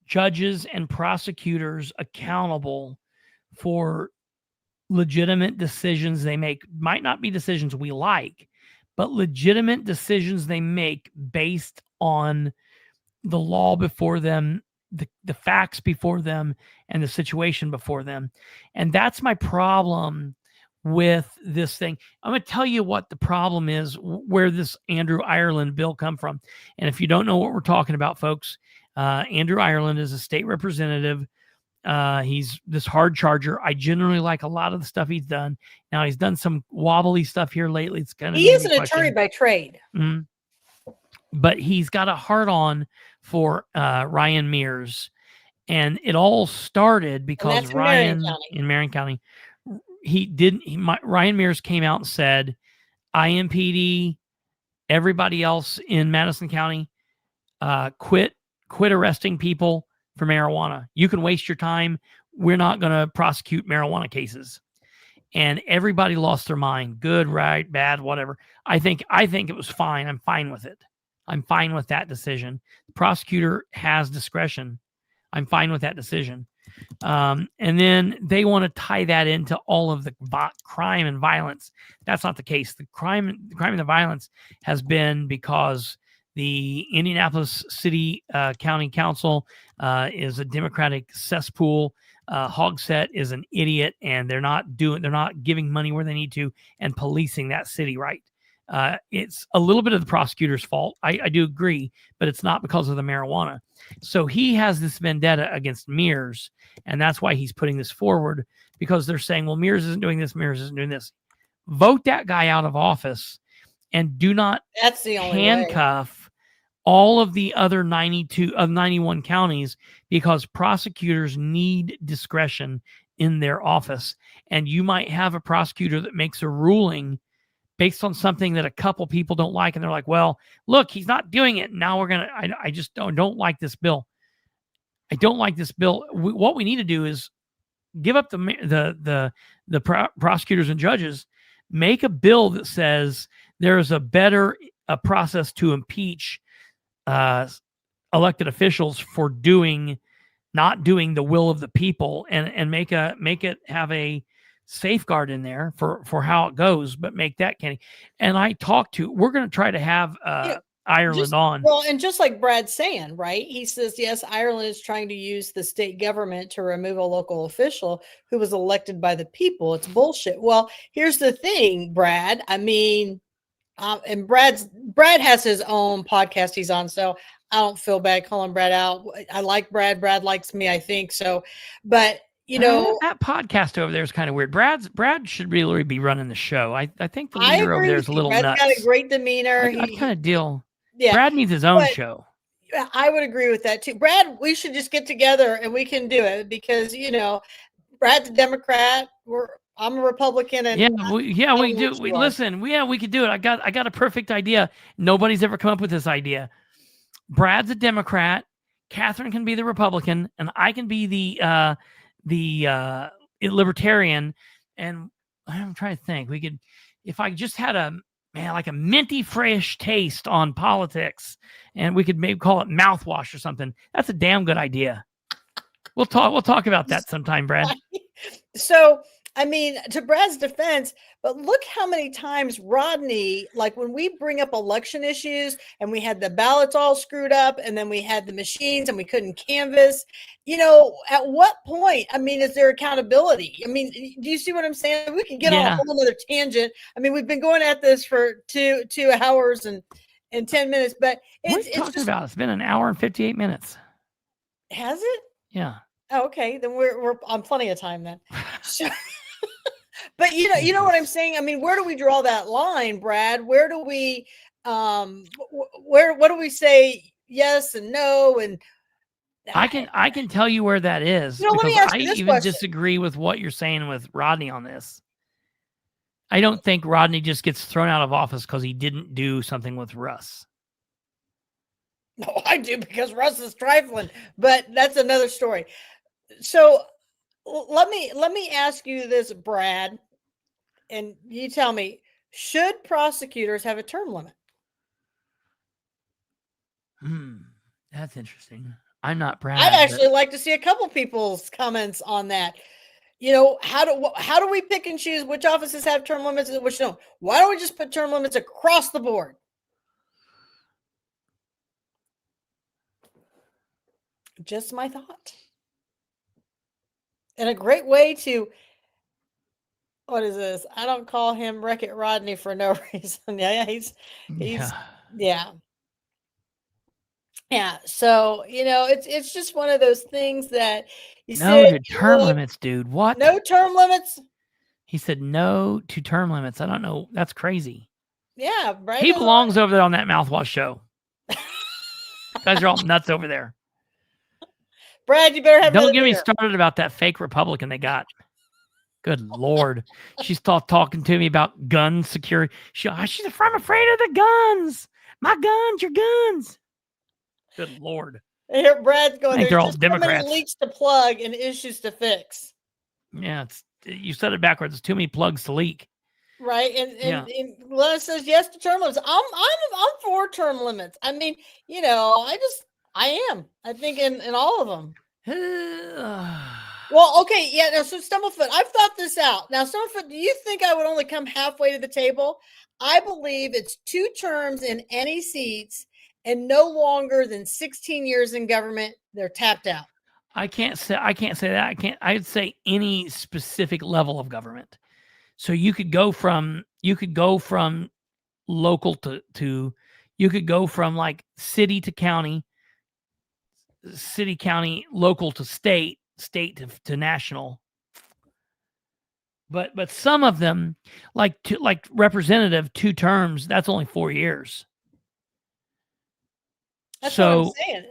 judges and prosecutors accountable for legitimate decisions they make. Might not be decisions we like, but legitimate decisions they make based on the law before them, the facts before them, and the situation before them. And that's my problem with this thing. I'm going to tell you what the problem is, where this Andrew Ireland bill come from. And if you don't know what we're talking about, folks, Andrew Ireland is a state representative. He's this hard charger. I generally like a lot of the stuff he's done. Now he's done some wobbly stuff here lately. It's kind of, he is an attorney by trade. Mm-hmm. But he's got a hard on for Ryan Mears. And it all started because Ryan in Marion County, Ryan Mears came out and said, IMPD, everybody else in Madison County, quit arresting people for marijuana. You can waste your time. We're not going to prosecute marijuana cases. And everybody lost their mind. Good, right, bad, whatever. I think it was fine. I'm fine with it. I'm fine with that decision. The prosecutor has discretion. I'm fine with that decision. And then they want to tie that into all of the crime and violence. That's not the case. The crime and the violence has been because the Indianapolis City County Council is a Democratic cesspool. Hogsett is an idiot, and they're not giving money where they need to and policing that city right. It's a little bit of the prosecutor's fault. I do agree, but it's not because of the marijuana. So he has this vendetta against Mears, and that's why he's putting this forward, because they're saying, well, Mears isn't doing this, Mears isn't doing this. Vote that guy out of office and do not handcuff all of the other 91 counties, because prosecutors need discretion in their office. And you might have a prosecutor that makes a ruling based on something that a couple people don't like. And they're like, well, look, he's not doing it. Now I just don't like this bill. I don't like this bill. What we need to do is give up the prosecutors and judges, make a bill that says there is a better process to impeach elected officials for not doing the will of the people, and make it have a safeguard in there for how it goes, but make that canny. And we're going to try to have Ireland on. Well, and just like Brad's saying, right? He says, yes, Ireland is trying to use the state government to remove a local official who was elected by the people. It's bullshit. Well, here's the thing, Brad. I mean, and Brad has his own podcast he's on, so I don't feel bad calling Brad out. I like Brad. Brad likes me, I think so. But you know, that podcast over there is kind of weird. Brad should really be running the show. I think the leader over there is a little nuts. Brad's got a great demeanor. I kind of deal. Yeah, Brad needs his own show. I would agree with that too. Brad, we should just get together and we can do it, because you know, Brad's a Democrat. I'm a Republican, and we do. Listen, we could do it. I got a perfect idea. Nobody's ever come up with this idea. Brad's a Democrat. Katherine can be the Republican, and I can be the libertarian. And I'm trying to think. We could, if I just had a minty fresh taste on politics, and we could maybe call it mouthwash or something. That's a damn good idea. We'll talk about that sometime, Brad. So, I mean, to Brad's defense, but look how many times Rodney, like when we bring up election issues and we had the ballots all screwed up, and then we had the machines and we couldn't canvass, you know, at what point, I mean, is there accountability? I mean, do you see what I'm saying? We can get on a whole other tangent. I mean, we've been going at this for two hours and 10 minutes, but it's been an hour and 58 minutes. Has it? Yeah. Oh, okay, then we're on plenty of time then. So, but you know what I'm saying? I mean, where do we draw that line, Brad? Where do we what do we say yes and no? And I can tell you where that is. You know, let me because ask I you this even question. disagree with what you're saying with Rodney on this. I don't think Rodney just gets thrown out of office because he didn't do something with Russ. No, I do, because Russ is trifling, but that's another story. So let me ask you this, Brad, and you tell me, should prosecutors have a term limit? That's interesting. I'm not Brad. I'd actually like to see a couple people's comments on that. You know, how do we pick and choose which offices have term limits and which don't? Why don't we just put term limits across the board? Just my thought. And a great way to, what is this? I don't call him Wreck-It Rodney for no reason. Yeah, he's yeah. So, you know, it's just one of those things that you No said, to term limits, dude. What? no term limits? He said no to term limits. I don't know. That's crazy. Yeah, right. He belongs over there on that mouthwash show. Guys are all nuts over there. Brad, you better have. Don't get me started about that fake Republican they got. Good Lord. She's talking to me about gun security. She's I'm afraid of the guns. My guns, your guns. Good Lord. Here, Brad's going. I think they're all just so many Democrats. leaks to plug and issues to fix. Yeah, you said it backwards. It's too many plugs to leak. Right, and Glenna says yes to term limits. I'm for term limits. I mean, you know, I am. I think in all of them. Well, okay, yeah. Now, so Stumblefoot, I've thought this out. Now, Stumblefoot, do you think I would only come halfway to the table? I believe it's 2 terms in any seats and no longer than 16 years in government. They're tapped out. I can't say that. I'd say any specific level of government. So you could go from local to you could go from like city to county, local to state to national. But some of them, like representative, 2 terms, that's only 4 years. That's what I'm saying.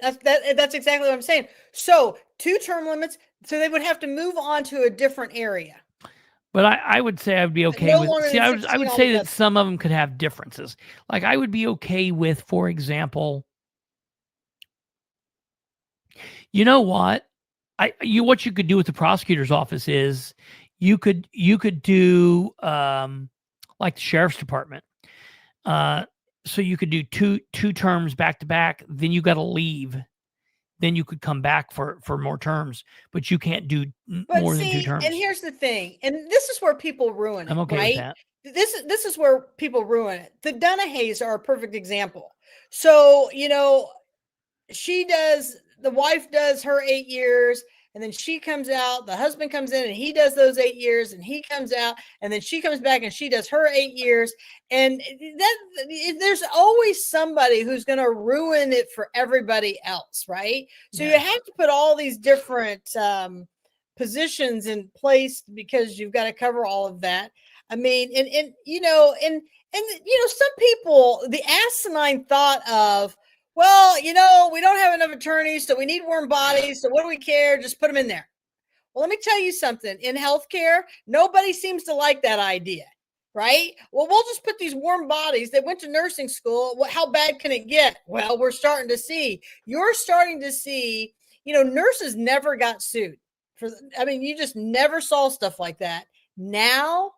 That's exactly what I'm saying. So 2 term limits, so they would have to move on to a different area. But I would say I would be okay with. See, I would say that some of them could have differences. Like I would be okay with, for example, you know what? What you could do with the prosecutor's office is you could do like the sheriff's department. So you could do two terms back to back. Then you got to leave. Then you could come back for more terms, but you can't do more than 2 terms. And here's the thing, and this is where people ruin it. I'm okay with that. This is where people ruin it. The Dunahays are a perfect example. So, you know, the wife does her 8 years, and then she comes out, the husband comes in and he does those 8 years, and he comes out, and then she comes back and she does her 8 years. And there's always somebody who's going to ruin it for everybody else, right? So you have to put all these different positions in place because you've got to cover all of that. I mean, and some people, the asinine thought of, well, you know, we don't have enough attorneys, so we need warm bodies. So what do we care? Just put them in there. Well, let me tell you something. In healthcare, nobody seems to like that idea, right? Well, we'll just put these warm bodies. They went to nursing school. How bad can it get? Well, you're starting to see, you know, nurses never got sued. You just never saw stuff like that. Now,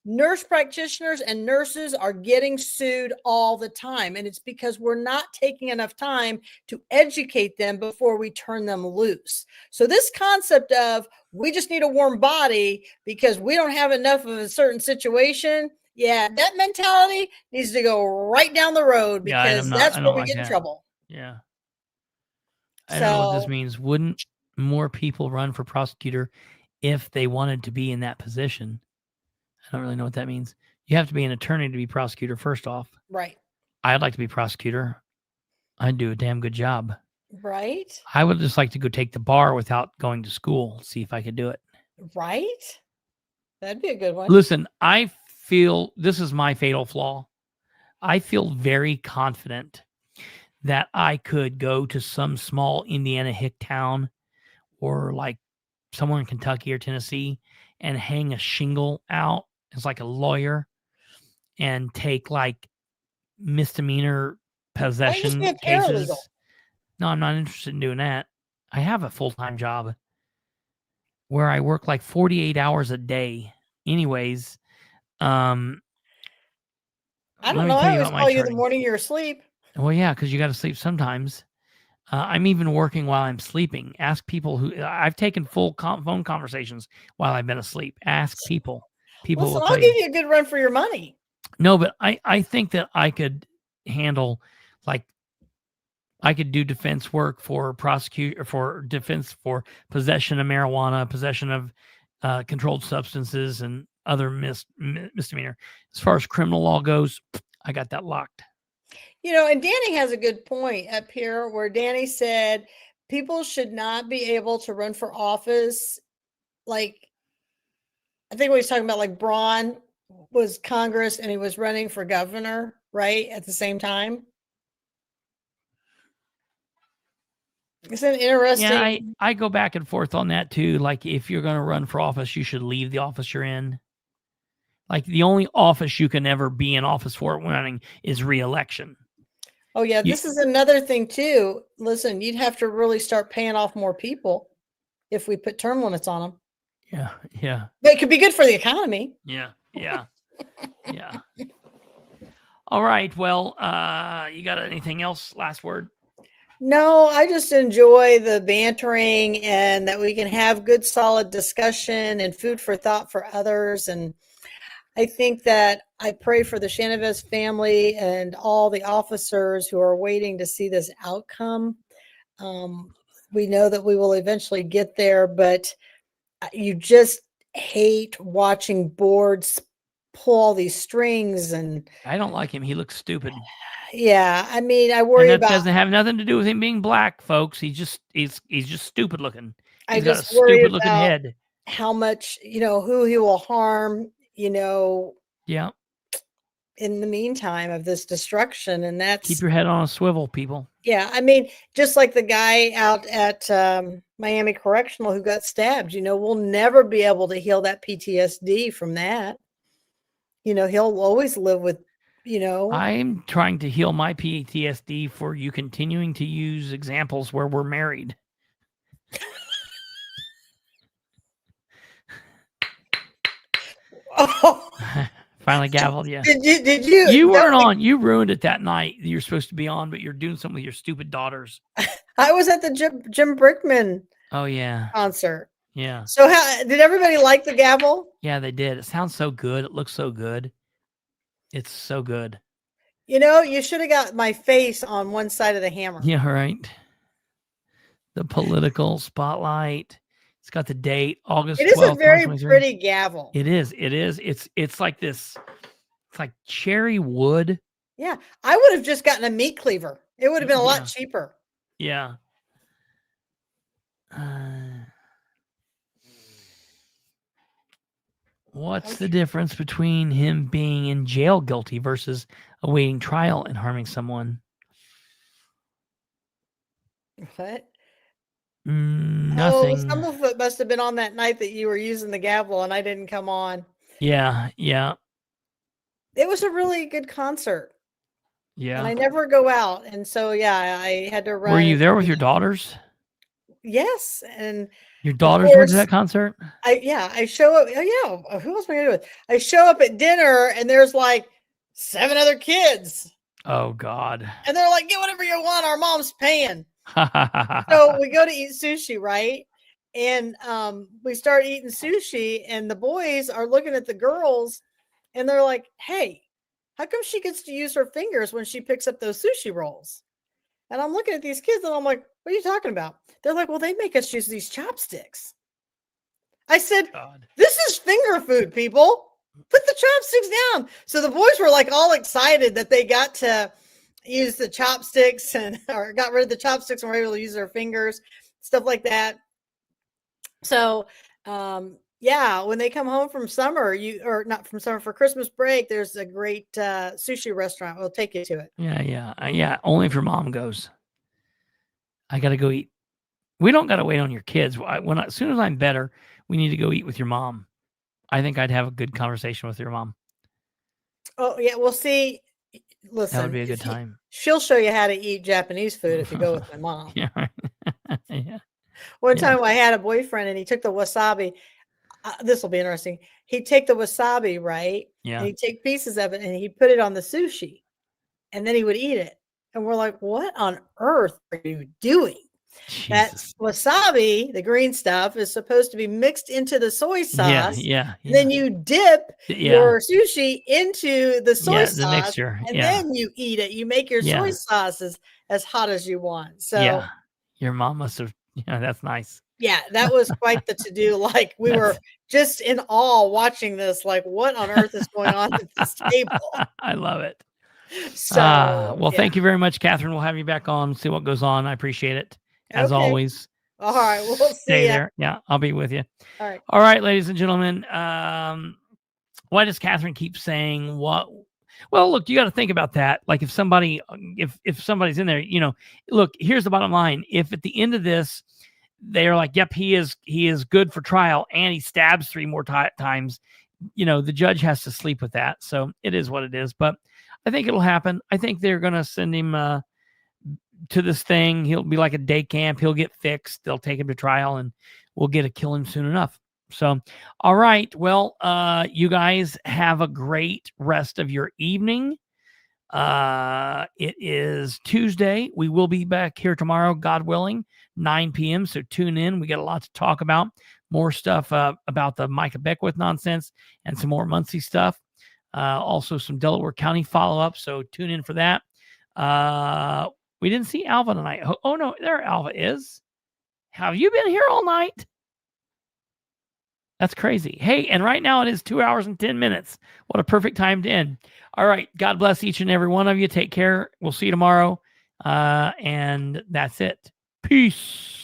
nurse practitioners and nurses are getting sued all the time. And it's because we're not taking enough time to educate them before we turn them loose. So this concept of we just need a warm body because we don't have enough of a certain situation. Yeah, that mentality needs to go right down the road because that's where we get in trouble. Yeah. I don't know what this means. Wouldn't more people run for prosecutor if they wanted to be in that position? I don't really know what that means. You have to be an attorney to be prosecutor, first off. Right. I'd like to be prosecutor. I'd do a damn good job. Right. I would just like to go take the bar without going to school, see if I could do it. Right. That'd be a good one. Listen, I feel this is my fatal flaw. I feel very confident that I could go to some small Indiana hick town or like somewhere in Kentucky or Tennessee and hang a shingle out as like a lawyer and take like misdemeanor possession cases. No, I'm not interested in doing that. I have a full-time job where I work like 48 hours a day. Anyways, I don't know. I always call you the morning you're asleep. Well, yeah, because you got to sleep sometimes. I'm even working while I'm sleeping. Ask people who I've taken full phone conversations while I've been asleep. Ask people. People Listen, will I'll tell give you. you a good run for your money. No, but I think that I could handle, like, I could do defense work for defense for possession of marijuana, possession of controlled substances, and other misdemeanor. As far as criminal law goes, I got that locked. You know, and Danny has a good point up here where Danny said people should not be able to run for office. Like, I think what he's talking about, like Braun was Congress and he was running for governor, right? At the same time. It's an interesting. Yeah, I go back and forth on that too. Like, if you're going to run for office, you should leave the office you're in. Like, the only office you can ever be in office for running is re-election. Oh, yeah. This is another thing, too. Listen, you'd have to really start paying off more people if we put term limits on them. Yeah. Yeah. But it could be good for the economy. Yeah. Yeah. Yeah. All right. Well, you got anything else? Last word? No, I just enjoy the bantering and that we can have good, solid discussion and food for thought for others. And I think that I pray for the Shanavez family and all the officers who are waiting to see this outcome. We know that we will eventually get there, but you just hate watching boards pull all these strings. And I don't like him. He looks stupid. Yeah, I mean, I worry that about. Doesn't have nothing to do with him being black, folks. He's just stupid looking. He's got a stupid looking head. How much, who he will harm, Yeah. in the meantime of this destruction. And that's. Keep your head on a swivel, people. Yeah, I mean, just like the guy out at Miami Correctional who got stabbed, we'll never be able to heal that PTSD from that. He'll always live with. I'm trying to heal my PTSD for you continuing to use examples where we're married. Oh, finally gavelled you. Did you? You weren't on. You ruined it that night. You're supposed to be on, but you're doing something with your stupid daughters. I was at the Jim Brickman. Oh yeah. Concert. Yeah. So did everybody like the gavel? Yeah, they did. It sounds so good. It looks so good. It's so good. You should have got my face on one side of the hammer. Yeah, right. The political spotlight. It's got the date, August 12th. It is a very pretty gavel. It is. It is. It's like this. It's like cherry wood. Yeah, I would have just gotten a meat cleaver. It would have been a lot cheaper. Yeah. What's the difference between him being in jail guilty versus awaiting trial and harming someone? What? Nothing. Oh, some of it must have been on that night that you were using the gavel and I didn't come on. Yeah, yeah. It was a really good concert. Yeah. And I never go out. And so, yeah, I had to run. Were you there with your daughters? Yes. And your daughters went to that concert? I show up. Oh, yeah. Who else am I going to do with? I show up at dinner and there's like 7 other kids. Oh, God. And they're like, get whatever you want. Our mom's paying. So we go to eat sushi, right? And we start eating sushi and the boys are looking at the girls and they're like, hey, how come she gets to use her fingers when she picks up those sushi rolls? And I'm looking at these kids and I'm like, what are you talking about? They're like, well, they make us use these chopsticks. I said, this is finger food, people. Put the chopsticks down. So the boys were like all excited that they got to used the chopsticks or got rid of the chopsticks and were able to use their fingers, stuff like that. So, yeah, when they come home from summer, or not from summer, for Christmas break, there's a great sushi restaurant. We'll take you to it. Yeah. Only if your mom goes. I got to go eat. We don't got to wait on your kids. As soon as I'm better, we need to go eat with your mom. I think I'd have a good conversation with your mom. Oh yeah, we'll see. Listen, that would be a good time. She'll show you how to eat Japanese food if you go with my mom. Yeah. Yeah. One time I had a boyfriend and he took the wasabi. This will be interesting. He'd take the wasabi, right? Yeah. And he'd take pieces of it and he'd put it on the sushi and then he would eat it. And we're like, what on earth are you doing? Jesus. That wasabi, the green stuff, is supposed to be mixed into the soy sauce. Yeah. Then you dip your sushi into the soy sauce, the mixture. And then you eat it. You make your soy sauce as hot as you want. So your mom must have. Yeah, that's nice. Yeah, that was quite the to-do. Like we were just in awe watching this. Like, what on earth is going on at this table? I love it. So, thank you very much, Katherine. We'll have you back on, see what goes on. I appreciate it. As always. All right. We'll stay see there. Yeah, I'll be with you. All right. All right, ladies and gentlemen. Why does Katherine keep saying what? Well, look, you got to think about that. Like if somebody's in there, look, here's the bottom line. If at the end of this, they're like, yep, he is good for trial and he stabs 3 more times, the judge has to sleep with that. So it is what it is, but I think it'll happen. I think they're going to send him to this thing. He'll be like a day camp. He'll get fixed. They'll take him to trial and we'll get to kill him soon enough. So, all right. Well, you guys have a great rest of your evening. It is Tuesday. We will be back here tomorrow, God willing, 9 p.m. So tune in. We got a lot to talk about. More stuff about the Micah Beckwith nonsense and some more Muncie stuff. Also some Delaware County follow-up. So tune in for that. We didn't see Alva tonight. Oh no, there Alva is. Have you been here all night? That's crazy. Hey, and right now it is 2 hours and 10 minutes. What a perfect time to end. All right. God bless each and every one of you. Take care. We'll see you tomorrow. And that's it. Peace.